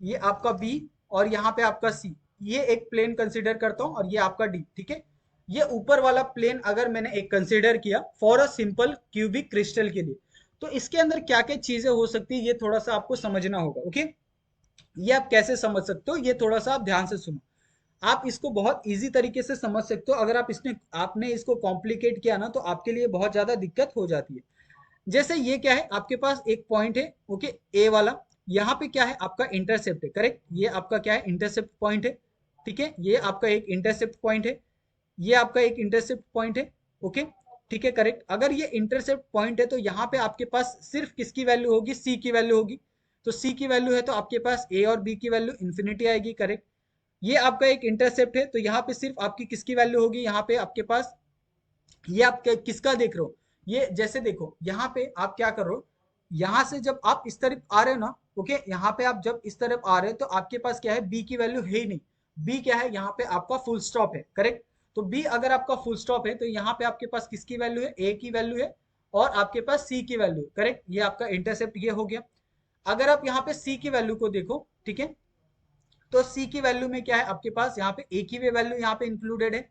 ये आपका बी, और यहाँ पे आपका सी, ये एक प्लेन कंसिडर करता हूँ, और ये आपका डी, ठीक है। ये ऊपर वाला प्लेन अगर मैंने एक कंसिडर किया for a simple cubic crystal के लिए, तो इसके अंदर क्या क्या चीजें हो सकती है ये थोड़ा सा आपको समझना होगा, ओके। ये आप कैसे समझ सकते हो, ये थोड़ा सा आप ध्यान से सुनो। आप इसको बहुत इजी तरीके से समझ सकते हो, अगर आप इसने आपने इसको कॉम्प्लिकेट किया ना तो आपके लिए बहुत ज्यादा दिक्कत हो जाती है। जैसे ये क्या है, आपके पास एक पॉइंट है, ओके, ए वाला। यहाँ पे क्या है, आपका इंटरसेप्ट है, करेक्ट। ये आपका क्या है, इंटरसेप्ट पॉइंट है, ठीक है। ये आपका एक इंटरसेप्ट पॉइंट है, ये आपका एक इंटरसेप्ट पॉइंट है, ओके, ठीक है, करेक्ट। अगर ये इंटरसेप्ट पॉइंट है तो यहाँ पे आपके पास सिर्फ किसकी वैल्यू होगी, सी की वैल्यू होगी। तो सी की वैल्यू है तो आपके पास ए और बी की वैल्यू इन्फिनिटी आएगी, करेक्ट। ये आपका एक इंटरसेप्ट है तो यहाँ पे सिर्फ आपकी किसकी वैल्यू होगी, यहाँ पे आपके पास, ये आप किसका देख रहे हो, ये जैसे देखो यहाँ पे आप क्या कर रहे हो, यहाँ से जब आप इस तरफ आ रहे हो ना, ओके, यहाँ पे आप जब इस तरफ आ रहे हो तो आपके पास क्या है, बी की वैल्यू है ही नहीं। बी क्या है, यहाँ पे आपका फुल स्टॉप है, करेक्ट। तो बी अगर आपका फुल स्टॉप है तो यहाँ पे आपके पास किसकी वैल्यू है, ए की वैल्यू है, और आपके पास सी की वैल्यू, करेक्ट। ये आपका इंटरसेप्ट ये हो गया। अगर आप यहाँ पे सी की वैल्यू को देखो, ठीक है, तो सी की वैल्यू में क्या है, आपके पास यहाँ पे ए की भी वैल्यू यहाँ पे इंक्लूडेड है,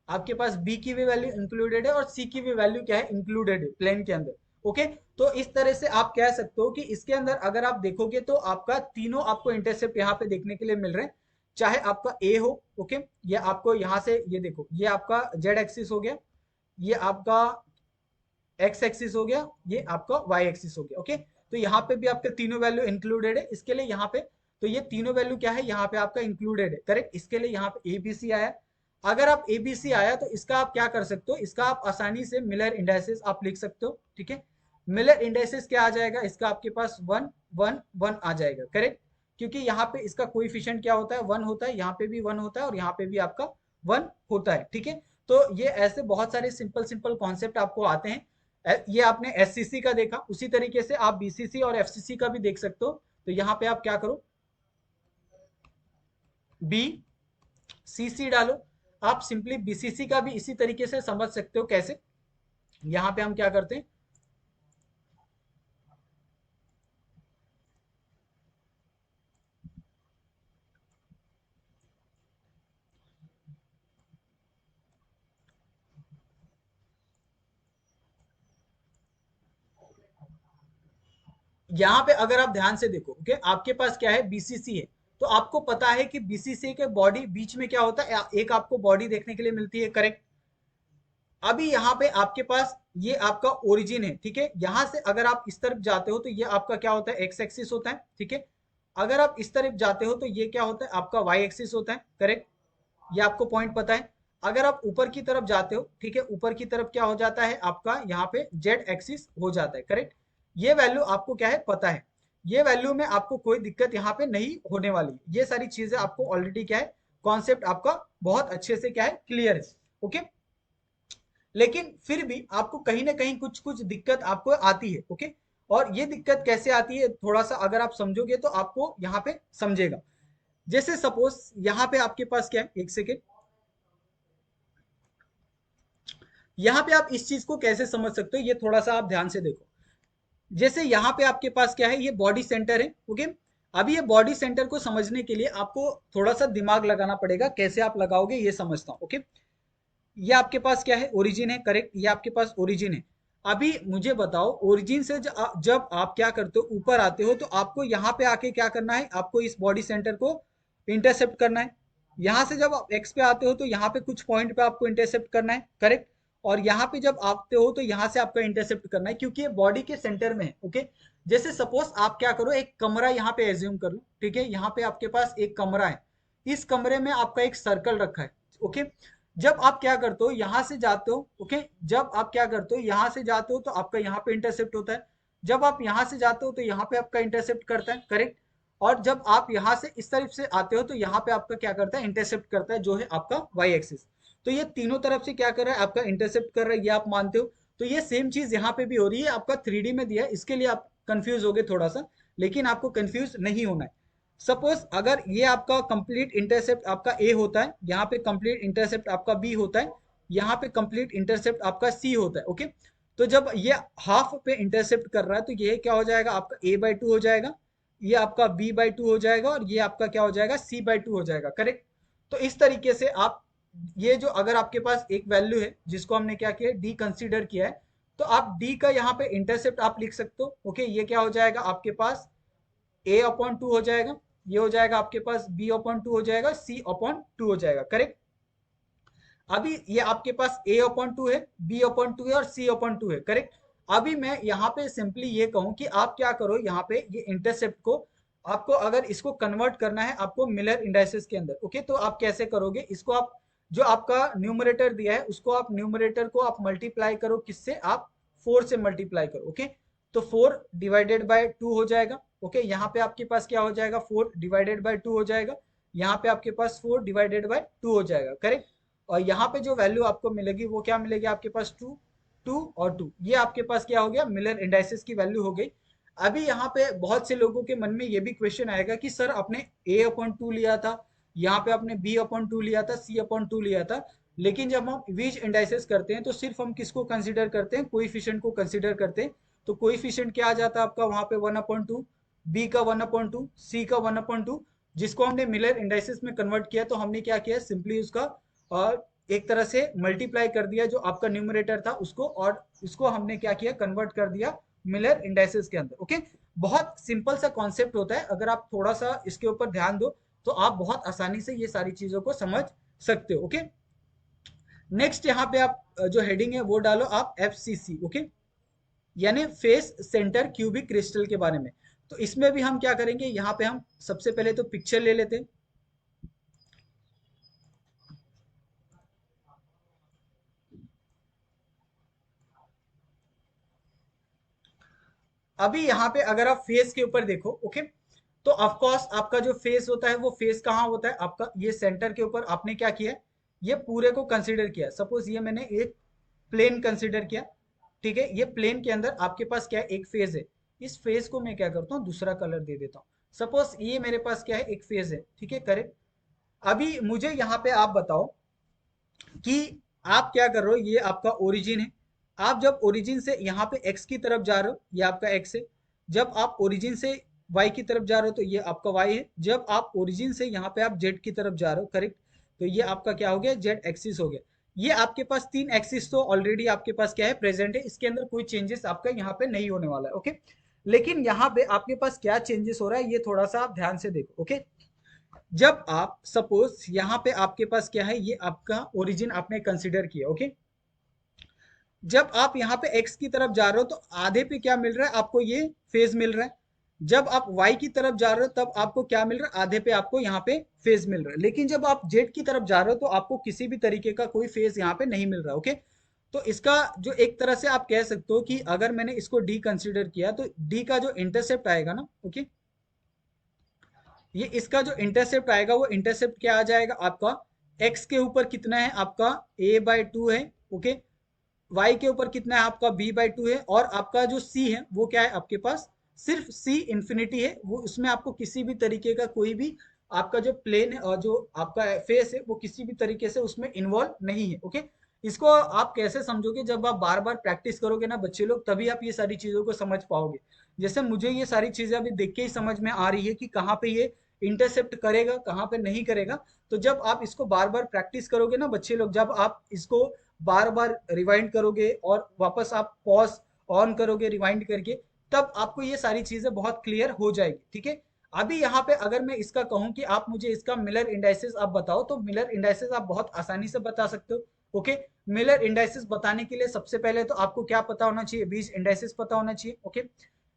आपके पास बी की भी वैल्यू इंक्लूडेड है, और सी की भी वैल्यू क्या है, इंक्लूडेड है प्लेन के अंदर, ओके। तो इस तरह से आप कह सकते हो कि इसके अंदर अगर आप देखोगे तो आपका तीनों आपको इंटरसेप्ट यहाँ पे देखने के लिए मिल रहे हैं। चाहे आपका ए हो, ओके, ये आपको यहाँ से ये देखो, ये आपका जेड एक्सिस हो गया, ये आपका एक्स एक्सिस हो गया, ये आपका वाई एक्सिस हो गया, ओके। तो यहाँ पे भी आपके तीनों वैल्यू इंक्लूडेड है, इसके लिए यहाँ पे, तो ये तीनों वैल्यू क्या है, यहाँ पे आपका इंक्लूडेड है, करेक्ट। इसके लिए यहाँ पे एबीसी आया। अगर आप एबीसी आया तो इसका आप क्या कर सकते हो, इसका आप आसानी से मिलर इंडाइसेस आप लिख सकते हो, ठीक है। मिलर इंडाइसेस क्या आ जाएगा, इसका आपके पास 1 1 1 आ जाएगा, करेक्ट। क्योंकि यहाँ पे इसका कोइफिशिएंट क्या होता है, 1 होता है, यहाँ पे भी 1 होता है, और यहाँ पे भी आपका 1 होता है, ठीक है। तो ये ऐसे बहुत सारे सिंपल सिंपल कॉन्सेप्ट आपको आते हैं। ये आपने एससीसी का देखा, उसी तरीके से आप बीसीसी और एफसीसी का भी देख सकते हो। तो यहाँ पे आप क्या करो, बी सी सी डालो। आप सिंपली बीसीसी का भी इसी तरीके से समझ सकते हो। कैसे? यहाँ पे हम क्या करते हैं, यहाँ पे अगर आप ध्यान से देखो, ओके, आपके पास क्या है, बीसीसी है। तो आपको पता है कि बीसीसी के बॉडी बीच में क्या होता है, एक आपको बॉडी देखने के लिए मिलती है, करेक्ट? अभी यहाँ पे आपके पास ये आपका ओरिजिन है, ठीक है। यहाँ से अगर आप इस तरफ जाते हो तो ये आपका क्या होता है, एक्स एक्सिस होता है, ठीक है। अगर आप इस तरफ जाते हो तो ये क्या होता है, आपका वाई एक्सिस होता है, करेक्ट? ये आपको पॉइंट पता है। अगर आप ऊपर की तरफ जाते हो, ठीक है, ऊपर की तरफ क्या हो जाता है, आपका यहाँ पे जेड एक्सिस हो जाता है, करेक्ट? ये वैल्यू आपको क्या है, पता है। ये वैल्यू में आपको कोई दिक्कत यहाँ पे नहीं होने वाली। ये सारी चीजें आपको ऑलरेडी क्या है, कॉन्सेप्ट आपका बहुत अच्छे से क्या है, क्लियर है, ओके। लेकिन फिर भी आपको कहीं ना कहीं कुछ कुछ दिक्कत आपको आती है, ओके। और ये दिक्कत कैसे आती है, थोड़ा सा अगर आप समझोगे तो आपको यहाँ पे समझेगा। जैसे सपोज यहाँ पे आपके पास क्या है, एक सेकेंड, यहाँ पे आप इस चीज को कैसे समझ सकते हो, ये थोड़ा सा आप ध्यान से देखो। जैसे यहाँ पे आपके पास क्या है, ये बॉडी सेंटर है, ओके। अभी ये बॉडी सेंटर को समझने के लिए आपको थोड़ा सा दिमाग लगाना पड़ेगा। कैसे आप लगाओगे ये समझता हूँ, ओके। ये आपके पास क्या है, ओरिजिन है, करेक्ट? ये आपके पास ओरिजिन है। अभी मुझे बताओ, ओरिजिन से जब आप क्या करते हो, ऊपर आते हो, तो आपको यहाँ पे आके क्या करना है, आपको इस बॉडी सेंटर को इंटरसेप्ट करना है। यहाँ से जब आप एक्स पे आते हो तो यहाँ पे कुछ पॉइंट पे आपको इंटरसेप्ट करना है, करेक्ट? और यहाँ पे जब आते हो तो यहाँ से आपका इंटरसेप्ट करना है, क्योंकि ये बॉडी के सेंटर में है, ओके। जैसे सपोज आप क्या करो, एक कमरा यहाँ पे एज्यूम कर लो, ठीक है। यहाँ पे आपके पास एक कमरा है, इस कमरे में आपका एक सर्कल रखा है, ओके। जब आप क्या करते हो, यहां से जाते हो, ओके। जब आप क्या करते हो, यहां से जाते हो तो आपका यहाँ पे इंटरसेप्ट होता है। जब आप यहां से जाते हो तो यहाँ पे आपका इंटरसेप्ट करता है, करेक्ट? और जब आप यहाँ से इस तरफ से आते हो तो यहाँ पे आपका क्या करता है, इंटरसेप्ट करता है, जो है आपका वाई एक्सिस। तो ये तीनों तरफ से क्या कर रहा है, आपका इंटरसेप्ट कर रहा है, ये आप मानते हो। तो ये सेम चीज यहाँ पे भी हो रही है, आपका 3D में दिया है, इसके लिए आप कंफ्यूज हो गए थोड़ा सा, लेकिन आपको कंफ्यूज नहीं होना है। सपोज अगर ये आपका कंप्लीट इंटरसेप्ट आपका ए होता है, यहाँ पे कंप्लीट इंटरसेप्ट आपका बी होता है, यहाँ पे कंप्लीट इंटरसेप्ट आपका सी होता है, ओके। तो जब ये हाफ पे इंटरसेप्ट कर रहा है तो ये क्या हो जाएगा, आपका a/2 हो जाएगा, ये आपका b/2 हो जाएगा, और ये आपका क्या हो जाएगा, c/2 हो जाएगा, करेक्ट? तो इस तरीके से आप ये जो अगर आपके पास एक वैल्यू है जिसको हमने क्या किया, डी कंसीडर किया है, तो आप डी का यहाँ पे इंटरसेप्ट आप लिख सकते हो, ओके। ये क्या हो जाएगा आपके पास, a/2 हो जाएगा, ये हो जाएगा आपके पास b/2 हो जाएगा, c/2 हो जाएगा, करेक्ट? अभी ये आपके पास a/2 है, b/2 है और c/2 है, करेक्ट? अभी मैं यहाँ पे सिंपली ये कहूँ कि आप क्या करो, यहाँ पे ये इंटरसेप्ट को आपको अगर इसको कन्वर्ट करना है आपको मिलर इंडाइसेस के अंदर, ओके। तो आप कैसे करोगे इसको, आप जो आपका न्यूमरेटर दिया है उसको आप न्यूमरेटर को आप मल्टीप्लाई करो, किससे, आप 4 से मल्टीप्लाई करो, ओके। तो 4 डिवाइडेड बाय 2 हो जाएगा, ओके। यहाँ पे आपके पास क्या हो जाएगा, 4 डिवाइडेड बाय 2 हो जाएगा। यहाँ पे आपके पास 4 डिवाइडेड बाय 2 हो जाएगा, करेक्ट? और यहाँ पे जो वैल्यू आपको मिलेगी वो क्या मिलेगी, आपके पास 2, 2 और 2, ये आपके पास क्या हो गया, मिलर इंडाइसेस की वैल्यू हो गई। अभी यहाँ पे बहुत से लोगों के मन में ये भी क्वेश्चन आएगा कि सर आपने a/2 लिया था, यहाँ पे आपने b/2 लिया था, c/2 लिया था, लेकिन जब हम वीज इंडाइसेस करते हैं तो सिर्फ हम किसको कंसिडर करते हैं, कोइफिशिएंट को कंसिडर करते हैं। तो कोइफिशिएंट क्या आ जाता है आपका वहां पे 1/2, बी का 1/2, सी का 1/2, जिसको हमने मिलर इंडाइसेस में कन्वर्ट किया तो हमने क्या किया, सिंपली उसका और एक तरह से मल्टीप्लाई कर दिया जो आपका न्यूमरेटर था उसको, और इसको हमने क्या किया, कन्वर्ट कर दिया मिलर इंडाइसेस के अंदर, ओके। बहुत सिंपल सा कॉन्सेप्ट होता है, अगर आप थोड़ा सा इसके ऊपर ध्यान दो तो आप बहुत आसानी से ये सारी चीजों को समझ सकते हो, ओके। नेक्स्ट यहाँ पे आप जो हेडिंग है वो डालो आप FCC, ओके, यानी फेस सेंटर क्यूबिक क्रिस्टल के बारे में। तो इसमें भी हम क्या करेंगे, यहाँ पे हम सबसे पहले तो पिक्चर ले लेते हैं। अभी यहाँ पे अगर आप फेस के ऊपर देखो, ओके, तो ऑफ कोर्स आपका जो फेस होता है वो फेस कहाँ होता है, आपका ये सेंटर के ऊपर आपने क्या किया, ये पूरे को कंसीडर किया। सपोज ये मैंने एक प्लेन कंसीडर किया, ठीक है। ये प्लेन के अंदर आपके पास क्या है, एक फेज है। इस फेज को मैं क्या करता हूँ, दूसरा कलर दे देता हूँ। सपोज ये मेरे पास क्या है, एक फेज है, ठीक है, करेक्ट? अभी मुझे यहाँ पे आप बताओ, कि आप क्या कर रहे हो, ये आपका ओरिजिन है। आप जब ओरिजिन से यहाँ पे x की तरफ जा रहे हो, ये आपका x है। जब आप ओरिजिन से y की तरफ जा रहे हो तो ये आपका y है। जब आप ओरिजिन से यहाँ पे आप z की तरफ जा रहे हो, करेक्ट, तो ये आपका क्या हो गया, z एक्सिस हो गया। ये आपके पास तीन एक्सिस तो ऑलरेडी आपके पास क्या है, प्रेजेंट है। इसके अंदर कोई चेंजेस आपका यहाँ पे नहीं होने वाला है, ओके। लेकिन यहाँ पे आपके पास क्या चेंजेस हो रहा है, ये थोड़ा सा आप ध्यान से देखो, ओके। जब आप सपोज यहाँ पे आपके पास क्या है, ये आपका ओरिजिन आपने कंसिडर किया, ओके। जब आप यहाँ पे x की तरफ जा रहे हो तो आधे पे क्या मिल रहा है आपको, ये फेज मिल रहा है। जब आप y की तरफ जा रहे हो तब आपको क्या मिल रहा है, आधे पे आपको यहाँ पे फेज मिल रहा है। लेकिन जब आप z की तरफ जा रहे हो तो आपको किसी भी तरीके का कोई फेज यहाँ पे नहीं मिल रहा, ओके। तो इसका जो एक तरह से आप कह सकते हो कि अगर मैंने इसको d कंसिडर किया तो d का जो इंटरसेप्ट आएगा ना, ओके, ये इसका जो इंटरसेप्ट आएगा वो इंटरसेप्ट क्या आ जाएगा आपका, x के ऊपर कितना है आपका a/2 है, ओके। y के ऊपर कितना है आपका b/2 है। और आपका जो c है वो क्या है आपके पास, सिर्फ c इंफिनिटी है। वो उसमें आपको किसी भी तरीके का कोई भी आपका जो प्लेन है और जो आपका फेस है वो किसी भी तरीके से उसमें इन्वॉल्व नहीं है, ओके। इसको आप कैसे समझोगे, जब आप बार बार प्रैक्टिस करोगे ना बच्चे लोग, तभी आप ये सारी चीजों को समझ पाओगे। जैसे मुझे ये सारी चीजें अभी देख के ही समझ में आ रही है कि कहाँ पे ये इंटरसेप्ट करेगा, कहाँ पे नहीं करेगा। तो जब आप इसको बार बार प्रैक्टिस करोगे ना बच्चे लोग, जब आप इसको बार बार रिवाइंड करोगे और वापस आप पॉज ऑन करोगे रिवाइंड करके, तब आपको ये सारी चीजें बहुत क्लियर हो जाएगी, ठीक है। अभी यहाँ पे अगर मैं इसका कहूँ कि आप मुझे इसका मिलर इंडाइसेस आप बताओ, तो मिलर इंडाइसेस आप बहुत आसानी से बता सकते हो, ओके। मिलर इंडाइसेस बताने के लिए सबसे पहले तो आपको क्या पता होना चाहिए, बीज इंडाइसेस पता होना चाहिए, ओके।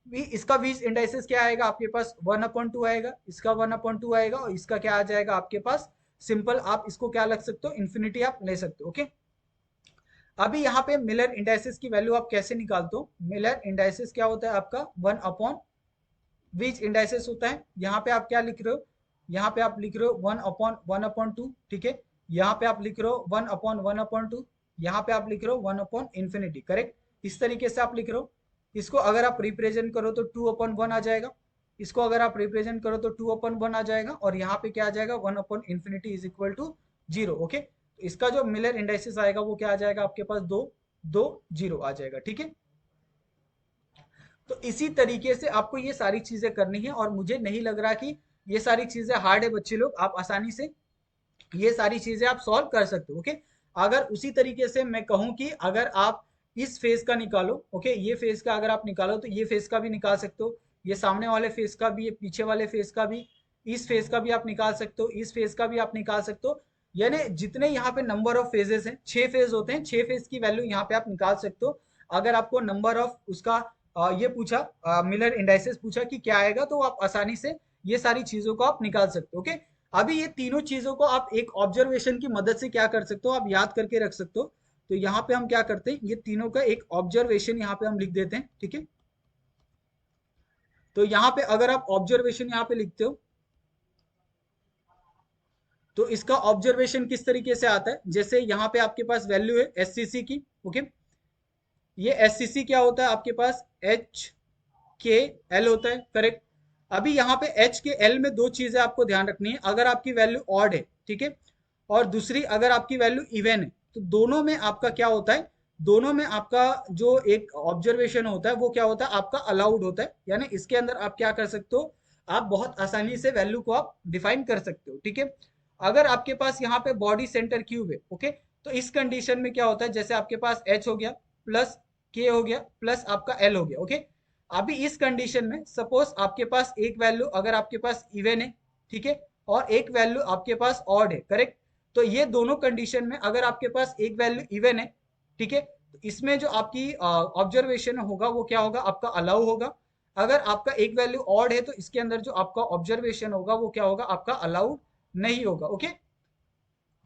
इसका बीज इंडाइसेस क्या आएगा आपके पास, 1/2 आएगा, इसका 1/2 आएगा, और इसका क्या आ जाएगा आपके पास, सिंपल आप इसको क्या लग सकते हो, इन्फिनिटी आप ले सकते हो, ओके। अभी यहाँ पे मिलर इंडाइसेस की वैल्यू आप कैसे निकालते हो, मिलर इंडाइसेस क्या होता है आपका, 1 अपॉन विच इंडाइसेस होता है। यहाँ पे आप क्या लिख रहे हो, यहाँ पे आप लिख रहे हो 1/1/2, ठीक है। यहाँ पे आप लिख रहे हो 1/1/2, यहाँ पे आप लिख रहे हो 1/infinity, करेक्ट। इस तरीके से आप लिख रहे हो। इसको अगर आप रिप्रेजेंट करो तो 2/1 आ जाएगा। इसको अगर आप रिप्रेजेंट करो तो 2/1 आ जाएगा, और यहाँ पे क्या आ जाएगा, 1/infinity is equal to 0, okay. तो इसका जो मिलर इंडाइसेस आएगा वो क्या आ जाएगा आपके पास, 2 2 0 आ जाएगा, ठीक है। तो इसी तरीके से आपको ये सारी चीजें करनी है, और मुझे नहीं लग रहा कि ये सारी चीजें हार्ड है बच्चे लोग, आप आसानी से ये सारी चीजें आप सॉल्व कर सकते हो, ओके। अगर उसी तरीके से मैं कहूं कि अगर आप इस फेज का निकालो, ओके, ये फेज का अगर आप निकालो तो ये फेज का भी निकाल सकते हो, ये सामने वाले फेज का भी, ये पीछे वाले फेज का भी, इस फेज का भी आप निकाल सकते हो, इस फेज का भी आप निकाल सकते हो। यानी जितने यहाँ पे नंबर ऑफ फेजेस हैं, 6 फेज होते हैं, 6 फेज की वैल्यू यहाँ पे आप निकाल सकते हो। अगर आपको नंबर ऑफ उसका ये पूछा, मिलर इंडाइसेस पूछा कि क्या आएगा, तो आप आसानी से ये सारी चीजों को आप निकाल सकते हो, ओके। अभी ये तीनों चीजों को आप एक ऑब्जर्वेशन की मदद से क्या कर सकते हो, आप याद करके रख सकते हो। तो यहाँ पे हम क्या करते हैं, ये तीनों का एक ऑब्जर्वेशन यहाँ पे हम लिख देते हैं, ठीक है। तो यहाँ पे अगर आप ऑब्जर्वेशन यहाँ पे लिखते हो तो इसका ऑब्जर्वेशन किस तरीके से आता है, जैसे यहाँ पे आपके पास वैल्यू है एससीसी की, ओके। ये एससीसी क्या होता है आपके पास, एच के एल होता है, करेक्ट। अभी यहाँ पे एच के एल में दो चीजें आपको ध्यान रखनी है, अगर आपकी वैल्यू ऑड है, ठीक है, और दूसरी अगर आपकी वैल्यू इवन है, तो दोनों में आपका क्या होता है, दोनों में आपका जो एक ऑब्जर्वेशन होता है वो क्या होता है आपका अलाउड होता है। यानी इसके अंदर आप क्या कर सकते हो, आप बहुत आसानी से वैल्यू को आप डिफाइन कर सकते हो, ठीक है। अगर आपके पास यहाँ पे बॉडी सेंटर क्यूब है, ओके, तो इस कंडीशन में क्या होता है, जैसे आपके पास एच हो गया प्लस के हो गया प्लस आपका एल हो गया, ओके। अभी इस कंडीशन में सपोज आपके पास एक वैल्यू अगर आपके पास इवन है, ठीक है, और एक वैल्यू आपके पास ऑड है, करेक्ट। तो ये दोनों कंडीशन में अगर आपके पास एक वैल्यू इवन है, ठीक है, तो इसमें जो आपकी ऑब्जर्वेशन होगा वो क्या होगा आपका अलाउ होगा। अगर आपका एक वैल्यू ऑड है तो इसके अंदर जो आपका ऑब्जर्वेशन होगा वो क्या होगा आपका अलाउड नहीं होगा, ओके,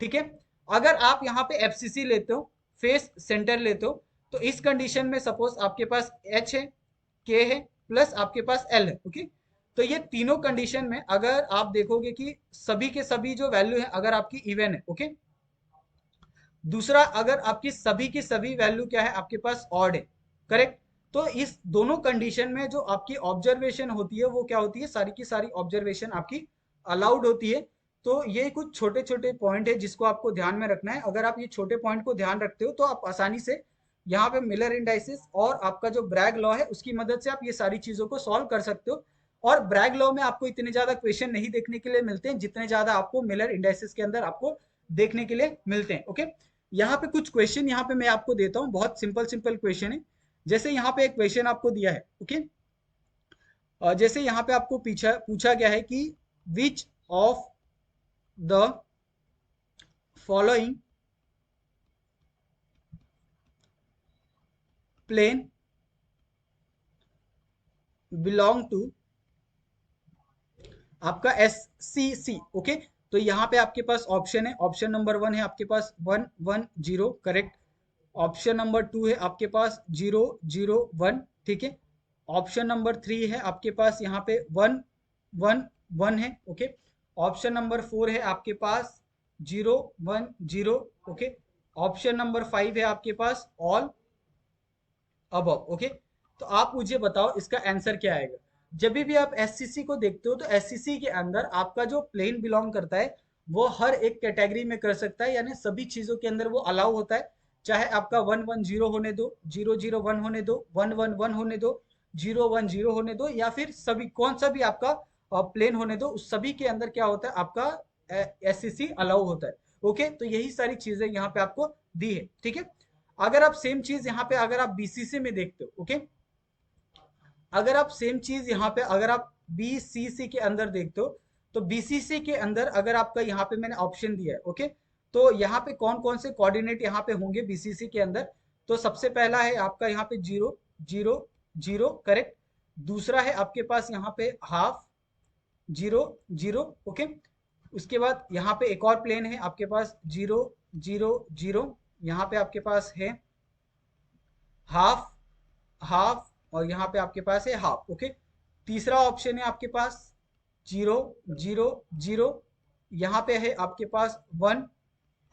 ठीक है। अगर आप यहाँ पे एफसीसी लेते हो, फेस सेंटर लेते हो, तो इस कंडीशन में सपोज आपके पास एच है, के है, प्लस आपके पास एल है, ओके। तो ये तीनों कंडीशन में अगर आप देखोगे कि सभी के सभी जो वैल्यू है अगर आपकी इवन है, ओके। दूसरा अगर आपकी सभी की सभी वैल्यू क्या है आपके पास ऑड है, करेक्ट। तो इस दोनों कंडीशन में जो आपकी ऑब्जर्वेशन होती है वो क्या होती है, सारी की सारी ऑब्जर्वेशन आपकी अलाउड होती है। तो ये कुछ छोटे छोटे पॉइंट है जिसको आपको ध्यान में रखना है। अगर आप ये छोटे पॉइंट को ध्यान रखते हो तो आप आसानी से यहाँ पे मिलर इंडाइसिस और आपका जो ब्रैग लॉ है उसकी मदद से आप ये सारी चीजों को सॉल्व कर सकते हो। और ब्रैग लॉ में आपको इतने ज्यादा क्वेश्चन नहीं देखने के लिए मिलते हैं जितने ज्यादा आपको मिलर इंडाइसिस के अंदर आपको देखने के लिए मिलते हैं। ओके, यहाँ पे कुछ क्वेश्चन यहाँ पे मैं आपको देता हूँ, बहुत सिंपल सिंपल क्वेश्चन है। जैसे यहाँ पे एक क्वेश्चन आपको दिया है। ओके, जैसे यहाँ पे आपको पूछा पूछा गया है कि which of the following plane belong to आपका एस सी सी। ओके, तो यहाँ पे आपके पास ऑप्शन है, ऑप्शन नंबर 1 है आपके पास 1 1 0 करेक्ट। ऑप्शन नंबर 2 है आपके पास 0 0 1, ठीक है। ऑप्शन नंबर 3 है आपके पास यहाँ पे 1 1 1 है। ओके, ऑप्शन नंबर 4 है आपके पास 0 1 0। ओके, ऑप्शन नंबर 5 है आपके पास ऑल अबव। ओके, तो आप मुझे बताओ इसका आंसर क्या आएगा। जब भी आप एससीसी को देखते हो तो एससीसी के अंदर आपका जो प्लेन बिलोंग करता है वो हर एक कैटेगरी में कर सकता है, यानी सभी चीजों के अंदर वो अलाउ होता है। चाहे आपका 1 1 0 होने दो, 0 0 1 होने दो, 1 1 1 होने दो, 0 1 0 होने दो, या फिर सभी कौन सा भी आपका प्लेन होने दो, उस सभी के अंदर क्या होता है आपका एससीसी अलाउ होता है। ओके, तो यही सारी चीजें यहाँ पे आपको दी है, ठीक है। अगर आप सेम चीज यहाँ पे अगर आप बीसीसी में देखते हो, ओके, अगर आप सेम चीज यहाँ पे अगर आप बीसीसी के अंदर देखते हो तो बीसीसी के अंदर अगर आपका यहाँ पे मैंने ऑप्शन दिया है, ओके, तो यहाँ पे कौन कौन से कोऑर्डिनेट यहाँ पे होंगे बीसीसी के अंदर। तो सबसे पहला है आपका यहाँ पे 0 0 0 करेक्ट। दूसरा है आपके पास यहाँ पे हाफ 0 0। ओके, उसके बाद यहाँ पे एक और प्लेन है आपके पास 0 0 0। यहाँ पे आपके पास है हाफ हाफ, और यहाँ पे आपके पास है हाफ। ओके, तीसरा ऑप्शन है आपके पास 0 0 0। यहाँ पे है आपके पास 1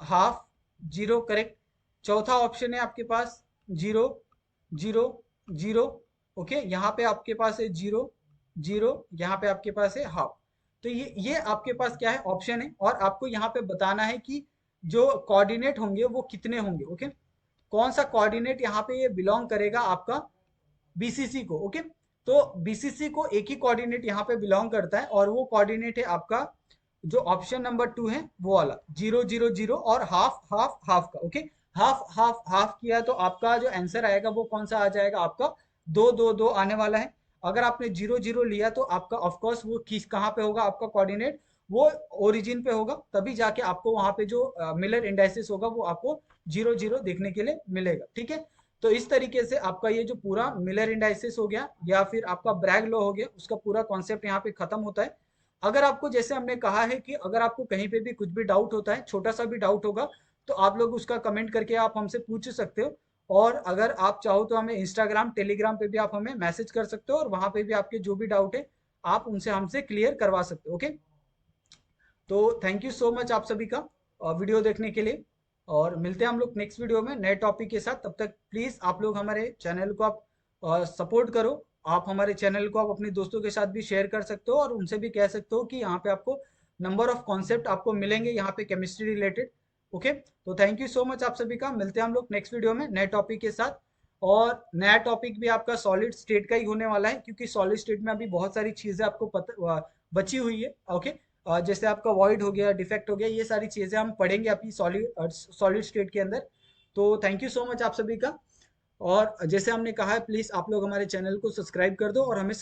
हाफ 0 करेक्ट। चौथा ऑप्शन है आपके पास 0 0 0। ओके, यहाँ पे आपके पास है 0 0, यहाँ पे आपके पास है हाफ। तो ये आपके पास क्या है ऑप्शन है, और आपको यहाँ पे बताना है कि जो कोऑर्डिनेट होंगे वो कितने होंगे। ओके, कौन सा कोऑर्डिनेट यहाँ पे ये बिलोंग करेगा आपका बीसीसी को। ओके, तो बीसीसी को एक ही कोऑर्डिनेट यहाँ पे बिलोंग करता है, और वो कोऑर्डिनेट है आपका जो ऑप्शन नंबर 2 है वो वाला 0 0 0 और हाफ हाफ हाफ का। ओके, हाफ हाफ हाफ किया तो आपका जो आंसर आएगा वो कौन सा आ जाएगा आपका 2 2 2 आने वाला है। अगर आपने 0 0 लिया तो आपका ऑफकोर्स वो किस कहाँ पे होगा आपका कोऑर्डिनेट, वो ओरिजिन पे होगा, तभी जाके आपको वहां पे जो मिलर इंडाइसिस होगा वो आपको 0 0 देखने के लिए मिलेगा, ठीक है। तो इस तरीके से आपका ये जो पूरा मिलर इंडाइसिस हो गया या फिर आपका ब्रैग लॉ हो गया, उसका पूरा कॉन्सेप्ट यहाँ पे खत्म होता है। अगर आपको जैसे हमने कहा है कि अगर आपको कहीं पे भी कुछ भी डाउट होता है, छोटा सा भी डाउट होगा, तो आप लोग उसका कमेंट करके आप हमसे पूछ सकते हो। और अगर आप चाहो तो हमें इंस्टाग्राम टेलीग्राम पे भी आप हमें मैसेज कर सकते हो, और वहां पे भी आपके जो भी डाउट है आप उनसे हमसे क्लियर करवा सकते हो। ओके, तो थैंक यू सो मच आप सभी का वीडियो देखने के लिए, और मिलते हैं हम लोग नेक्स्ट वीडियो में नए टॉपिक के साथ। तब तक प्लीज़ आप लोग हमारे चैनल को आप सपोर्ट करो। आप हमारे चैनल को आप अपने दोस्तों के साथ भी शेयर कर सकते हो, और उनसे भी कह सकते हो कि यहाँ पे आपको नंबर ऑफ कॉन्सेप्ट आपको मिलेंगे यहाँ पे केमिस्ट्री रिलेटेड। ओके, तो थैंक यू सो मच आप सभी का, मिलते हैं हम लोग नेक्स्ट वीडियो में नए टॉपिक के साथ। और नया टॉपिक भी आपका सॉलिड स्टेट का ही होने वाला है, क्योंकि सॉलिड स्टेट में अभी बहुत सारी चीज़ें आपको पता बची हुई है। ओके, जैसे आपका वॉइड हो गया, डिफेक्ट हो गया, ये सारी चीज़ें हम पढ़ेंगे अपनी सॉलिड स्टेट के अंदर। तो थैंक यू सो मच आप सभी का, और जैसे हमने कहा है प्लीज़ आप लोग हमारे चैनल को सब्सक्राइब कर दो और हमें